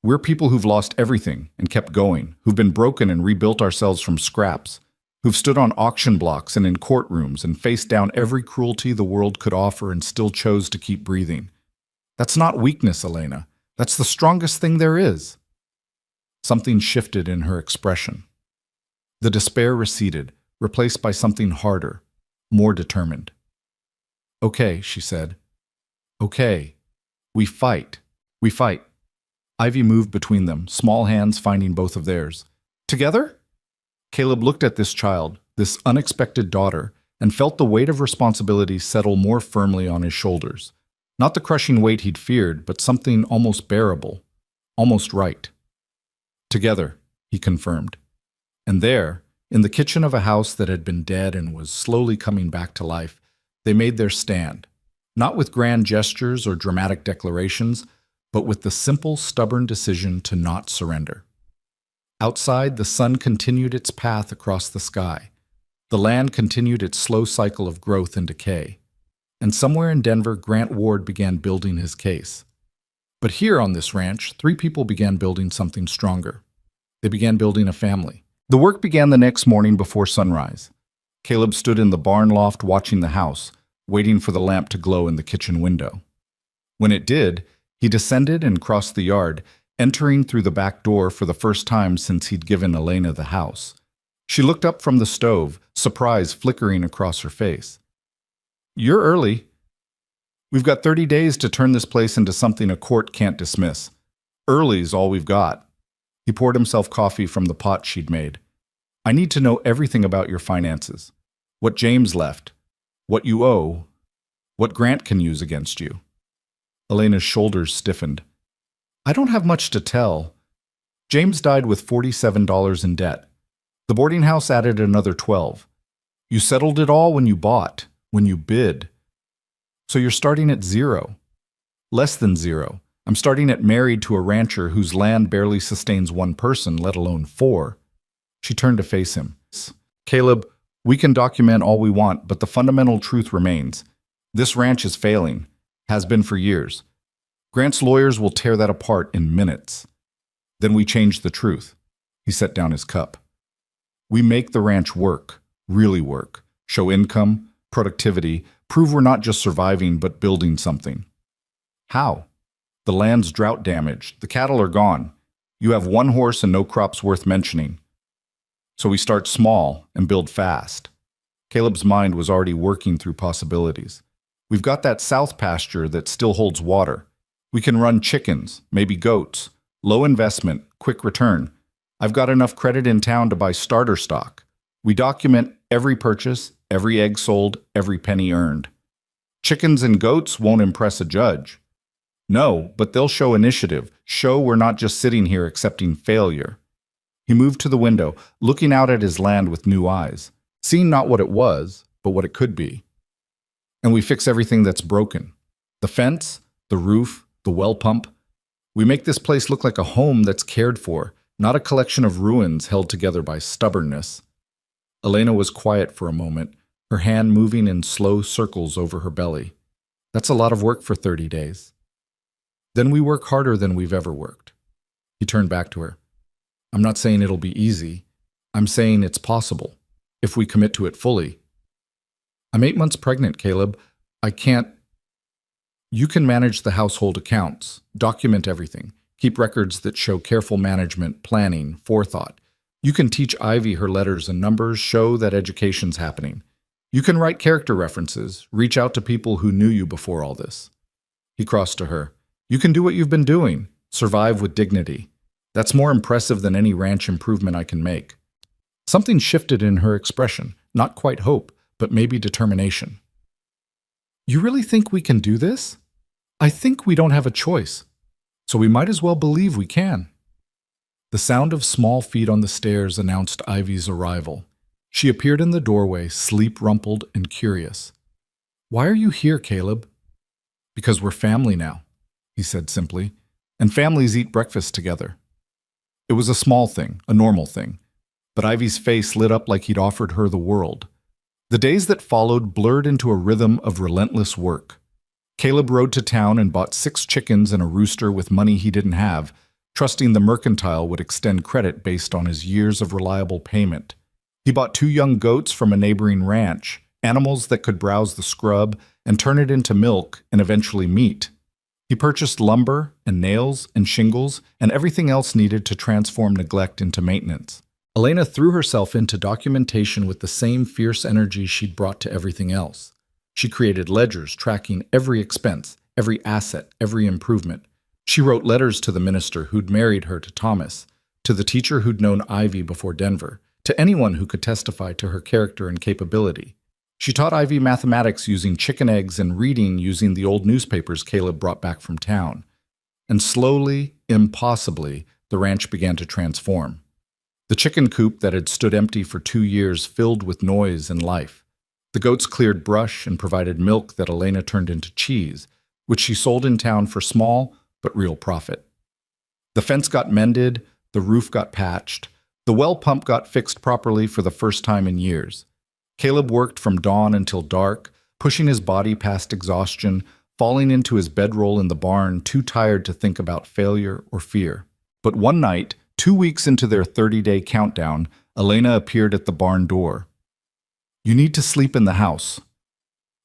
We're people who've lost everything and kept going, who've been broken and rebuilt ourselves from scraps, who've stood on auction blocks and in courtrooms and faced down every cruelty the world could offer and still chose to keep breathing. That's not weakness, Elena. That's the strongest thing there is. Something shifted in her expression. The despair receded, replaced by something harder, more determined. Okay, she said. Okay. We fight. We fight. Ivy moved between them, small hands finding both of theirs. Together? Caleb looked at this child, this unexpected daughter, and felt the weight of responsibility settle more firmly on his shoulders. Not the crushing weight he'd feared, but something almost bearable, almost right. Together, he confirmed. And there, in the kitchen of a house that had been dead and was slowly coming back to life, they made their stand, not with grand gestures or dramatic declarations, but with the simple, stubborn decision to not surrender. Outside, the sun continued its path across the sky. The land continued its slow cycle of growth and decay. And somewhere in Denver, Grant Ward began building his case. But here on this ranch, 3 people began building something stronger. They began building a family. The work began the next morning before sunrise. Caleb stood in the barn loft watching the house, waiting for the lamp to glow in the kitchen window. When it did, he descended and crossed the yard, entering through the back door for the first time since he'd given Elena the house. She looked up from the stove, surprise flickering across her face. You're early. We've got 30 days to turn this place into something a court can't dismiss. Early's all we've got. He poured himself coffee from the pot she'd made. I need to know everything about your finances. What James left. What you owe. What Grant can use against you. Elena's shoulders stiffened. I don't have much to tell. James died with $47 in debt. The boarding house added another $12. You settled it all when you bought, when you bid. So you're starting at 0. Less than 0. I'm starting at married to a rancher whose land barely sustains 1 person, let alone 4. She turned to face him. Caleb, We can document all we want, but the fundamental truth remains. This ranch is failing, has been for years. Grant's lawyers will tear that apart in minutes. Then we change the truth. He set down his cup. We make the ranch work, really work, show income, productivity, prove we're not just surviving but building something. How? The land's drought damaged, the cattle are gone. You have one horse and no crops worth mentioning. So we start small and build fast. Caleb's mind was already working through possibilities. We've got that south pasture that still holds water. We can run chickens, maybe goats. Low investment, quick return. I've got enough credit in town to buy starter stock. We document every purchase, every egg sold, every penny earned. Chickens and goats won't impress a judge. No, but they'll show initiative, show we're not just sitting here accepting failure. He moved to the window, looking out at his land with new eyes, seeing not what it was, but what it could be. And we fix everything that's broken. The fence, the roof, the well pump. We make this place look like a home that's cared for, not a collection of ruins held together by stubbornness. Elena was quiet for a moment, her hand moving in slow circles over her belly. That's a lot of work for 30 days. Then we work harder than we've ever worked. He turned back to her. I'm not saying it'll be easy. I'm saying it's possible, if we commit to it fully. I'm 8 months pregnant, Caleb. I can't. You can manage the household accounts, document everything, keep records that show careful management, planning, forethought. You can teach Ivy her letters and numbers, show that education's happening. You can write character references, reach out to people who knew you before all this. He crossed to her. You can do what you've been doing, survive with dignity. That's more impressive than any ranch improvement I can make. Something shifted in her expression, not quite hope, but maybe determination. You really think we can do this? I think we don't have a choice, so we might as well believe we can. The sound of small feet on the stairs announced Ivy's arrival. She appeared in the doorway, sleep-rumpled and curious. Why are you here, Caleb? Because we're family now, he said simply, and families eat breakfast together. It was a small thing, a normal thing, but Ivy's face lit up like he'd offered her the world. The days that followed blurred into a rhythm of relentless work. Caleb rode to town and bought 6 chickens and a rooster with money he didn't have, trusting the mercantile would extend credit based on his years of reliable payment. He bought 2 young goats from a neighboring ranch, animals that could browse the scrub and turn it into milk and eventually meat. He purchased lumber and nails and shingles and everything else needed to transform neglect into maintenance. Elena threw herself into documentation with the same fierce energy she'd brought to everything else. She created ledgers tracking every expense, every asset, every improvement. She wrote letters to the minister who'd married her to Thomas, to the teacher who'd known Ivy before Denver, to anyone who could testify to her character and capability. She taught Ivy mathematics using chicken eggs and reading using the old newspapers Caleb brought back from town. And slowly, impossibly, the ranch began to transform. The chicken coop that had stood empty for 2 years filled with noise and life. The goats cleared brush and provided milk that Elena turned into cheese, which she sold in town for small but real profit. The fence got mended, the roof got patched, the well pump got fixed properly for the first time in years. Caleb worked from dawn until dark, pushing his body past exhaustion, falling into his bedroll in the barn, too tired to think about failure or fear. But one night, 2 weeks into their 30-day countdown, Elena appeared at the barn door. You need to sleep in the house.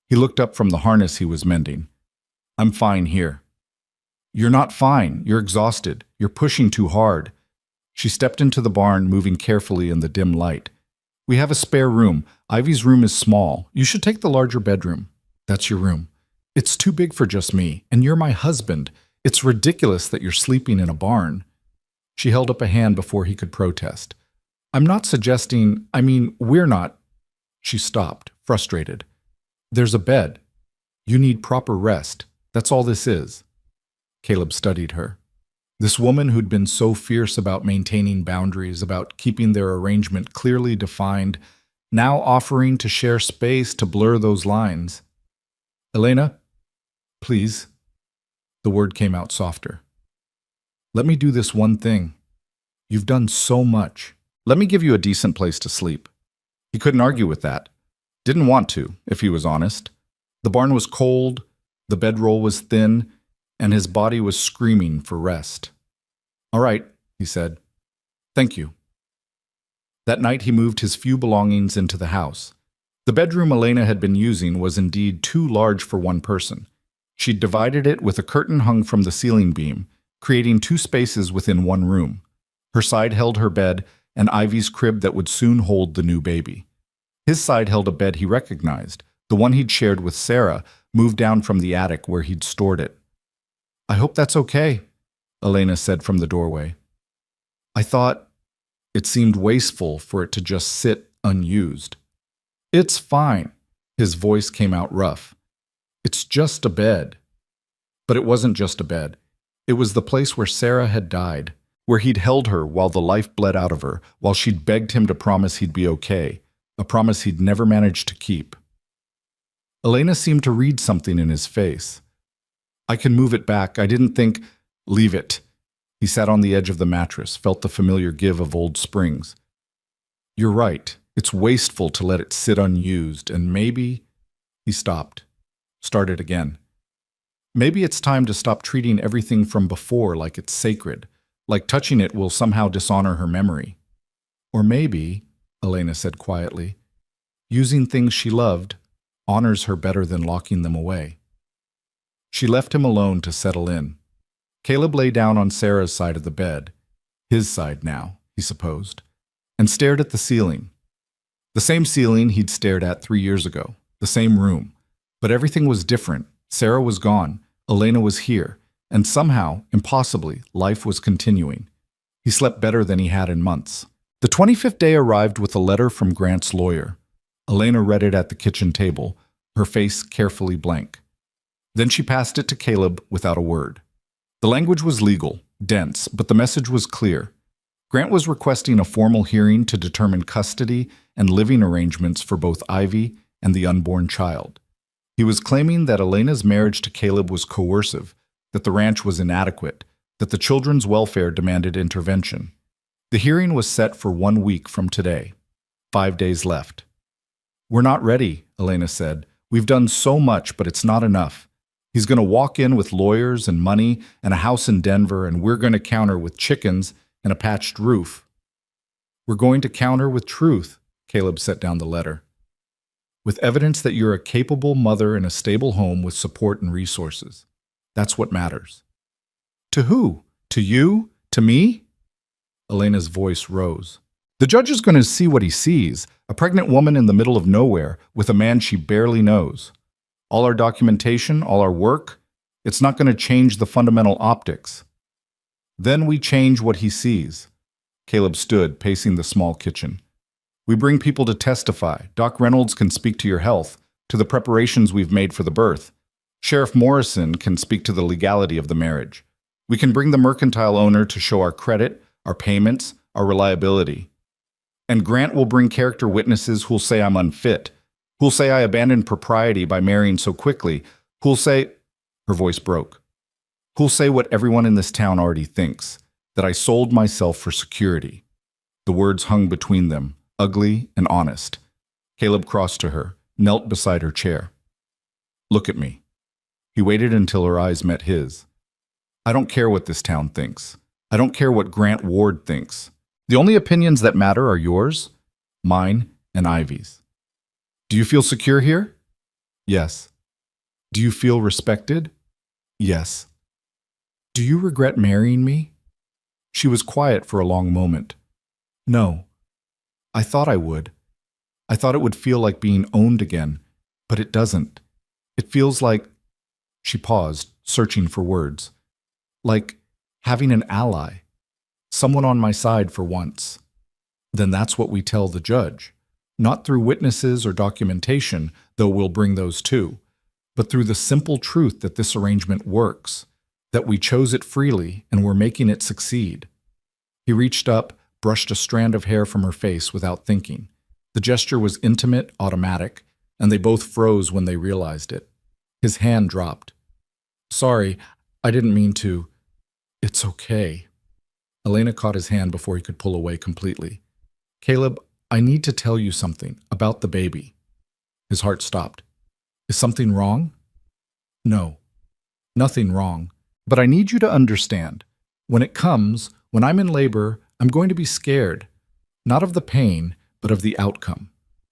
He looked up from the harness he was mending. I'm fine here. You're not fine. You're exhausted. You're pushing too hard. She stepped into the barn, moving carefully in the dim light. We have a spare room. Ivy's room is small. You should take the larger bedroom. That's your room. It's too big for just me, and you're my husband. It's ridiculous that you're sleeping in a barn. She held up a hand before he could protest. I'm not suggesting, we're not. She stopped, frustrated. There's a bed. You need proper rest. That's all this is. Caleb studied her. This woman who'd been so fierce about maintaining boundaries, about keeping their arrangement clearly defined, now offering to share space to blur those lines. Elena, please. The word came out softer. Let me do this one thing. You've done so much. Let me give you a decent place to sleep. He couldn't argue with that. Didn't want to, if he was honest. The barn was cold, the bedroll was thin, and his body was screaming for rest. "All right," he said. "Thank you." That night he moved his few belongings into the house. The bedroom Elena had been using was indeed too large for one person. She'd divided it with a curtain hung from the ceiling beam, creating two spaces within one room. Her side held her bed and Ivy's crib that would soon hold the new baby. His side held a bed he recognized, the one he'd shared with Sarah, moved down from the attic where he'd stored it. "I hope that's okay," Elena said from the doorway. "I thought it seemed wasteful for it to just sit unused." "It's fine." His voice came out rough. "It's just a bed." But it wasn't just a bed. It was the place where Sarah had died, where he'd held her while the life bled out of her, while she'd begged him to promise he'd be okay, a promise he'd never managed to keep. Elena seemed to read something in his face. "I can move it back. I didn't think—" "Leave it." He sat on the edge of the mattress, felt the familiar give of old springs. "You're right. It's wasteful to let it sit unused, and maybe—" He stopped. Started again. "Maybe it's time to stop treating everything from before like it's sacred, like touching it will somehow dishonor her memory. Or maybe," Elena said quietly, "using things she loved honors her better than locking them away." She left him alone to settle in. Caleb lay down on Sarah's side of the bed, his side now, he supposed, and stared at the ceiling. The same ceiling he'd stared at 3 years ago, the same room. But everything was different. Sarah was gone, Elena was here, and somehow, impossibly, life was continuing. He slept better than he had in months. The 25th day arrived with a letter from Grant's lawyer. Elena read it at the kitchen table, her face carefully blank. Then she passed it to Caleb without a word. The language was legal, dense, but the message was clear. Grant was requesting a formal hearing to determine custody and living arrangements for both Ivy and the unborn child. He was claiming that Elena's marriage to Caleb was coercive, that the ranch was inadequate, that the children's welfare demanded intervention. The hearing was set for 1 week from today. 5 days left. "We're not ready," Elena said. "We've done so much, but it's not enough. He's going to walk in with lawyers and money and a house in Denver, and we're going to counter with chickens and a patched roof." "We're going to counter with truth," Caleb set down the letter. "With evidence that you're a capable mother in a stable home with support and resources. That's what matters." "To who? To you? To me?" Elena's voice rose. "The judge is going to see what he sees, a pregnant woman in the middle of nowhere with a man she barely knows. All our documentation, all our work, it's not going to change the fundamental optics. Then we change what he sees." Caleb stood, pacing the small kitchen. "We bring people to testify. Doc Reynolds can speak to your health, to the preparations we've made for the birth. Sheriff Morrison can speak to the legality of the marriage. We can bring the mercantile owner to show our credit, our payments, our reliability. And Grant will bring character witnesses who'll say I'm unfit, who'll say I abandoned propriety by marrying so quickly, who'll say—" Her voice broke. "Who'll say what everyone in this town already thinks, that I sold myself for security." The words hung between them, ugly and honest. Caleb crossed to her, knelt beside her chair. "Look at me." He waited until her eyes met his. "I don't care what this town thinks. I don't care what Grant Ward thinks. The only opinions that matter are yours, mine, and Ivy's. Do you feel secure here?" "Yes." "Do you feel respected?" "Yes." "Do you regret marrying me?" She was quiet for a long moment. "No. I thought I would. I thought it would feel like being owned again, but it doesn't. It feels like—" She paused, searching for words. "Like having an ally. Someone on my side for once." "Then that's what we tell the judge. Not through witnesses or documentation, though we'll bring those too, but through the simple truth that this arrangement works, that we chose it freely and we're making it succeed." He reached up, brushed a strand of hair from her face without thinking. The gesture was intimate, automatic, and they both froze when they realized it. His hand dropped. "Sorry, I didn't mean to." "It's okay." Elena caught his hand before he could pull away completely. "Caleb, I need to tell you something about the baby. His heart stopped. Is something wrong? No, nothing wrong. But I need you to understand. When it comes, when I'm in labor, I'm going to be scared. Not of the pain, but of the outcome.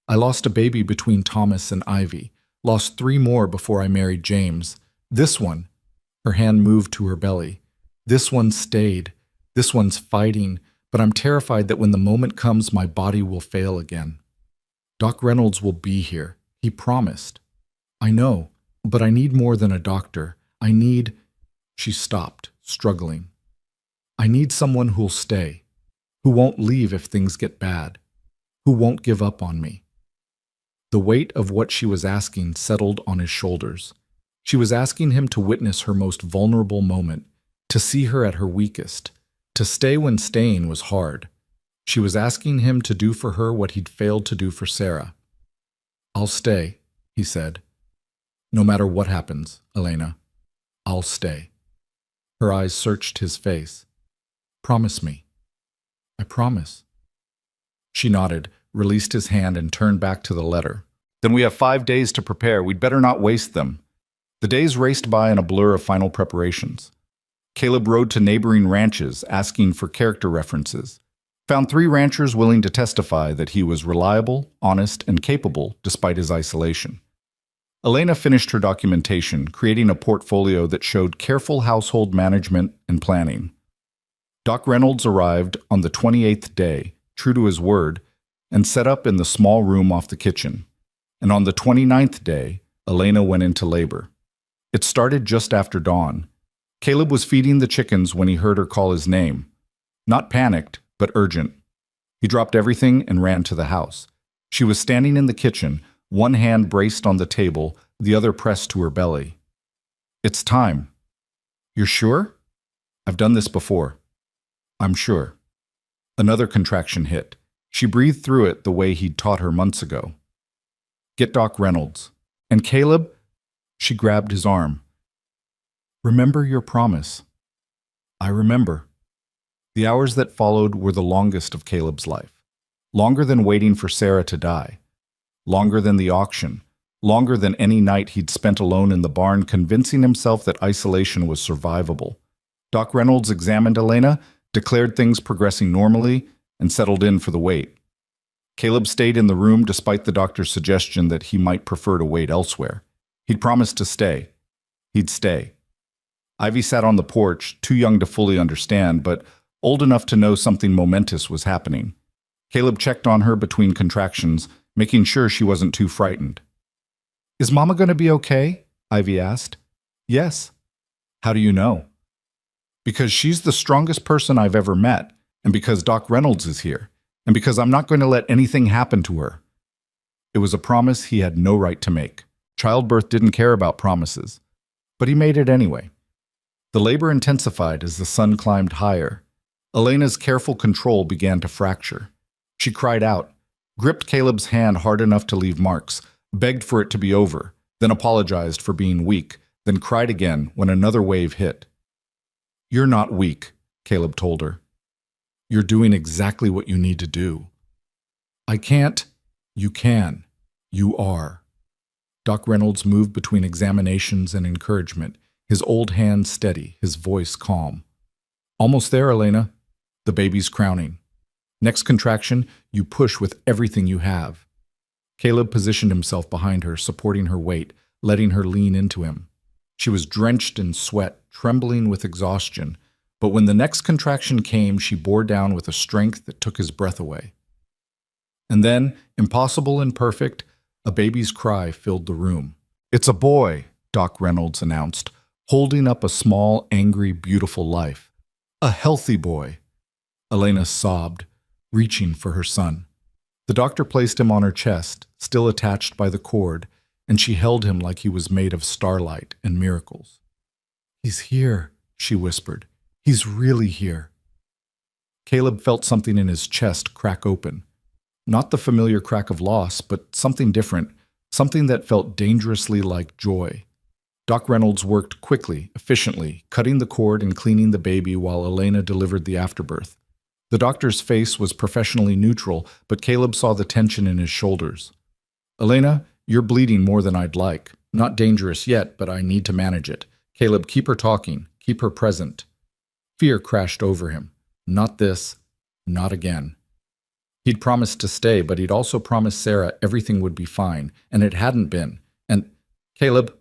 I lost a baby between Thomas and Ivy. Lost 3 more before I married James. This one, her hand moved to her belly. This one stayed. This one's fighting, but I'm terrified that when the moment comes, my body will fail again. Doc Reynolds will be here. He promised. I know, but I need more than a doctor. I need... She stopped, struggling. I need someone who'll stay, who won't leave if things get bad, who won't give up on me. The weight of what she was asking settled on his shoulders. She was asking him to witness her most vulnerable moment, to see her at her weakest, to stay when staying was hard. She was asking him to do for her what he'd failed to do for Sarah. I'll stay, he said. No matter what happens, Elena, I'll stay. Her eyes searched his face. Promise me. I promise. She nodded, released his hand, and turned back to the letter. Then we have 5 days to prepare. We'd better not waste them. The days raced by in a blur of final preparations. Caleb rode to neighboring ranches, asking for character references. Found 3 ranchers willing to testify that he was reliable, honest, and capable despite his isolation. Elena finished her documentation, creating a portfolio that showed careful household management and planning. Doc Reynolds arrived on the 28th day, true to his word, and set up in the small room off the kitchen. And on the 29th day, Elena went into labor. It started just after dawn. Caleb was feeding the chickens when he heard her call his name. Not panicked, but urgent. He dropped everything and ran to the house. She was standing in the kitchen, one hand braced on the table, the other pressed to her belly. It's time. You're sure? I've done this before. I'm sure. Another contraction hit. She breathed through it the way he'd taught her months ago. Get Doc Reynolds. And Caleb? She grabbed his arm. Remember your promise. I remember. The hours that followed were the longest of Caleb's life. Longer than waiting for Sarah to die. Longer than the auction. Longer than any night he'd spent alone in the barn convincing himself that isolation was survivable. Doc Reynolds examined Elena, declared things progressing normally, and settled in for the wait. Caleb stayed in the room despite the doctor's suggestion that he might prefer to wait elsewhere. He'd promised to stay. He'd stay. Ivy sat on the porch, too young to fully understand, but old enough to know something momentous was happening. Caleb checked on her between contractions, making sure she wasn't too frightened. Is Mama going to be okay? Ivy asked. Yes. How do you know? Because she's the strongest person I've ever met, and because Doc Reynolds is here, and because I'm not going to let anything happen to her. It was a promise he had no right to make. Childbirth didn't care about promises, but he made it anyway. The labor intensified as the sun climbed higher. Elena's careful control began to fracture. She cried out, gripped Caleb's hand hard enough to leave marks, begged for it to be over, then apologized for being weak, then cried again when another wave hit. You're not weak, Caleb told her. You're doing exactly what you need to do. I can't. You can. You are. Doc Reynolds moved between examinations and encouragement, his old hand steady, his voice calm. Almost there, Elena. The baby's crowning. Next contraction, you push with everything you have. Caleb positioned himself behind her, supporting her weight, letting her lean into him. She was drenched in sweat, trembling with exhaustion, but when the next contraction came, she bore down with a strength that took his breath away. And then, impossible and perfect, a baby's cry filled the room. It's a boy, Doc Reynolds announced, holding up a small, angry, beautiful life. A healthy boy. Elena sobbed, reaching for her son. The doctor placed him on her chest, still attached by the cord, and she held him like he was made of starlight and miracles. He's here, she whispered. He's really here. Caleb felt something in his chest crack open. Not the familiar crack of loss, but something different, something that felt dangerously like joy. Doc Reynolds worked quickly, efficiently, cutting the cord and cleaning the baby while Elena delivered the afterbirth. The doctor's face was professionally neutral, but Caleb saw the tension in his shoulders. Elena, you're bleeding more than I'd like. Not dangerous yet, but I need to manage it. Caleb, keep her talking. Keep her present. Fear crashed over him. Not this. Not again. He'd promised to stay, but he'd also promised Sarah everything would be fine, and it hadn't been. And, Caleb,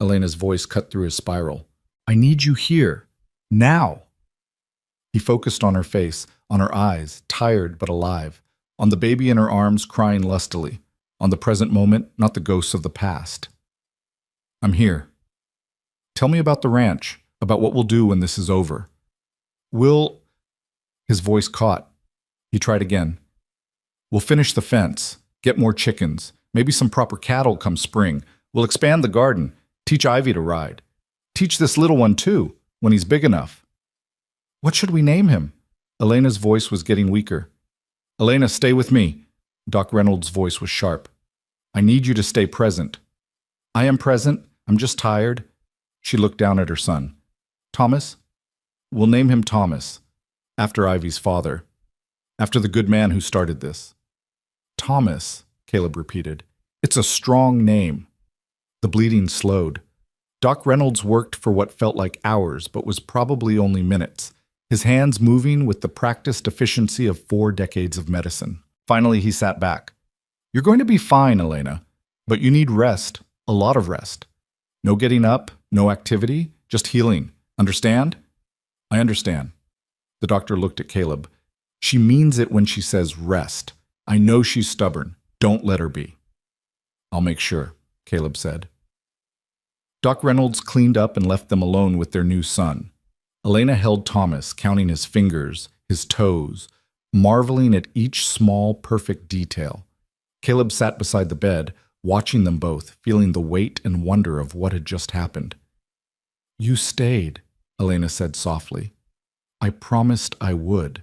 Elena's voice cut through his spiral. I need you here. Now. He focused on her face, on her eyes, tired but alive, on the baby in her arms crying lustily, on the present moment, not the ghosts of the past. I'm here. Tell me about the ranch, about what we'll do when this is over. His voice caught. He tried again. We'll finish the fence, get more chickens, maybe some proper cattle come spring. We'll expand the garden, teach Ivy to ride. Teach this little one too, when he's big enough. What should we name him? Elena's voice was getting weaker. Elena, stay with me. Doc Reynolds' voice was sharp. I need you to stay present. I am present. I'm just tired. She looked down at her son. Thomas? We'll name him Thomas, after Ivy's father, after the good man who started this. Thomas, Caleb repeated. It's a strong name. The bleeding slowed. Doc Reynolds worked for what felt like hours, but was probably only minutes, his hands moving with the practiced efficiency of 4 decades of medicine. Finally, he sat back. You're going to be fine, Elena, but you need rest, a lot of rest. No getting up, no activity, just healing. Understand? I understand. The doctor looked at Caleb. She means it when she says rest. I know she's stubborn. Don't let her be. I'll make sure, Caleb said. Doc Reynolds cleaned up and left them alone with their new son. Elena held Thomas, counting his fingers, his toes, marveling at each small, perfect detail. Caleb sat beside the bed, watching them both, feeling the weight and wonder of what had just happened. You stayed, Elena said softly. I promised I would.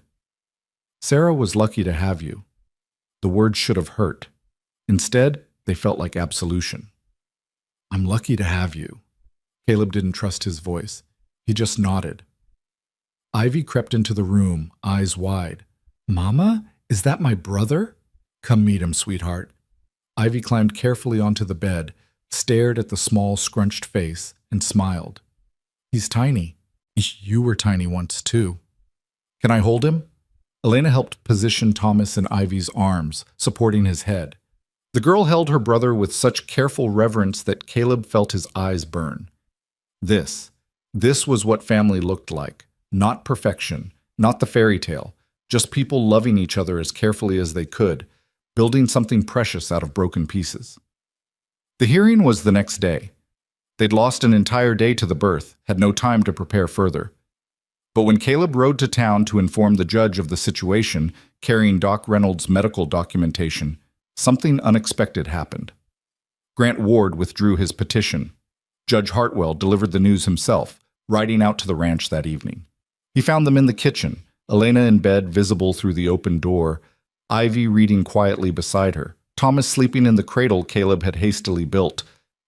Sarah was lucky to have you. The words should have hurt. Instead, they felt like absolution. I'm lucky to have you. Caleb didn't trust his voice. He just nodded. Ivy crept into the room, eyes wide. Mama, is that my brother? Come meet him, sweetheart. Ivy climbed carefully onto the bed, stared at the small, scrunched face, and smiled. He's tiny. You were tiny once, too. Can I hold him? Elena helped position Thomas in Ivy's arms, supporting his head. The girl held her brother with such careful reverence that Caleb felt his eyes burn. This was what family looked like. Not perfection, not the fairy tale, just people loving each other as carefully as they could, building something precious out of broken pieces. The hearing was the next day. They'd lost an entire day to the birth, had no time to prepare further. But when Caleb rode to town to inform the judge of the situation, carrying Doc Reynolds' medical documentation, something unexpected happened. Grant Ward withdrew his petition. Judge Hartwell delivered the news himself, riding out to the ranch that evening. He found them in the kitchen, Elena in bed visible through the open door, Ivy reading quietly beside her, Thomas sleeping in the cradle Caleb had hastily built,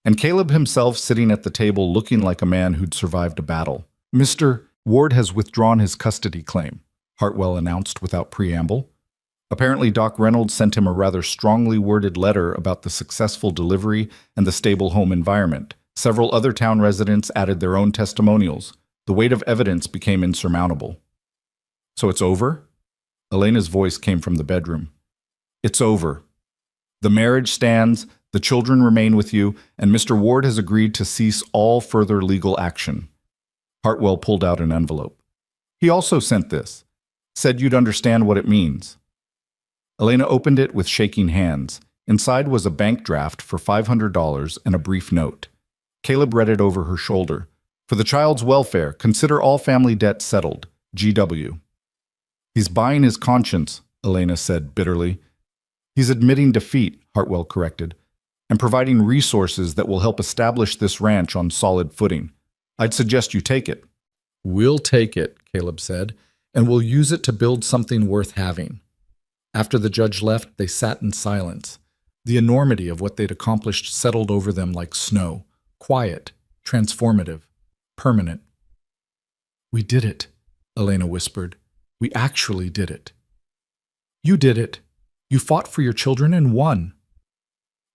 and Caleb himself sitting at the table looking like a man who'd survived a battle. Mr. Ward has withdrawn his custody claim, Hartwell announced without preamble. Apparently, Doc Reynolds sent him a rather strongly worded letter about the successful delivery and the stable home environment. Several other town residents added their own testimonials. The weight of evidence became insurmountable. So it's over? Elena's voice came from the bedroom. It's over. The marriage stands, the children remain with you, and Mr. Ward has agreed to cease all further legal action. Hartwell pulled out an envelope. He also sent this. Said you'd understand what it means. Elena opened it with shaking hands. Inside was a bank draft for $500 and a brief note. Caleb read it over her shoulder. For the child's welfare, consider all family debt settled. GW. He's buying his conscience, Elena said bitterly. He's admitting defeat, Hartwell corrected, and providing resources that will help establish this ranch on solid footing. I'd suggest you take it. We'll take it, Caleb said, and we'll use it to build something worth having. After the judge left, they sat in silence. The enormity of what they'd accomplished settled over them like snow, quiet, transformative, permanent. We did it, Elena whispered. We actually did it. You did it. You fought for your children and won.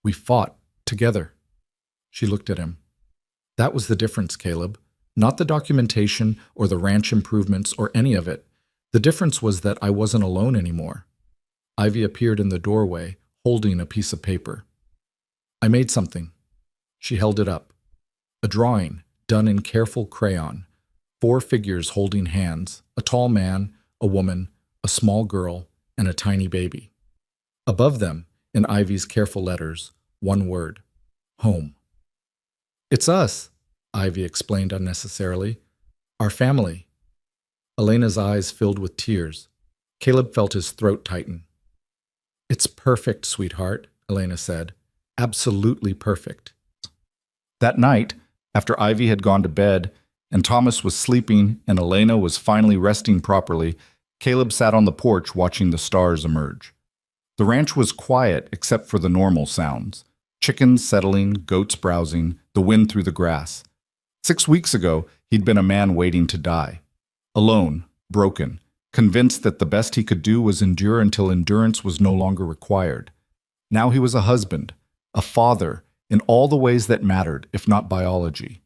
We fought together. She looked at him. That was the difference, Caleb. Not the documentation or the ranch improvements or any of it. The difference was that I wasn't alone anymore. Ivy appeared in the doorway, holding a piece of paper. I made something. She held it up. A drawing, done in careful crayon. 4 figures holding hands, a tall man, a woman, a small girl, and a tiny baby. Above them, in Ivy's careful letters, one word: home. It's us, Ivy explained unnecessarily. Our family. Elena's eyes filled with tears. Caleb felt his throat tighten. It's perfect, sweetheart, Elena said. Absolutely perfect. That night, after Ivy had gone to bed, and Thomas was sleeping and Elena was finally resting properly, Caleb sat on the porch watching the stars emerge. The ranch was quiet except for the normal sounds. Chickens settling, goats browsing, the wind through the grass. 6 weeks ago, he'd been a man waiting to die. Alone, broken, convinced that the best he could do was endure until endurance was no longer required. Now he was a husband, a father, in all the ways that mattered, if not biology.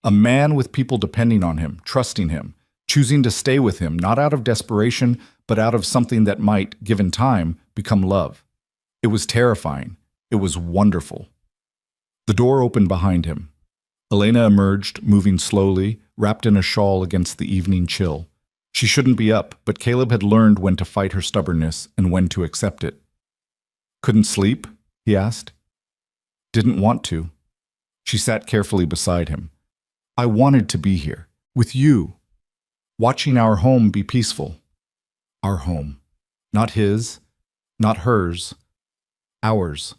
A man with people depending on him, trusting him, choosing to stay with him, not out of desperation, but out of something that might, given time, become love. It was terrifying. It was wonderful. The door opened behind him. Elena emerged, moving slowly, wrapped in a shawl against the evening chill. She shouldn't be up, but Caleb had learned when to fight her stubbornness and when to accept it. Couldn't sleep? He asked. Didn't want to. She sat carefully beside him. I wanted to be here, with you, watching our home be peaceful. Our home. Not his, not hers, ours.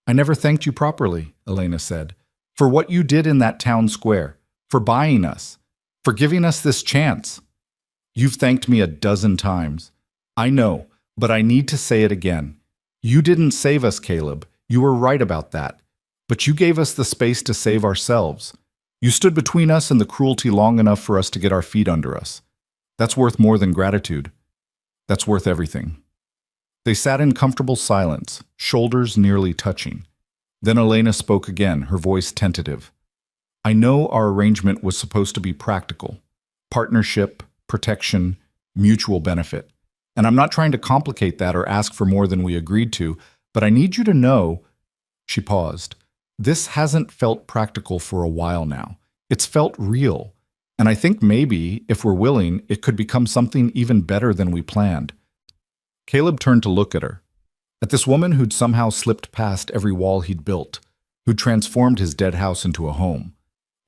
I never thanked you properly, Elena said, for what you did in that town square, for buying us, for giving us this chance. You've thanked me a dozen times. I know, but I need to say it again. You didn't save us, Caleb. You were right about that. But you gave us the space to save ourselves. You stood between us and the cruelty long enough for us to get our feet under us. That's worth more than gratitude. That's worth everything. They sat in comfortable silence, shoulders nearly touching. Then Elena spoke again, her voice tentative. I know our arrangement was supposed to be practical. Partnership, protection, mutual benefit. And I'm not trying to complicate that or ask for more than we agreed to, but I need you to know, she paused, this hasn't felt practical for a while now. It's felt real. And I think maybe, if we're willing, it could become something even better than we planned. Caleb turned to look at her. At this woman who'd somehow slipped past every wall he'd built, who'd transformed his dead house into a home,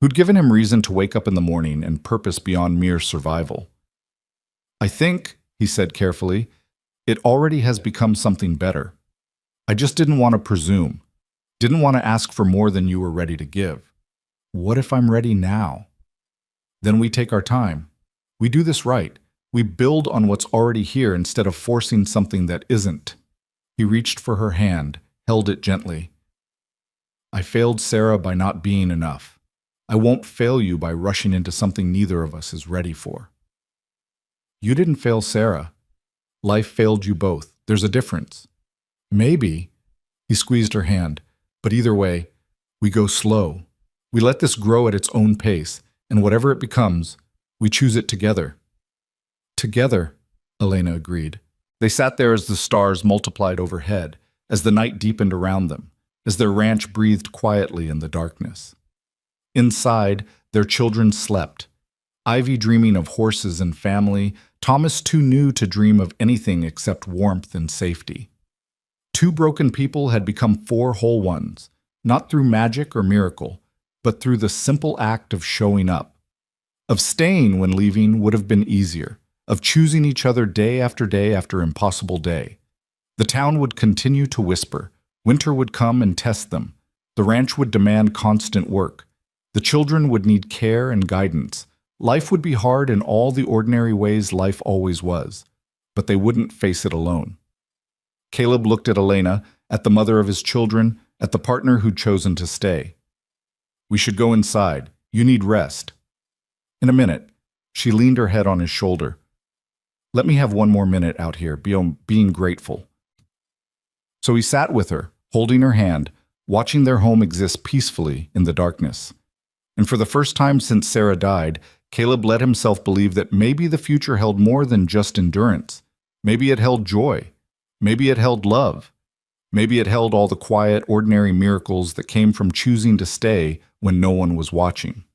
who'd given him reason to wake up in the morning and purpose beyond mere survival. I think, he said carefully, it already has become something better. I just didn't want to presume, didn't want to ask for more than you were ready to give. What if I'm ready now? Then we take our time. We do this right. We build on what's already here instead of forcing something that isn't. He reached for her hand, held it gently. I failed Sarah by not being enough. I won't fail you by rushing into something neither of us is ready for. You didn't fail Sarah. Life failed you both. There's a difference. Maybe, he squeezed her hand, but either way, we go slow. We let this grow at its own pace, and whatever it becomes, we choose it together. Together, Elena agreed. They sat there as the stars multiplied overhead, as the night deepened around them, as their ranch breathed quietly in the darkness. Inside, their children slept. Ivy dreaming of horses and family, Thomas too new to dream of anything except warmth and safety. 2 broken people had become 4 whole ones, not through magic or miracle, but through the simple act of showing up. Of staying when leaving would have been easier, of choosing each other day after impossible day. The town would continue to whisper. Winter would come and test them. The ranch would demand constant work. The children would need care and guidance. Life would be hard in all the ordinary ways life always was, but they wouldn't face it alone. Caleb looked at Elena, at the mother of his children, at the partner who'd chosen to stay. We should go inside. You need rest. In a minute, she leaned her head on his shoulder. Let me have one more minute out here, being grateful. So he sat with her, holding her hand, watching their home exist peacefully in the darkness. And for the first time since Sarah died, Caleb let himself believe that maybe the future held more than just endurance. Maybe it held joy. Maybe it held love. Maybe it held all the quiet, ordinary miracles that came from choosing to stay when no one was watching.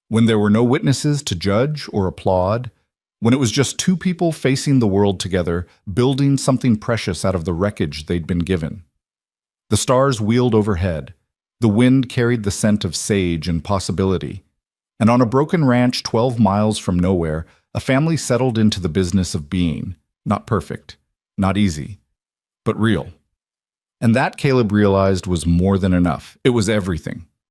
When there were no witnesses to judge or applaud, when it was just two people facing the world together, building something precious out of the wreckage they'd been given. The stars wheeled overhead. The wind carried the scent of sage and possibility. And on a broken ranch 12 miles from nowhere, a family settled into the business of being, not perfect, not easy, but real. And that, Caleb realized, was more than enough. It was everything.